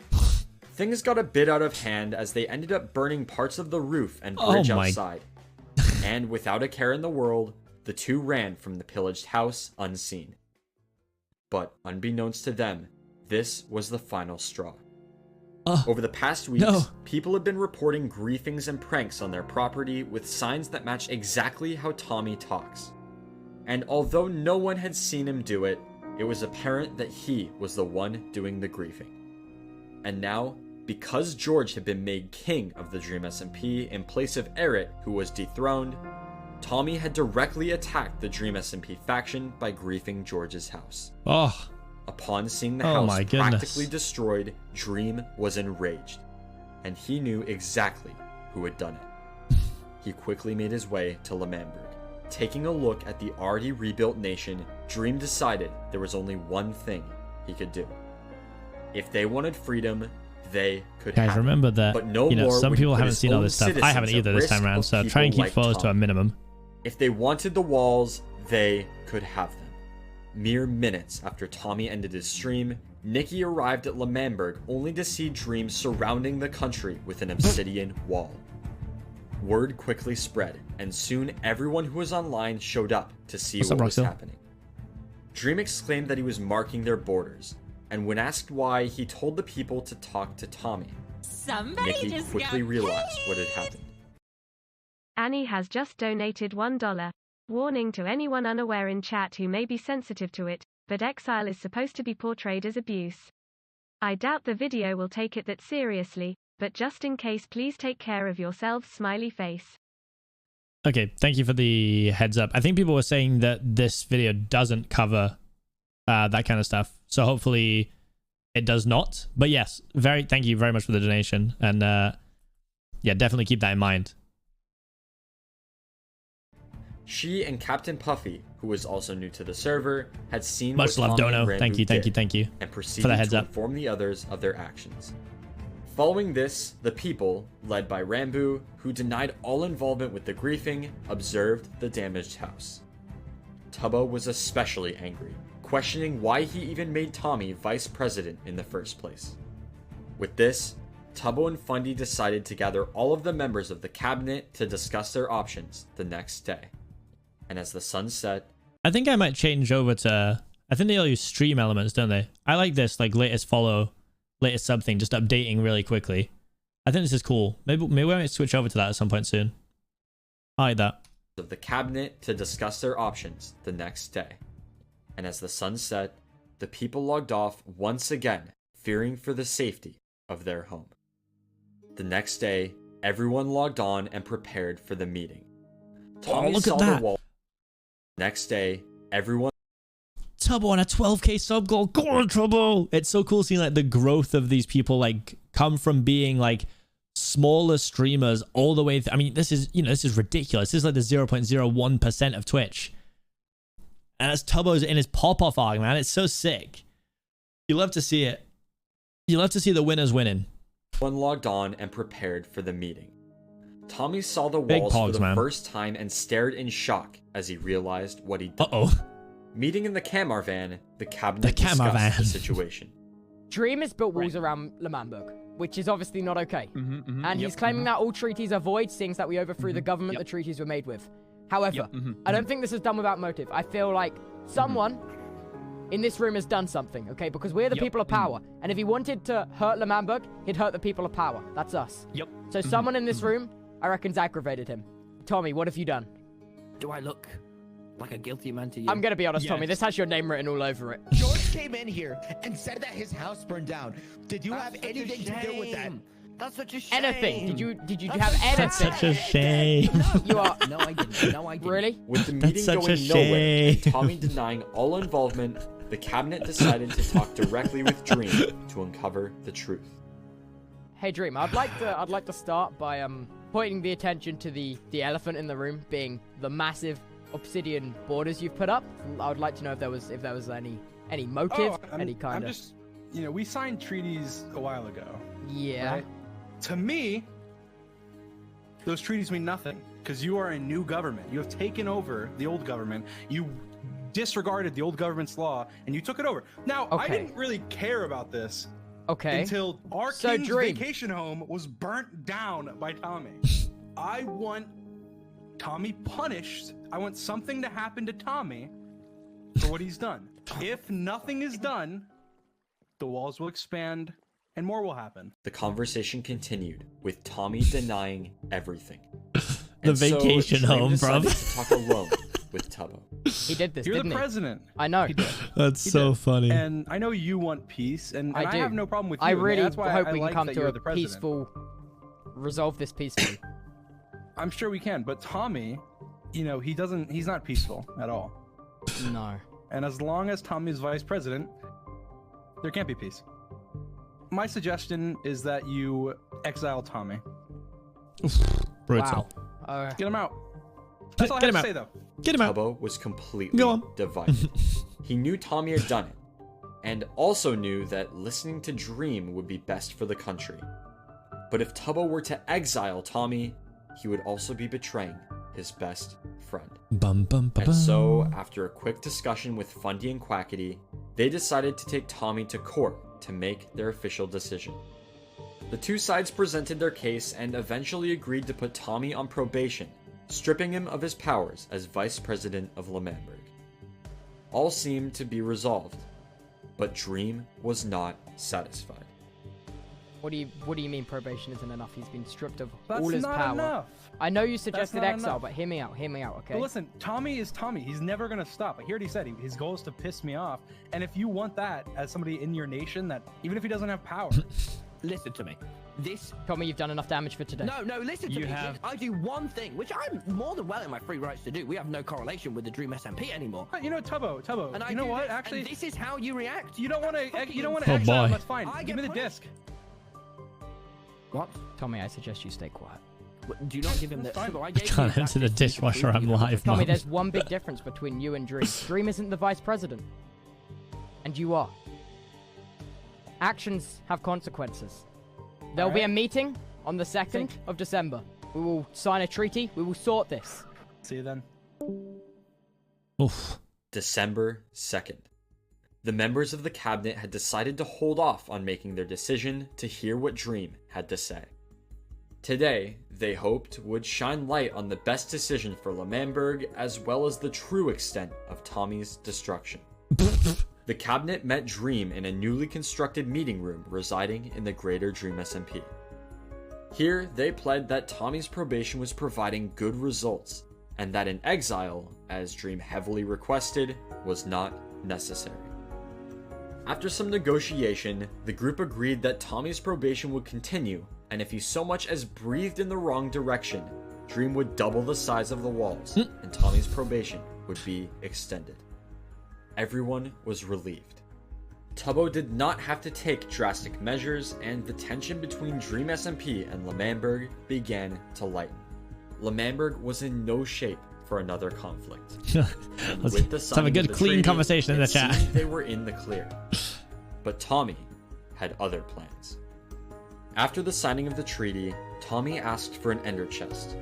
Things got a bit out of hand as they ended up burning parts of the roof and bridge outside. And without a care in the world, the two ran from the pillaged house unseen. But unbeknownst to them, this was the final straw. Over the past weeks, people have been reporting griefings and pranks on their property with signs that match exactly how Tommy talks. And although no one had seen him do it, it was apparent that he was the one doing the griefing. And now, because George had been made king of the Dream SMP in place of Eret, who was dethroned, Tommy had directly attacked the Dream SMP faction by griefing George's house. Upon seeing the house practically destroyed, Dream was enraged, and he knew exactly who had done it. He quickly made his way to Manberg. Taking a look at the already rebuilt nation, Dream decided there was only one thing he could do. If they wanted freedom, they could have it. Guys, remember that, but no you know, more some would he people put haven't his seen all own this stuff. I citizens haven't at either this risk time around, of so people try and keep like followers to a Tommy. minimum. If they wanted the walls, they could have them. Mere minutes after Tommy ended his stream, Nikki arrived at Manberg only to see Dream surrounding the country with an obsidian wall. Word quickly spread, and soon everyone who was online showed up to see what was happening. Dream exclaimed that he was marking their borders, and when asked why, he told the people to talk to Tommy. Nikki just quickly got realized what had happened. Annie has just donated $1. Warning to anyone unaware in chat who may be sensitive to it, but Exile is supposed to be portrayed as abuse. I doubt the video will take it that seriously, but just in case, please take care of yourselves, smiley face. Okay, thank you for the heads up. I think people were saying that this video doesn't cover that kind of stuff, so hopefully it does not. But yes, thank you very much for the donation, and yeah, definitely keep that in mind. She and Captain Puffy, who was also new to the server, had seen Much what love, Tommy Dono. and Thank you, Ranboo thank you, did, thank you and for proceeded the heads to up. inform the others of their actions. Following this, the people, led by Ranboo, who denied all involvement with the griefing, observed the damaged house. Tubbo was especially angry, questioning why he even made Tommy vice president in the first place. With this, Tubbo and Fundy decided to gather all of the members of the cabinet to discuss their options the next day. And as the sun set, I think I might change over to, I think they all use stream elements, don't they? I like this, like latest follow, latest sub thing, just updating really quickly. I think this is cool. Maybe we might switch over to that at some point soon. I like that. Of the cabinet to discuss their options the next day. And as the sun set, the people logged off once again, fearing for the safety of their home. The next day, everyone logged on and prepared for the meeting. Tommy look saw at that. the wall. Next day, everyone. Tubbo on a 12k sub goal. Go on, Tubbo! It's so cool seeing like the growth of these people like come from being like smaller streamers all the way. I mean, this is, you know, this is ridiculous. This is like the 0.01% of Twitch. And that's Tubbo's in his pop-off arc, man. It's so sick. You love to see it. You love to see the winners winning. One logged on and prepared for the meeting. Tommy saw the Big walls pogs, for the man. first time and stared in shock as he realized what he'd done. Meeting in the Camar van, the cabinet discussed the situation. Dream has built walls around Manberg, which is obviously not okay. And he's claiming that all treaties are void, seeing that we overthrew the government the treaties were made with. However, I don't think this is done without motive. I feel like someone in this room has done something, okay? Because we're the people of power. And if he wanted to hurt Manberg, he'd hurt the people of power. That's us. So someone in this room, I reckon's aggravated him. Tommy, what have you done? Do I look like a guilty man to you? I'm gonna be honest, Tommy. This has your name written all over it. George came in here and said that his house burned down. Did you have anything to do with that? That's such a shame. Anything? Did you have anything? That's such a shame. You are. No, I didn't. No, I didn't. Really? With the meeting going nowhere and Tommy denying all involvement, the cabinet decided to talk directly with Dream to uncover the truth. Hey Dream, I'd like to start by pointing the attention to the elephant in the room, being the massive obsidian borders you've put up. I would like to know if there was any motive, any kind of. Just, we signed treaties a while ago. Yeah. Right? To me, those treaties mean nothing because you are a new government. You have taken over the old government. You disregarded the old government's law and you took it over. Now, I didn't really care about this. Until our king's vacation home was burnt down by Tommy. I want Tommy punished. I want something to happen to Tommy for what he's done. If nothing is done, the walls will expand and more will happen. The conversation continued with Tommy denying everything. The vacation home, bro. To talk alone with Tubbo. He did this, You're didn't the president. I know. That's so funny. And I know you want peace, and I do. have no problem with you. I really That's why hope I we can like come that to you're a the president. peaceful, resolve this peacefully. I'm sure we can, but Tommy, he's not peaceful at all. No. And as long as Tommy's vice president, there can't be peace. My suggestion is that you exile Tommy. Brutal. Wow. Get him out. That's all I have to say, though. Get him out. Tubbo was completely divided. He knew Tommy had done it, and also knew that listening to Dream would be best for the country. But if Tubbo were to exile Tommy, he would also be betraying his best friend. And so, after a quick discussion with Fundy and Quackity, they decided to take Tommy to court to make their official decision. The two sides presented their case and eventually agreed to put Tommy on probation, stripping him of his powers as vice president of Manberg. All seemed to be resolved, but Dream was not satisfied. What do you mean probation isn't enough? He's been stripped of That's all his not power. Enough. I know you suggested That's not exile, enough. but hear me out, okay? But listen, Tommy is Tommy. He's never gonna stop. Like he already said, his goal is to piss me off. And if you want that as somebody in your nation, that even if he doesn't have power, listen to me. Tommy, you've done enough damage for today. No, listen to me. I do one thing, which I'm more than well in my free rights to do. We have no correlation with the Dream SMP anymore. Tubbo. And you know what? Actually, this is how you react. You don't want to Oh, exile. boy. That's fine. Give me the disc. What? Tommy, I suggest you stay quiet. Do you not give him the... I can't enter the dishwasher. I'm live, Tommy, Mum. there's one big difference between you and Dream. Dream isn't the vice president. And you are. Actions have consequences. There'll be a meeting on the 2nd of December. We will sign a treaty. We will sort this. See you then. Oof. December 2nd. The members of the cabinet had decided to hold off on making their decision to hear what Dream had to say. Today, they hoped would shine light on the best decision for Manberg as well as the true extent of Tommy's destruction. The cabinet met Dream in a newly constructed meeting room residing in the Greater Dream SMP. Here, they pled that Tommy's probation was providing good results, and that an exile, as Dream heavily requested, was not necessary. After some negotiation, the group agreed that Tommy's probation would continue, and if he so much as breathed in the wrong direction, Dream would double the size of the walls, and Tommy's probation would be extended. Everyone was relieved. Tubbo did not have to take drastic measures, and the tension between Dream SMP and Manberg began to lighten. Manberg was in no shape for another conflict. Let's have a good, clean conversation in the chat. They were in the clear. But Tommy had other plans. After the signing of the treaty, Tommy asked for an ender chest.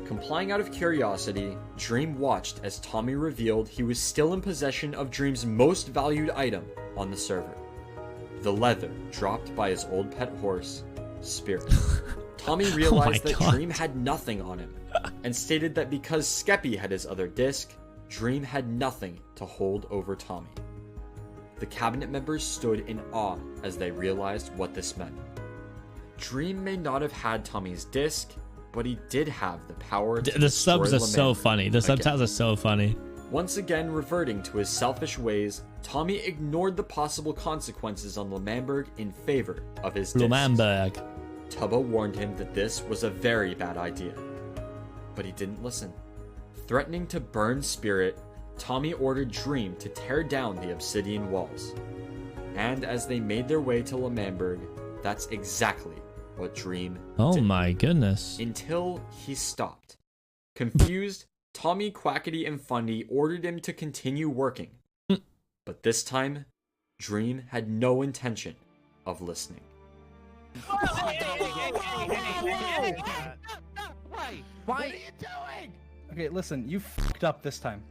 Complying out of curiosity, Dream watched as Tommy revealed he was still in possession of Dream's most valued item on the server. The leather dropped by his old pet horse, Spirit. Tommy realized that Dream had nothing on him, and stated that because Skeppy had his other disc, Dream had nothing to hold over Tommy. The cabinet members stood in awe as they realized what this meant. Dream may not have had Tommy's disc, but he did have the power to The subs are so Manberg funny. The subtitles are so funny. Once again reverting to his selfish ways, Tommy ignored the possible consequences on Manberg in favor of his discs. Manberg. Tubbo warned him that this was a very bad idea, but he didn't listen. Threatening to burn Spirit, Tommy ordered Dream to tear down the obsidian walls. And as they made their way to Manberg, that's exactly what Dream Oh did. my goodness. Until he stopped. Confused, Tommy, Quackity, and Fundy ordered him to continue working. But this time, Dream had no intention of listening. What are you doing? Okay, listen, you fucked up this time.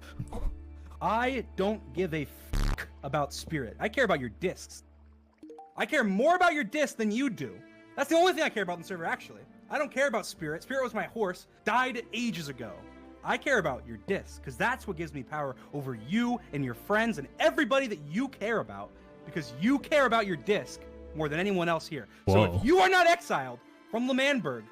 I don't give a fuck about Spirit. I care about your discs. I care more about your disc than you do. That's the only thing I care about in the server, actually. I don't care about Spirit. Spirit was my horse, died ages ago. I care about your disc, because that's what gives me power over you and your friends and everybody that you care about, because you care about your disc more than anyone else here. So Whoa. if you are not exiled from Manberg,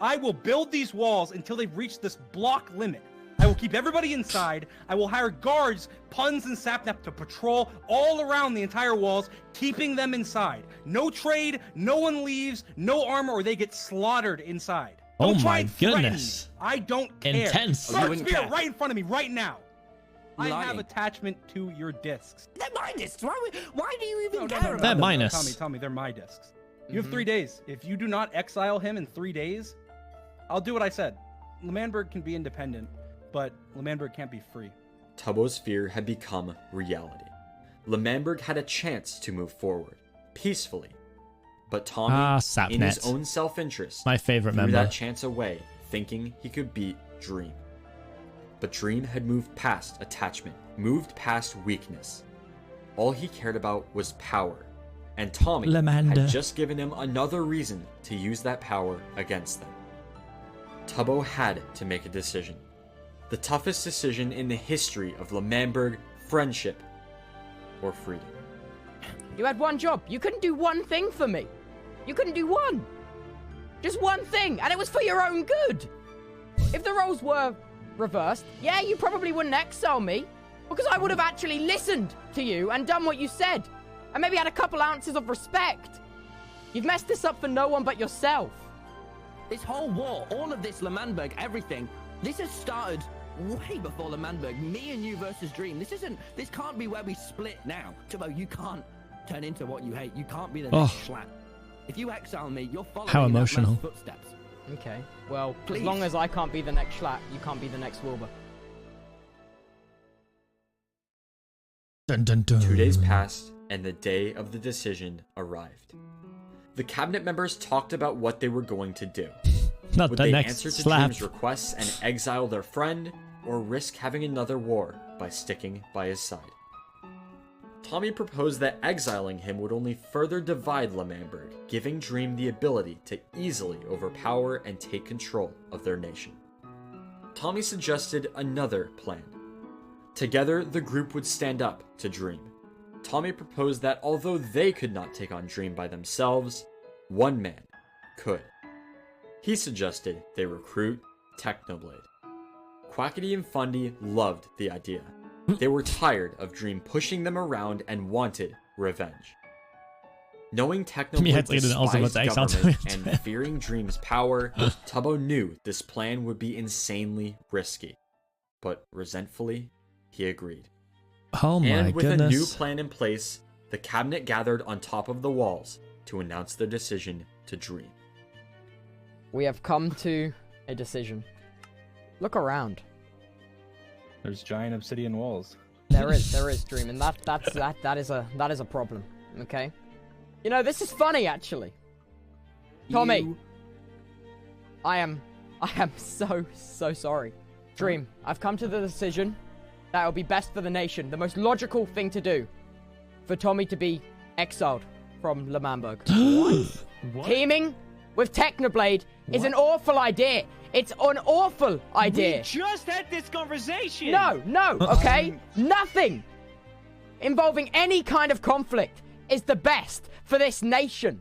I will build these walls until they've reached this block limit. I will keep everybody inside. I will hire guards, puns, and sapnap to patrol all around the entire walls, keeping them inside. No trade, no one leaves, no armor, or they get slaughtered inside. Oh Don't try my and threaten goodness. me. I don't care. Intense. Start You Spirit wouldn't right in front of me right now. I Lying. have attachment to your discs. They're my discs. Why do you even care about They're them? minus. Tommy, they're my discs. You have 3 days. If you do not exile him in 3 days, I'll do what I said. Manberg can be independent, but Manberg can't be free. Tubbo's fear had become reality. Manberg had a chance to move forward, peacefully. But Tommy, in his Sapnet. own self-interest, My favorite threw member. that chance away, thinking he could beat Dream. But Dream had moved past attachment, moved past weakness. All he cared about was power, and Tommy Lamanda. had just given him another reason to use that power against them. Tubbo had to make a decision. The toughest decision in the history of Manberg friendship or freedom. You had one job. You couldn't do one thing for me. You couldn't do one. Just one thing, and it was for your own good. If the roles were reversed, yeah, you probably wouldn't exile me, because I would have actually listened to you and done what you said, and maybe had a couple ounces of respect. You've messed this up for no one but yourself. This whole war, all of this Manberg, everything, this has started way before Manberg. Me and you versus Dream. This can't be where we split now. Tubbo, you can't turn into what you hate. You can't be the next Schlatt. If you exile me, you're following How in that emotional. man's footsteps. Okay, well, Please. as long as I can't be the next Schlatt, you can't be the next Wilbur. Dun, dun, dun. 2 days passed, and the day of the decision arrived. The cabinet members talked about what they were going to do. Not Would the they next answer to slap. Dream's requests and exile their friend, or risk having another war by sticking by his side? Tommy proposed that exiling him would only further divide Manberg, giving Dream the ability to easily overpower and take control of their nation. Tommy suggested another plan. Together, the group would stand up to Dream. Tommy proposed that although they could not take on Dream by themselves, one man could. He suggested they recruit Technoblade. Quackity and Fundy loved the idea. They were tired of Dream pushing them around and wanted revenge. Knowing Technoblade despised government and fearing Dream's power, Tubbo knew this plan would be insanely risky. But resentfully, he agreed. Oh my and with goodness. a new plan in place, the cabinet gathered on top of the walls to announce their decision to Dream. We have come to a decision. Look around. There's giant obsidian walls. There is Dream, and that is a problem. Okay. You know, this is funny actually. Tommy, I am so sorry. Dream, I've come to the decision that it will be best for the nation, the most logical thing to do, for Tommy to be exiled from Manberg. What? Teaming with Technoblade is an awful idea. It's an awful idea. We just had this conversation. No, okay? Nothing involving any kind of conflict is the best for this nation.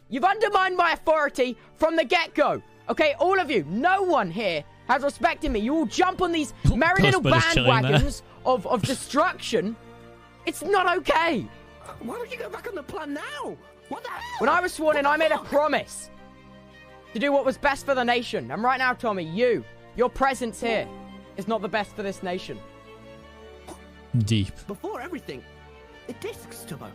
You've undermined my authority from the get-go. Okay, all of you, no one here has respected me. You all jump on these merry little bandwagons of destruction. It's not okay. Why don't you go back on the plan now? What the hell? When I was sworn in, I made a promise to do what was best for the nation. And right now, Tommy, your presence here is not the best for this nation. Deep. Before everything, the discs, Tubbo.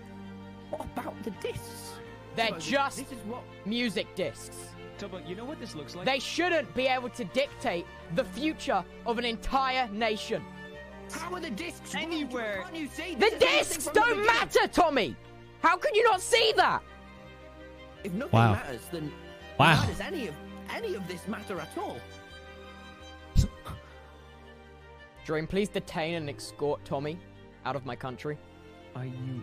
What about the discs? They're Tubbo, just this is what... music discs. Tubbo, you know what this looks like? They shouldn't be able to dictate the future of an entire nation. How are the discs anywhere? Can't you see? The discs don't matter, Tommy. How can you not see that? If nothing Wow. matters, then Wow. why does any of this matter at all? Dream, please detain and escort Tommy out of my country. Are you...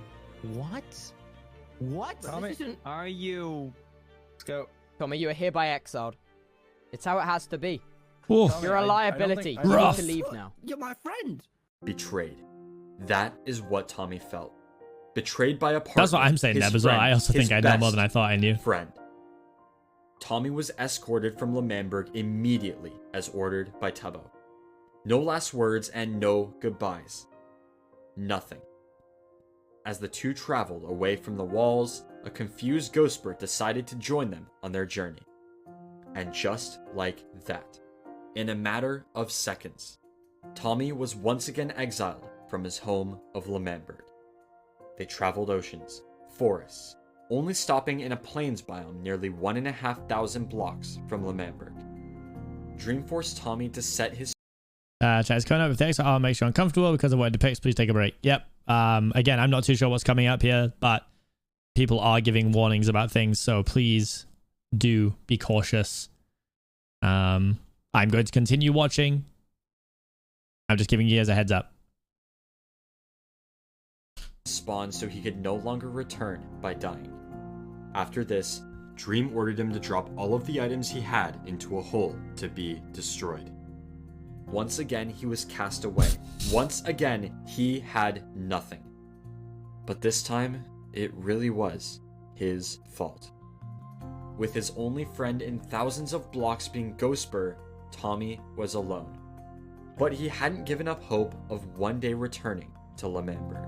What? What? Tommy, are you... Let's go. Tommy, you are hereby exiled. It's how it has to be. Oof. You're a liability. I You need Rough. to leave now. You're my friend. Betrayed. That is what Tommy felt. Betrayed by a partner. That's what I'm saying, his Neb, as well. friend, I also his think I know more best than I thought I knew. Friend. Tommy was escorted from Manberg immediately as ordered by Tubbo. No last words and no goodbyes. Nothing. As the two traveled away from the walls, a confused Ghostbur decided to join them on their journey. And just like that, in a matter of seconds, Tommy was once again exiled from his home of Manberg. They traveled oceans, forests, only stopping in a plains biome nearly 1,500 blocks from Manberg. Dream forced Tommy to set his Chat is coming up. If the XR makes you uncomfortable because of what it depicts, please take a break. Yep. Again, I'm not too sure what's coming up here, but people are giving warnings about things, so please do be cautious. I'm going to continue watching. I'm just giving you guys a heads up. spawn so he could no longer return by dying. After this, Dream ordered him to drop all of the items he had into a hole to be destroyed. Once again, he was cast away. Once again, he had nothing. But this time, it really was his fault. With his only friend in thousands of blocks being Ghostbur, Tommy was alone. But he hadn't given up hope of one day returning to Manberg.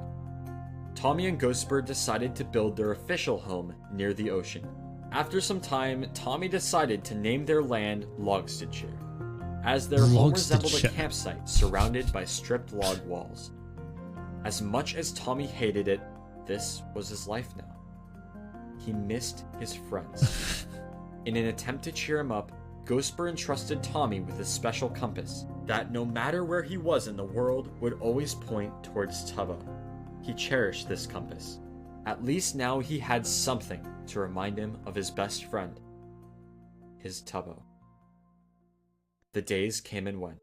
Tommy and Ghostbur decided to build their official home near the ocean. After some time, Tommy decided to name their land Logstedshire, as their home resembled a campsite surrounded by stripped log walls. As much as Tommy hated it, this was his life now. He missed his friends. In an attempt to cheer him up, Ghostbur entrusted Tommy with a special compass that, no matter where he was in the world, would always point towards Tubbo. He cherished this compass. At least now he had something to remind him of his best friend, his Tubbo. The days came and went.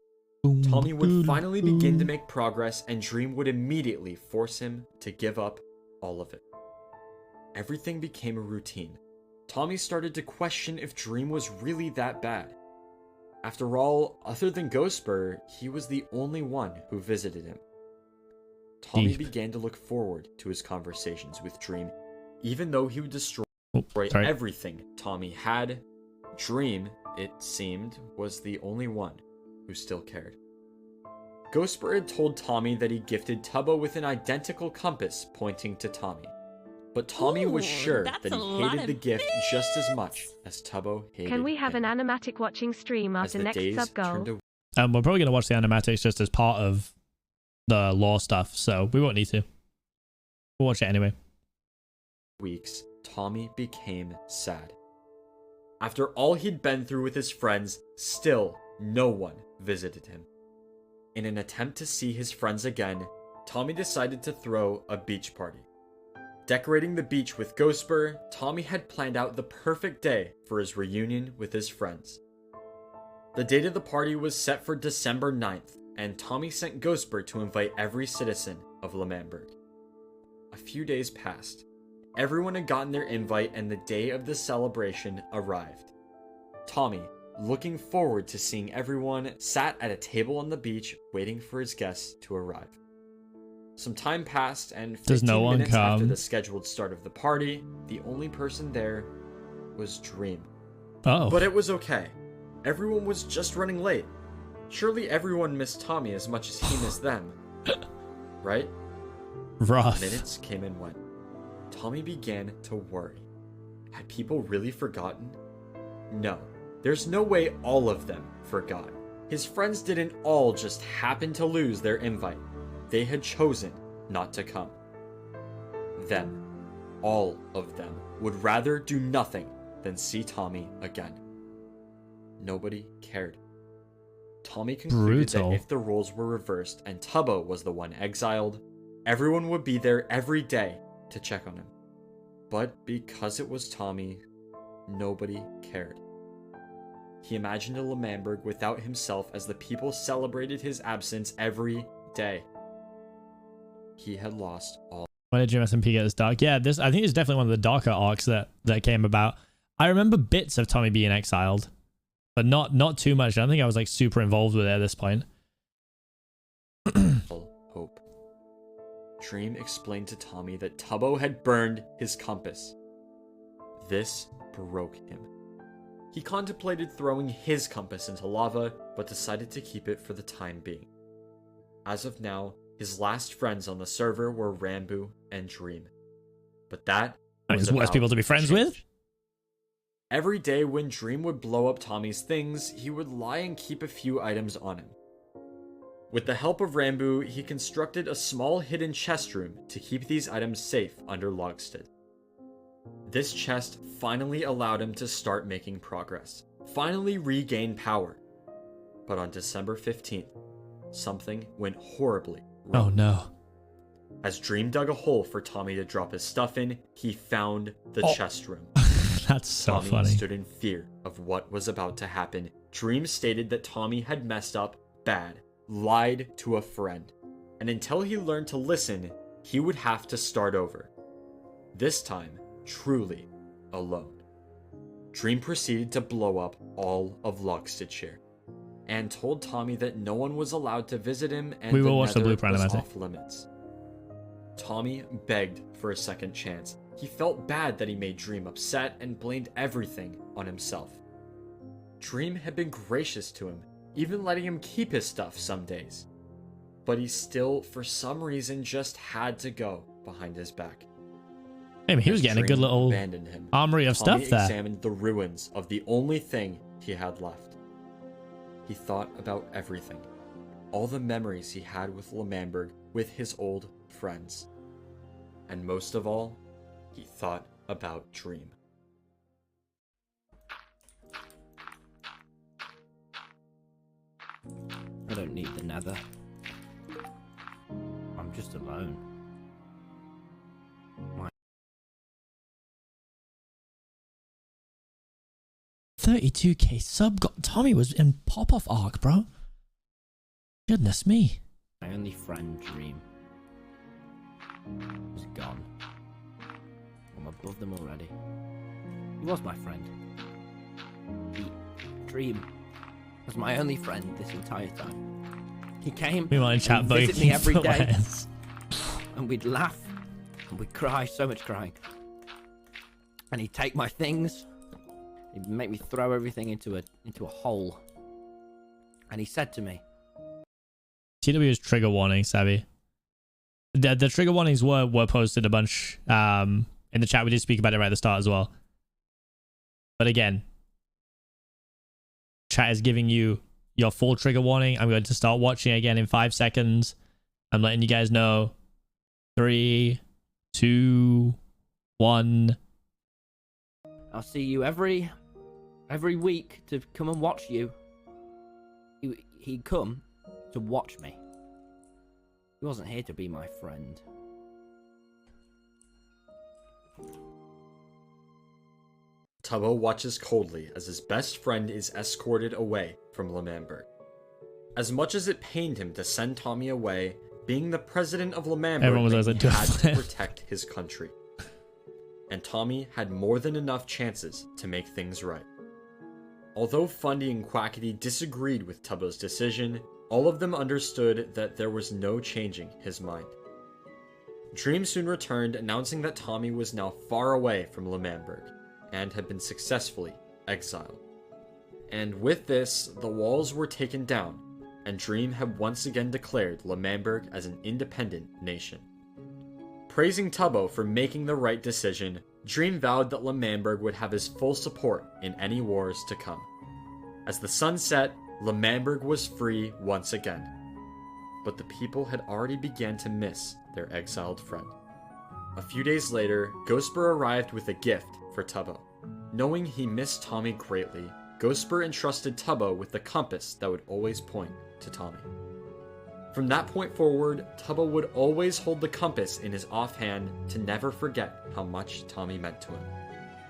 Tommy would finally begin to make progress, and Dream would immediately force him to give up all of it. Everything became a routine. Tommy started to question if Dream was really that bad. After all, other than Ghostbur, he was the only one who visited him. Tommy began to look forward to his conversations with Dream, even though he would destroy everything Tommy had. Dream, it seemed, was the only one who still cared. Ghostbur had told Tommy that he gifted Tubbo with an identical compass pointing to Tommy. But Tommy was sure that he hated the gift just as much as Tubbo hated Can we have him. an animatic watching stream As after the next days sub goal? turned to We're probably going to watch the animatics just as part of the lore stuff, so we won't need to. We'll watch it anyway. weeks, Tommy became sad. After all he'd been through with his friends, still no one visited him. In an attempt to see his friends again, Tommy decided to throw a beach party. Decorating the beach with Ghostbur, Tommy had planned out the perfect day for his reunion with his friends. The date of the party was set for December 9th, and Tommy sent Ghostbur to invite every citizen of Manberg. A few days passed, Everyone had gotten their invite and the day of the celebration arrived. Tommy, looking forward to seeing everyone, sat at a table on the beach waiting for his guests to arrive. Some time passed, and 15 minutes after the scheduled start of the party, the only person there was Dream. Oh. But it was okay. Everyone was just running late. Surely everyone missed Tommy as much as he missed them. Right? Rough. Minutes came and went. Tommy began to worry. Had people really forgotten? No. There's no way all of them forgot. His friends didn't all just happen to lose their invite. They had chosen not to come. Them, all of them, would rather do nothing than see Tommy again. Nobody cared. Tommy concluded that if the roles were reversed and Tubbo was the one exiled, everyone would be there every day to check on him. But because it was Tommy, nobody cared. He imagined a Manberg without himself as the people celebrated his absence every day. He had lost all. When did SMP get this dark? Yeah, I think it's definitely one of the darker arcs that came about. I remember bits of Tommy being exiled, but not too much. I don't think I was like super involved with it at this point. Hope. Dream explained to Tommy that Tubbo had burned his compass. This broke him. He contemplated throwing his compass into lava, but decided to keep it for the time being. As of now, his last friends on the server were Ranboo and Dream. But that was worse people to be friends with. Every day when Dream would blow up Tommy's things, he would lie and keep a few items on him. With the help of Ranboo, he constructed a small hidden chest room to keep these items safe under Logstead. This chest finally allowed him to start making progress, finally regain power. But on December 15th, something went horribly wrong. Oh no. As Dream dug a hole for Tommy to drop his stuff in, he found the chest room. That's so Tommy funny. stood in fear of what was about to happen. Dream stated that Tommy had messed up bad, lied to a friend, and until he learned to listen, he would have to start over. This time, truly alone. Dream proceeded to blow up all of Logsteadshire, and told Tommy that no one was allowed to visit him and we will the watch the Nether blueprint was animation. off limits. Tommy begged for a second chance. He felt bad that he made Dream upset and blamed everything on himself. Dream had been gracious to him, even letting him keep his stuff some days. But he still, for some reason, just had to go behind his back. Maybe he was getting a good little armory of stuff there. Tommy examined the ruins of the only thing he had left. He thought about everything. All the memories he had with Manberg, with his old friends. And most of all, he thought about Dream. I don't need the Nether. I'm just alone. 32k sub got Tommy was in pop-off arc, bro. Goodness me. My only friend, Dream, is gone. I'm above them already. He was my friend. Dream was my only friend this entire time. He came in chat, and but visit me every day, and we'd laugh and we'd cry, so much crying. And he'd take my things, he'd make me throw everything into a hole. And he said to me, TW's trigger warning, Savvy. The trigger warnings were posted a bunch in the chat. We did speak about it right at the start as well. But again, chat is giving you your full trigger warning. I'm going to start watching again in 5 seconds. I'm letting you guys know. 3, 2, 1. I'll see you every week to come and watch you. He'd come to watch me. He wasn't here to be my friend. Tubbo watches coldly as his best friend is escorted away from Manberg. As much as it pained him to send Tommy away, being the president of Manberg, he had to protect his country. and Tommy had more than enough chances to make things right. Although Fundy and Quackity disagreed with Tubbo's decision, all of them understood that there was no changing his mind. Dream soon returned, announcing that Tommy was now far away from Manberg and had been successfully exiled. And with this, the walls were taken down, and Dream had once again declared Manberg as an independent nation. Praising Tubbo for making the right decision, Dream vowed that Manberg would have his full support in any wars to come. As the sun set, Manberg was free once again. But the people had already begun to miss their exiled friend. A few days later, Ghostbur arrived with a gift for Tubbo. Knowing he missed Tommy greatly, Ghostbur entrusted Tubbo with the compass that would always point to Tommy. From that point forward, Tubbo would always hold the compass in his offhand to never forget how much Tommy meant to him.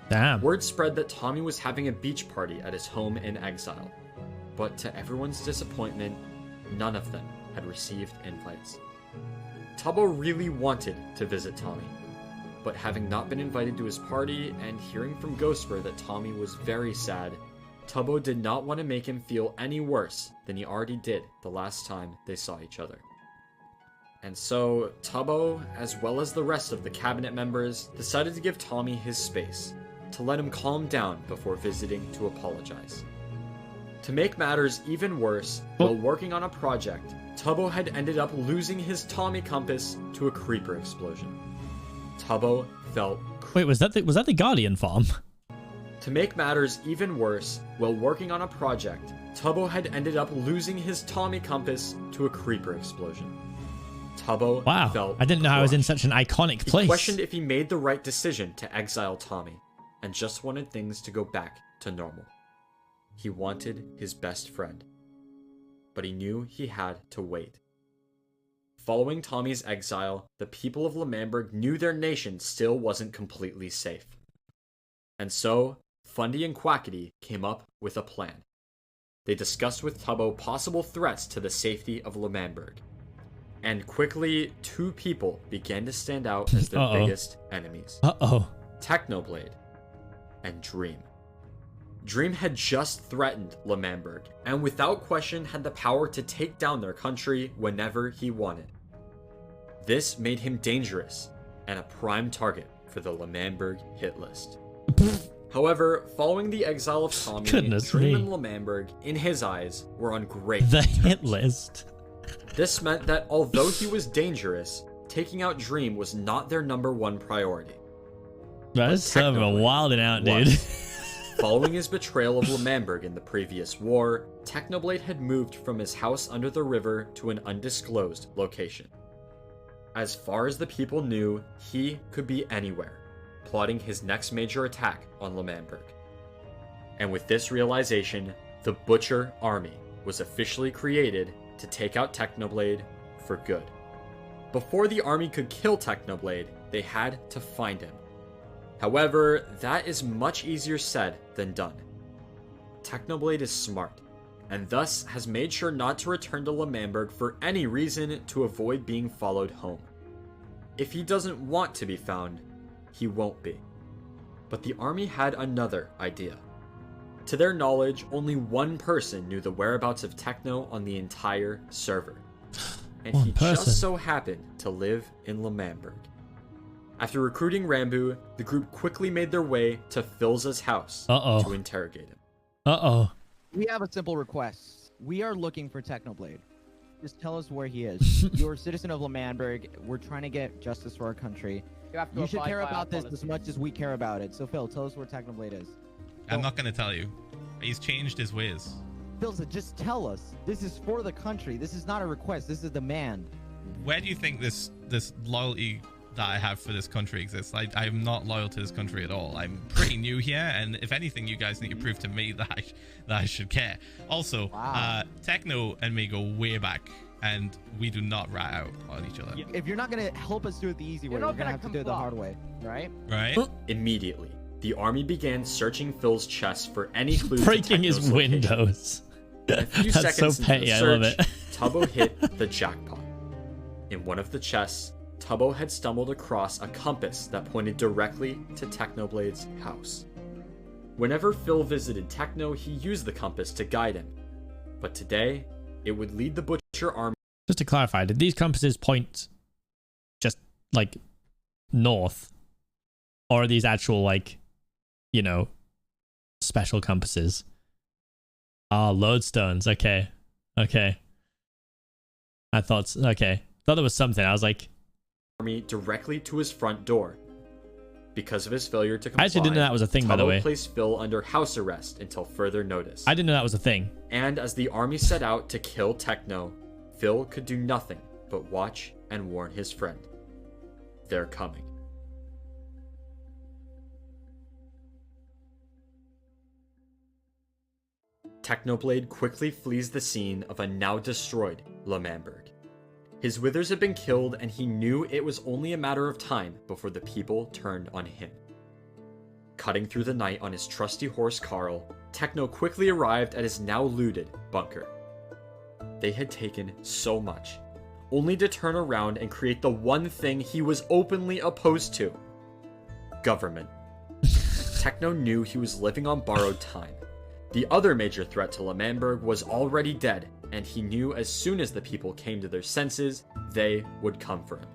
Damn. Word spread that Tommy was having a beach party at his home in Exile, but to everyone's disappointment, none of them had received invites. Tubbo really wanted to visit Tommy, but having not been invited to his party and hearing from Ghostbur that Tommy was very sad, Tubbo did not want to make him feel any worse than he already did the last time they saw each other. And so, Tubbo, as well as the rest of the cabinet members, decided to give Tommy his space, to let him calm down before visiting to apologize. To make matters even worse, while working on a project, Tubbo had ended up losing his Tommy compass to a creeper explosion. Tubbo felt... Wait, was that the Guardian farm? To make matters even worse, while working on a project, Tubbo had ended up losing his Tommy compass to a creeper explosion. Tubbo felt I didn't know I was in such an iconic place. He questioned if he made the right decision to exile Tommy, and just wanted things to go back to normal. He wanted his best friend, but he knew he had to wait. Following Tommy's exile, the people of Manberg knew their nation still wasn't completely safe. And so, Fundy and Quackity came up with a plan. They discussed with Tubbo possible threats to the safety of Manberg. And quickly, two people began to stand out as their biggest enemies. Technoblade and Dream. Dream had just threatened Manberg, and without question had the power to take down their country whenever he wanted. This made him dangerous, and a prime target for the Manberg hit list. However, following the exile of Tommy, Dream and Manberg, in his eyes, were on great terms. Hit list. This meant that although he was dangerous, taking out Dream was not their #1 priority. That's some wilding out, dude. Following his betrayal of Manberg in the previous war, Technoblade had moved from his house under the river to an undisclosed location. As far as the people knew, he could be anywhere, plotting his next major attack on Manberg. And with this realization, the Butcher Army was officially created to take out Technoblade for good. Before the army could kill Technoblade, they had to find him. However, that is much easier said than done. Technoblade is smart, and thus has made sure not to return to Manberg for any reason to avoid being followed home. If he doesn't want to be found, he won't be. But the army had another idea. To their knowledge, only one person knew the whereabouts of Techno on the entire server. And he just so happened to live in Manberg. After recruiting Ranboo, the group quickly made their way to Philza's house to interrogate him. We have a simple request. We are looking for Technoblade. Just tell us where he is. You're a citizen of Manberg. We're trying to get justice for our country. You should care about this as much as we care about it. So Phil, tell us where Technoblade is. I'm not going to tell you. He's changed his ways. Philza, just tell us. This is for the country. This is not a request. This is a demand. Where do you think this loyalty that I have for this country exists? I'm not loyal to this country at all. I'm pretty new here, and if anything, you guys need to prove to me that I should care. Also, Techno and me go way back, and we do not rat out on each other. If you're not going to help us do it the easy way, we're going to have to do it the hard way, right? Right. Immediately, the army began searching Phil's chest for any clues. Breaking his windows. A few That's seconds so petty. into the I love search, it. Tubbo hit the jackpot. In one of the chests, Tubbo had stumbled across a compass that pointed directly to Technoblade's house. Whenever Phil visited Techno, he used the compass to guide him. But today, it would lead the Butcher army. Just to clarify, did these compasses point just like north? Or are these actual, like, you know, special compasses? Ah, lodestones. Okay. Okay. I thought, okay. Thought there was something. I was like, army directly to his front door. Because of his failure to comply, I actually didn't know that was a thing, by the way. placed Phil under house arrest until further notice. I didn't know that was a thing. And as the army set out to kill Techno, Phil could do nothing but watch and warn his friend. They're coming. Technoblade quickly flees the scene of a now destroyed Manberg. His withers had been killed, and he knew it was only a matter of time before the people turned on him. Cutting through the night on his trusty horse Carl, Techno quickly arrived at his now looted bunker. They had taken so much, only to turn around and create the one thing he was openly opposed to: government. Techno knew he was living on borrowed time. The other major threat to Manberg was already dead, and he knew as soon as the people came to their senses, they would come for him.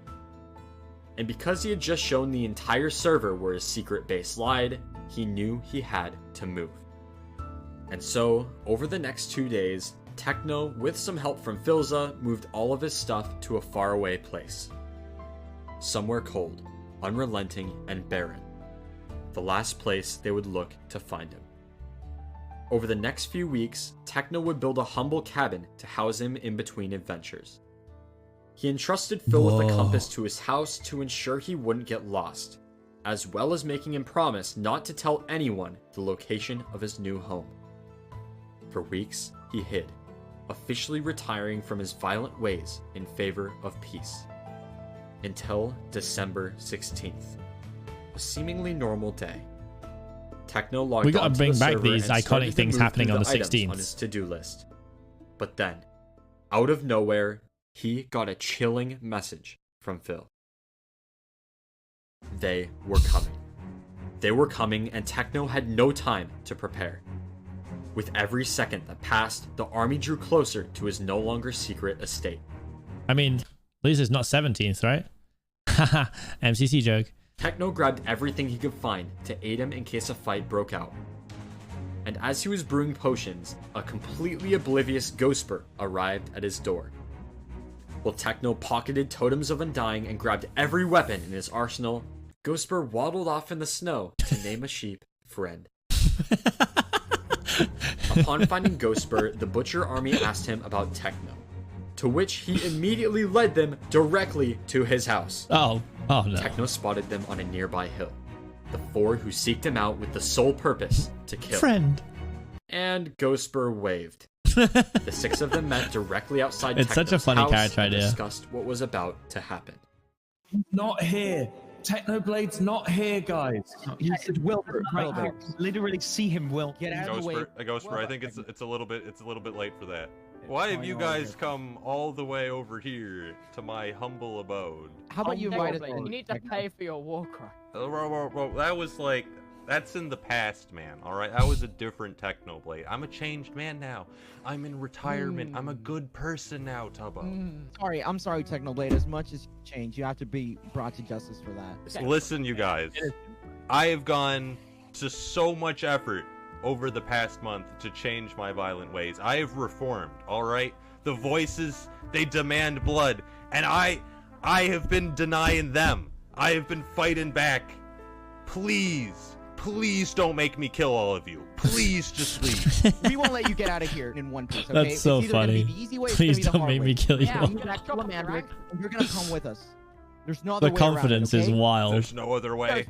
And because he had just shown the entire server where his secret base lied, he knew he had to move. And so, over the next 2 days, Techno, with some help from Philza, moved all of his stuff to a faraway place. Somewhere cold, unrelenting, and barren. The last place they would look to find him. Over the next few weeks, Techno would build a humble cabin to house him in between adventures. He entrusted Phil with a compass to his house to ensure he wouldn't get lost, as well as making him promise not to tell anyone the location of his new home. For weeks, he hid, officially retiring from his violent ways in favor of peace. Until December 16th, a seemingly normal day. Techno logged we gotta onto bring the back server these and started iconic to things move happening through on the items 16th. on his to-do list. But then, out of nowhere, he got a chilling message from Phil. They were coming. They were coming, and Techno had no time to prepare. With every second that passed, the army drew closer to his no longer secret estate. I mean, at least it's not 17th, right? Haha, MCC joke. Techno grabbed everything he could find to aid him in case a fight broke out. And as he was brewing potions, a completely oblivious Ghostbur arrived at his door. While Techno pocketed totems of undying and grabbed every weapon in his arsenal, Ghostbur waddled off in the snow to name a sheep friend. Upon finding Ghostbur, the Butcher army asked him about Techno, to which he immediately led them directly to his house. Oh no. Techno spotted them on a nearby hill, the four who seeked him out with the sole purpose to kill. Friend. And Ghostbur waved. The six of them met directly outside It's Techno's such a funny house character and idea. discussed what was about to happen. Not here. Technoblade's not here, guys. You said Wilbur. Right, I literally see him, Will. Get out of the way. Ghostbur, I think it's a little bit late for that. Why have you guys come all the way over here to my humble abode? How about you invite us? You need to pay for your war cry. That was like, that's in the past, man. All right, that was a different Technoblade. I'm a changed man now. I'm in retirement. I'm a good person now, Tubbo. I'm sorry, Technoblade. As much as you change, you have to be brought to justice for that. Listen, you guys. I have gone to so much effort over the past month to change my violent ways. I have reformed, all right? The voices, they demand blood, and I have been denying them. I have been fighting back. Please don't make me kill all of you. Please just leave. We won't let you get out of here in one piece, okay? That's so funny. Please don't make me kill you. Yeah, you're gonna kill Manberg, and you're gonna come with us. There's no other The way confidence around it, okay? is wild. There's no other way.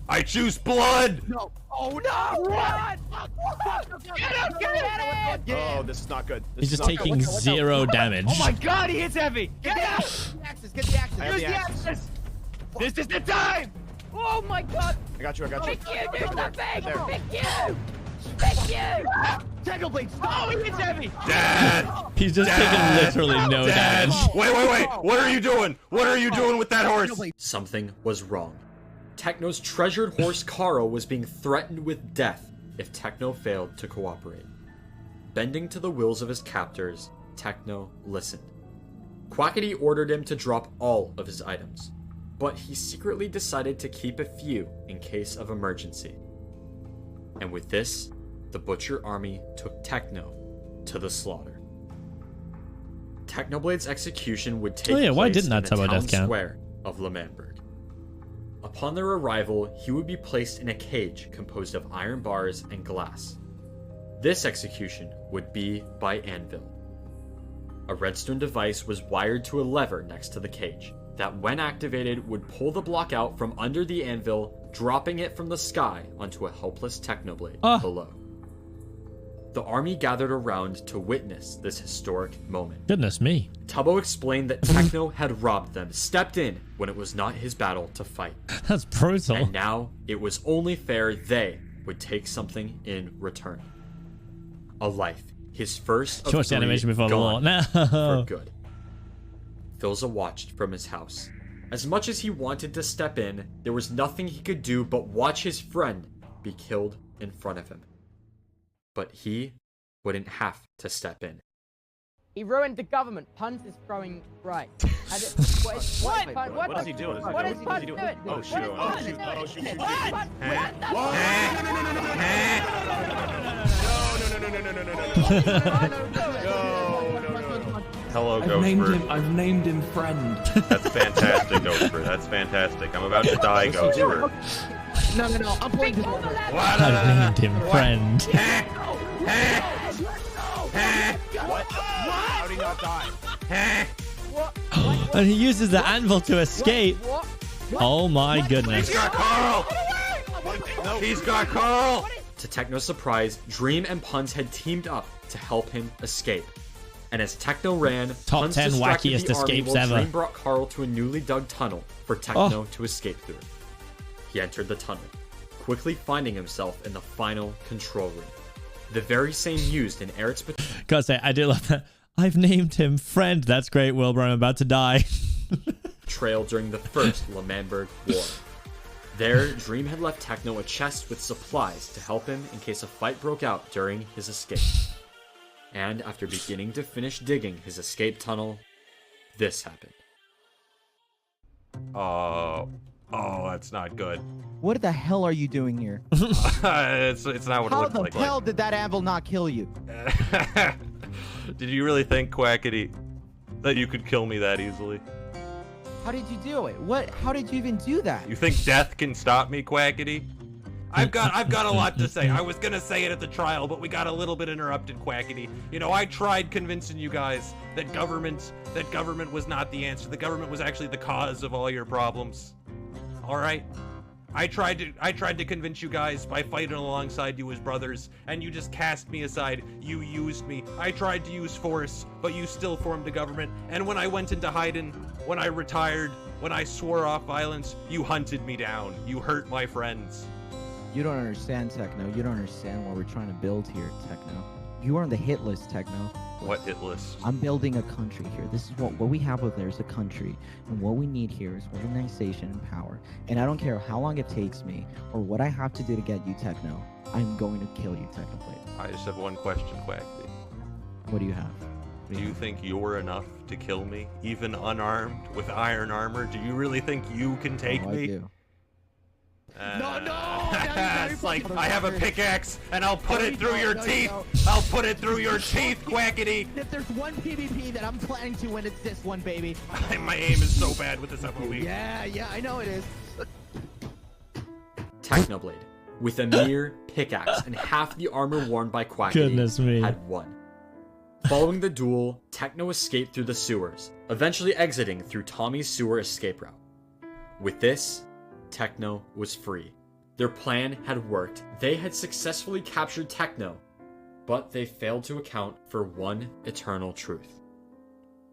I choose blood! No. Oh no! Run! Get him! Oh, this is not good. He's just taking 0 damage. Oh my god, he hits heavy! Get the axes! Get the axes! Use the axes! This is the time! Oh my god! I got you. Pick you! Do something! Pick you! Pick you! Technoblade, stop! Oh, he hits heavy! Dad! He's just taking literally no damage. Wait. What are you doing? What are you doing with that horse? Something was wrong. Techno's treasured horse Carl was being threatened with death if Techno failed to cooperate. Bending to the wills of his captors, Techno listened. Quackity ordered him to drop all of his items, but he secretly decided to keep a few in case of emergency. And with this, the Butcher Army took Techno to the slaughter. Technoblade's execution would take why place didn't that in the Tubbo town death count? square of Manberg. Upon their arrival, he would be placed in a cage composed of iron bars and glass. This execution would be by anvil. A redstone device was wired to a lever next to the cage that, when activated, would pull the block out from under the anvil, dropping it from the sky onto a helpless Technoblade below. The army gathered around to witness this historic moment. Goodness me. Tubbo explained that Techno had robbed them, stepped in when it was not his battle to fight. That's brutal. And now it was only fair they would take something in return. A life. His first of Watch the three animation before the war. gone No. for good. Philza watched from his house. As much as he wanted to step in, there was nothing he could do but watch his friend be killed in front of him. But he wouldn't have to step in. He ruined the government. Puns is throwing right. What is he doing? What is Puns doing? Oh, shoot. What is Puns doing? Hello, Ghostbur. I've named him friend. That's fantastic, Ghostbur. That's fantastic. I'm about to die, Ghostbur. No. I'm playing this over. I've named him friend. What? How did he not die? And he uses the anvil to escape. Oh my goodness. He's got Carl! He's got Carl! To Techno's surprise, Dream and Puns had teamed up to help him escape. And as Techno ran, Top Puns 10 distracted wackiest the army escapes while ever. Dream brought Carl to a newly dug tunnel for Techno to escape through. He entered the tunnel, quickly finding himself in the final control room. The very same used in Eric's... Gotta say, I do love that. I've named him friend. That's great, Wilbur. I'm about to die. Trail during the first Manberg War. There, Dream had left Techno a chest with supplies to help him in case a fight broke out during his escape. And after beginning to finish digging his escape tunnel, this happened. Oh, that's not good. What the hell are you doing here? It's not what it How looks the like. hell did that anvil not kill you? Did you really think, Quackity, that you could kill me that easily? How did you do it? How did you even do that? You think death can stop me, Quackity? I've got a lot to say. I was gonna say it at the trial, but we got a little bit interrupted, Quackity. You know, I tried convincing you guys that government was not the answer. The government was actually the cause of all your problems. All right? I tried to convince you guys by fighting alongside you as brothers, and you just cast me aside. You used me. I tried to use force, but you still formed a government. And when I went into hiding, when I retired, when I swore off violence, you hunted me down. You hurt my friends. You don't understand, Techno. You don't understand what we're trying to build here, Techno. You are on the hit list, Techno. What hit list? I'm building a country here. This is what we have over there is a country. And what we need here is organization and power. And I don't care how long it takes me or what I have to do to get you, Techno. I'm going to kill you, Technoblade. I just have one question, Quackity. What do you have? Do you think you're enough to kill me, even unarmed, with iron armor? Do you really think you can take me? I do. It's like, I have a pickaxe, and I'll put it through your teeth! I'll put it through your teeth, Quackity! If there's one PvP that I'm planning to win, it's this one, baby. My aim is so bad with this FOE. Yeah, I know it is. Technoblade, with a mere pickaxe and half the armor worn by Quackity, had won. Following the duel, Techno escaped through the sewers, eventually exiting through Tommy's sewer escape route. With this, Techno was free. Their plan had worked. They had successfully captured Techno, but they failed to account for one eternal truth.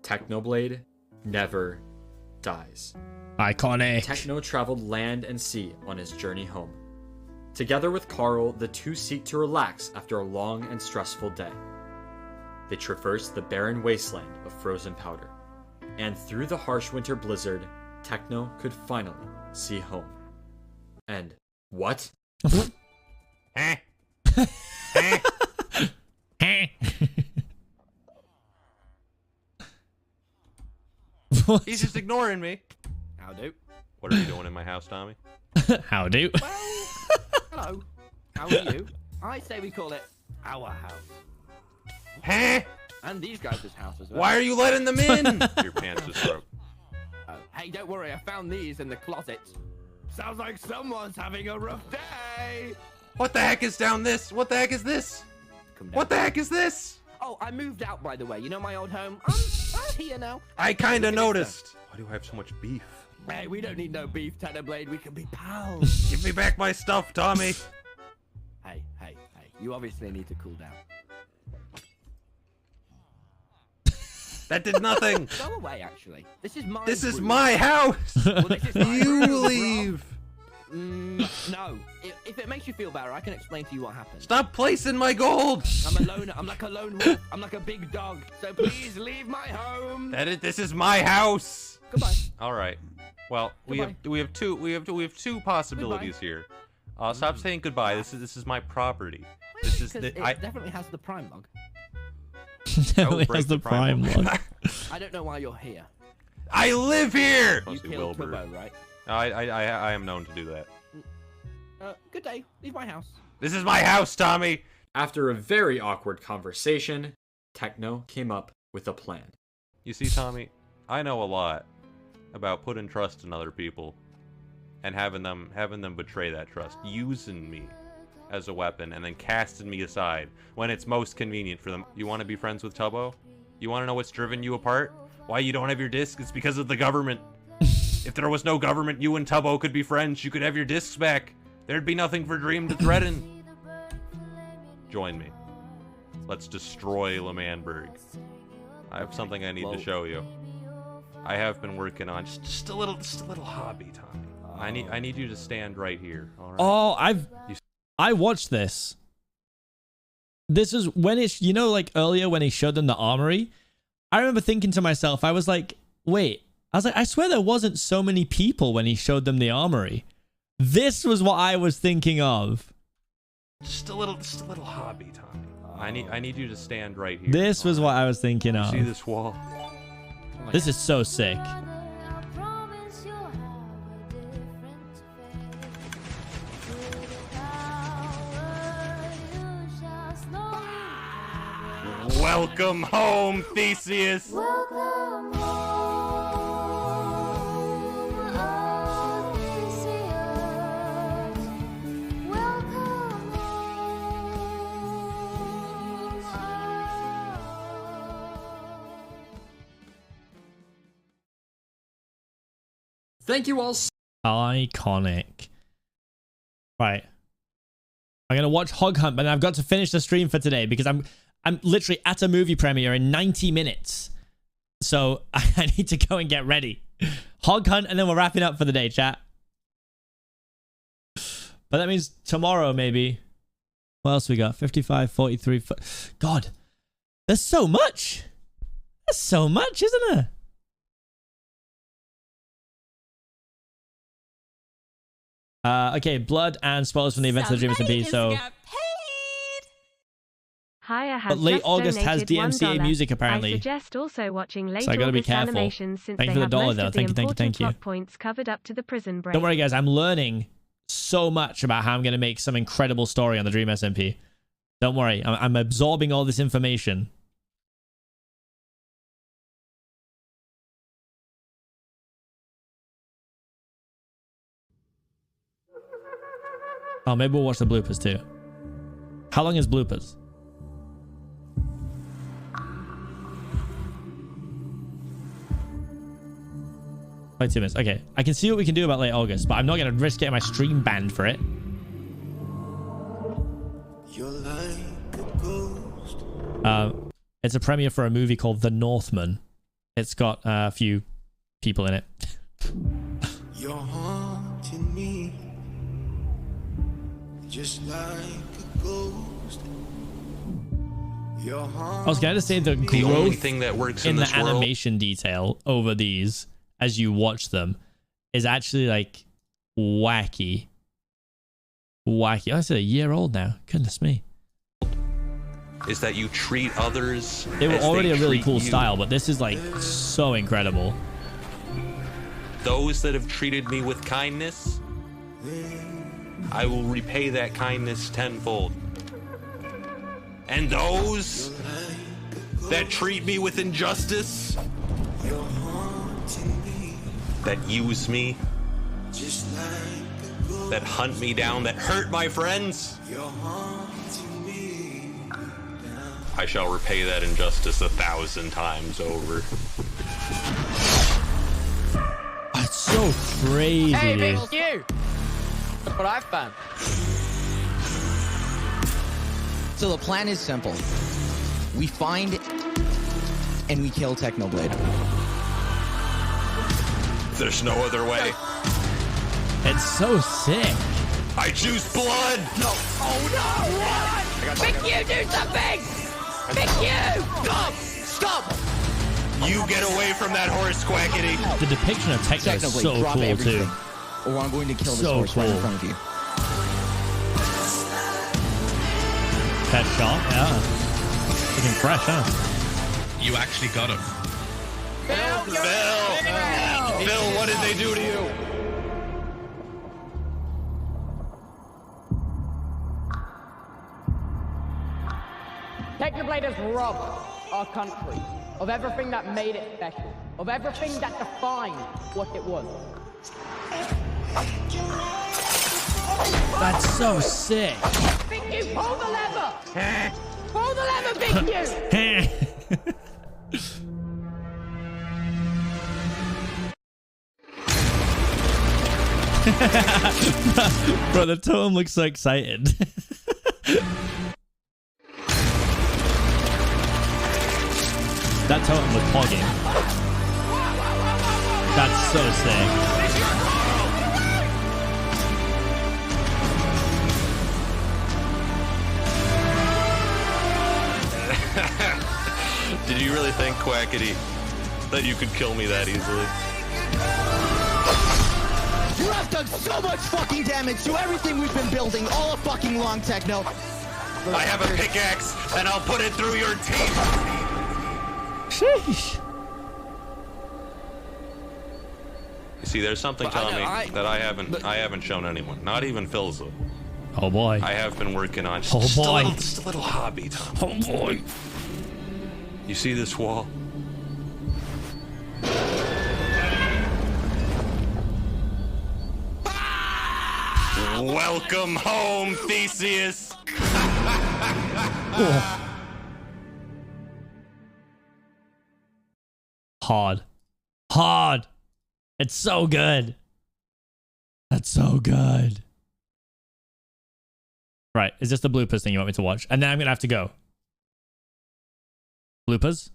Technoblade never dies. Iconic. Techno traveled land and sea on his journey home. Together with Carl, the two seek to relax after a long and stressful day. They traverse the barren wasteland of frozen powder, and through the harsh winter blizzard, Techno could finally see home. And what? He's just ignoring me. How do? What are you doing in my house, Tommy? How do? Well, hello. How are you? I say we call it our house. Huh? And these guys' house as well. Why are you letting them in? Your pants just broke. Oh, hey, don't worry. I found these in the closet. Sounds like someone's having a rough day. What the heck is down this? What the heck is this? What the heck is this? Oh, I moved out, by the way. You know my old home? I'm here now. I kind of noticed. Why do I have so much beef? Hey, we don't need no beef, Technoblade. We can be pals. Give me back my stuff, Tommy. Hey. You obviously need to cool down. That did nothing. Go away, actually. This is my This is my house. Well, this is my You room, leave. No. If it makes you feel better, I can explain to you what happened. Stop placing my gold. I'm a loner. I'm like a lone wolf. I'm like a big dog. So please leave my home. This is my house. Goodbye. All right. Well, we have two possibilities here. Stop saying goodbye. This is my property. This is It definitely has the prime log. Definitely has the prime log. I don't know why you're here. I live here. You killed Tubbo, right? I am known to do that. Good day. Leave my house. This is my house, Tommy. After a very awkward conversation, Techno came up with a plan. You see, Tommy, I know a lot about putting trust in other people and having them betray that trust, using me as a weapon and then casting me aside when it's most convenient for them. You want to be friends with Tubbo? You want to know what's driven you apart? Why you don't have your disc? It's because of the government. If there was no government, you and Tubbo could be friends. You could have your discs back. There'd be nothing for Dream to threaten. Join me. Let's destroy Manberg. I have something I need to show you. I have been working on just a little hobby, Tommy. I need you to stand right here. All right? Oh, I watched this. This is when it's, you know, like earlier when he showed them the armory. I remember thinking to myself, I was like, wait. I was like, I swear there wasn't so many people when he showed them the armory. This was what I was thinking of. Just a little hobby, Tommy. I need you to stand right here. This was what I was thinking of. See this wall? This is so sick. Welcome home, Theseus. Welcome Thank you all. Iconic. Right. I'm gonna watch Hog Hunt, but I've got to finish the stream for today because I'm literally at a movie premiere in 90 minutes. So I need to go and get ready. Hog Hunt, and then we're wrapping up for the day, chat. But that means tomorrow, maybe. What else we got? 55, 43. God, there's so much. There's so much, isn't there? Okay, blood and spoilers from the events of the Dream SMP. So, Haya has late just August has donated DMCA $1. music apparently. I suggest also watching late So I gotta be August careful. animations since Thank you they for the have dollar, most though. of Thank you, the thank you, important thank you. plot points covered up to the prison break. Don't worry, guys. I'm learning so much about how I'm going to make some incredible story on the Dream SMP. Don't worry. I'm absorbing all this information. Oh, maybe we'll watch the bloopers too. How long is bloopers? Like 2 minutes. Okay. I can see what we can do about late August, but I'm not going to risk getting my stream banned for it. You're like a ghost. It's a premiere for a movie called The Northman. It's got a few people in it. You're haunting me. Just like a ghost. I was gonna say the The only growth thing that works in in the this world. animation detail over these as you watch them is actually like wacky. Wacky. Oh, it's a year old now. Goodness me. Is that you treat others. They were as already a really treat cool you. style, but this is like so incredible. Those that have treated me with kindness, I will repay that kindness tenfold. And those that treat me with injustice, that use me, that hunt me down, that hurt my friends, I shall repay that injustice 1,000 times over. It's so crazy. Hey, dude. it's you. That's what I've found. So the plan is simple. We find and we kill Technoblade. There's no other way. It's so sick. I choose blood. No. Oh no! What? Pick you, do something! Pick you! Stop! Stop! You get away from that horse, Quackity. The depiction of Techno is Technoblade, so drop cool everything, too. or I'm going to kill this So horse right in cool. front of you. Pet shot, yeah. Looking fresh, huh? You actually got him. Phil, what did they do to you? Technoblade has robbed our country of everything that made it special, of everything that defined what it was. That's so sick. Big you, pull the lever! Pull the lever, Big you! Bro, the totem looks so excited. That totem was pogging. That's so sick. Did you really think, Quackity, that you could kill me that easily? You have done so much fucking damage to everything we've been building all a fucking long, Techno. I have a pickaxe, and I'll put it through your teeth. Sheesh. You see, there's something, But I Tommy, know, that I haven't shown anyone. Not even Philza. Oh boy. I have been working on Oh boy. just a little hobby, Tom. Oh boy. You see this wall? Welcome home, Theseus. Hard. Hard. It's so good. That's so good. Right. Is this the bloopers thing you want me to watch? And then I'm going to have to go. Bloopers?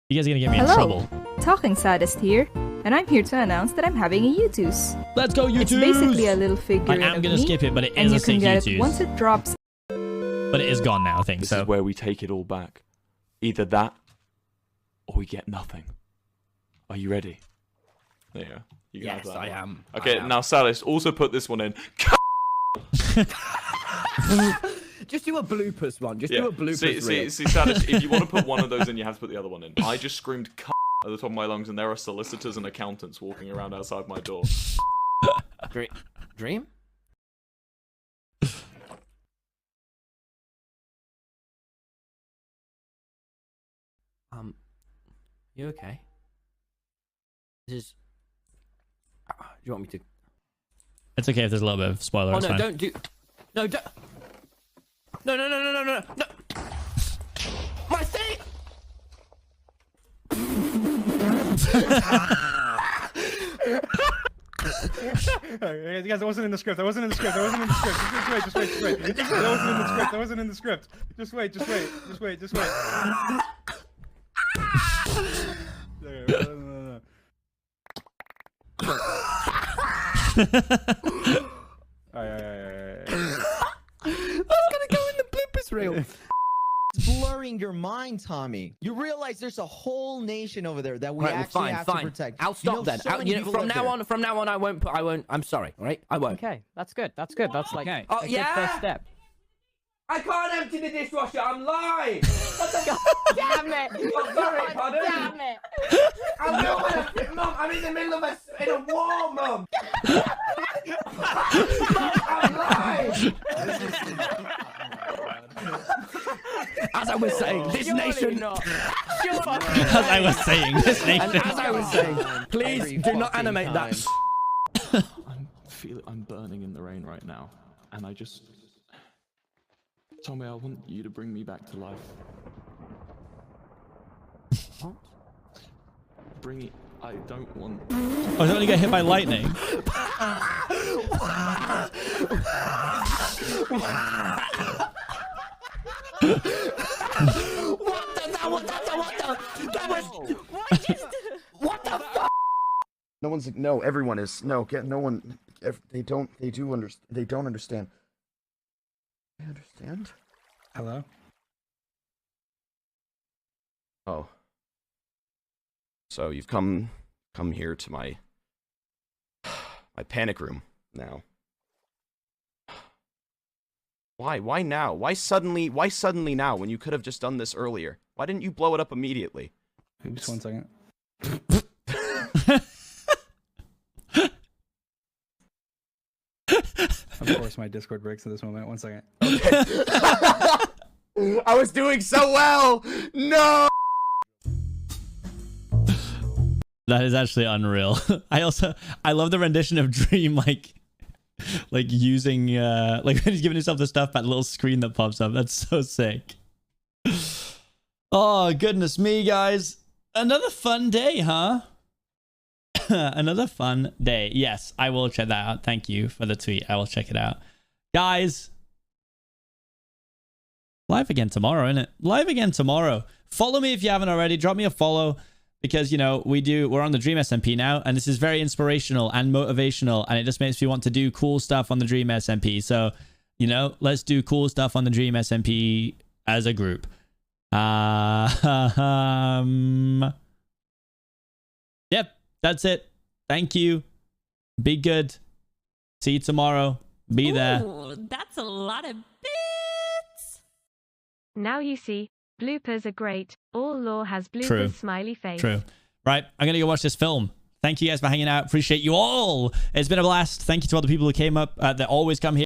You guys are going to get me in trouble. Talking Saddest here, and I'm here to announce that I'm having a U-Tooth. Let's go, It's U-Tooth! basically a little figure I am of going to me, skip it, but it and is you a can sick get it U-Tooth. once it drops. But it is gone now, I think. This so. is where we take it all back. Either that, or we get nothing. Are you ready? There you go. You can have Yes, that I one. am. Okay, I am. now Salis, also put this one in. Just do a bloopers one. Just do a bloopers reel. See, Salis, if you want to put one of those in, you have to put the other one in. I just screamed at the top of my lungs, and there are solicitors and accountants walking around outside my door. Dream? You okay? This is... Do you want me to... It's okay if there's a little bit of spoiler. Oh, it's no, fine. don't do... No, don't... No, no, no, no, no, no, no! My thing! Hey, guys, that wasn't in the script. That wasn't in the script. That wasn't in the script. Just wait. Just wait. Just wait. That wasn't in the script. That wasn't in the script. Just wait. Just wait. Just wait. Just wait. No. Alright. That's gonna go in the bloopers reel. It's blurring your mind, Tommy. You realize there's a whole nation over there that we actually have to protect. I'll stop then. From now on, I won't. I'm sorry. All right, I won't. Okay, that's good. That's good. That's like a good first step. I can't empty the dishwasher. I'm live. God damn it! I'm sorry, pardon. Damn it! Mom, I'm in the middle of a war, Mom. I'm live. As I was saying, this nation. As I was saying, this nation. And as I was saying, please do not animate that. I'm burning in the rain right now, and I just. Tommy, I want you to bring me back to life. What? Bring it. I don't want. Oh, I don't want to get hit by lightning. What the fuck? No one's no. Everyone is no. No one. They don't. They do understand. They don't understand. I understand. Hello. Oh. So you've come here to my panic room now. Why? Why now? Why suddenly now when you could have just done this earlier? Why didn't you blow it up immediately? Just 1 second. Of course, my Discord breaks at this moment. 1 second. Okay. I was doing so well. No. That is actually unreal. I love the rendition of Dream, like using like when he's giving himself the stuff, that little screen that pops up. That's so sick. Oh goodness me, guys! Another fun day, huh? Another fun day. Yes, I will check that out. Thank you for the tweet. I will check it out, guys. Live again tomorrow, isn't it? Live again tomorrow. Follow me if you haven't already. Drop me a follow. Because, you know, we're on the Dream SMP now, and this is very inspirational and motivational, and it just makes me want to do cool stuff on the Dream SMP. So, you know, let's do cool stuff on the Dream SMP as a group. Yep, that's it. Thank you. Be good. See you tomorrow. Be there. That's a lot of bits. Now you see. Bloopers are great. All lore has bloopers. True. Smiley face. True. Right, I'm going to go watch this film. Thank you guys for hanging out. Appreciate you all. It's been a blast. Thank you to all the people who came up that always come here.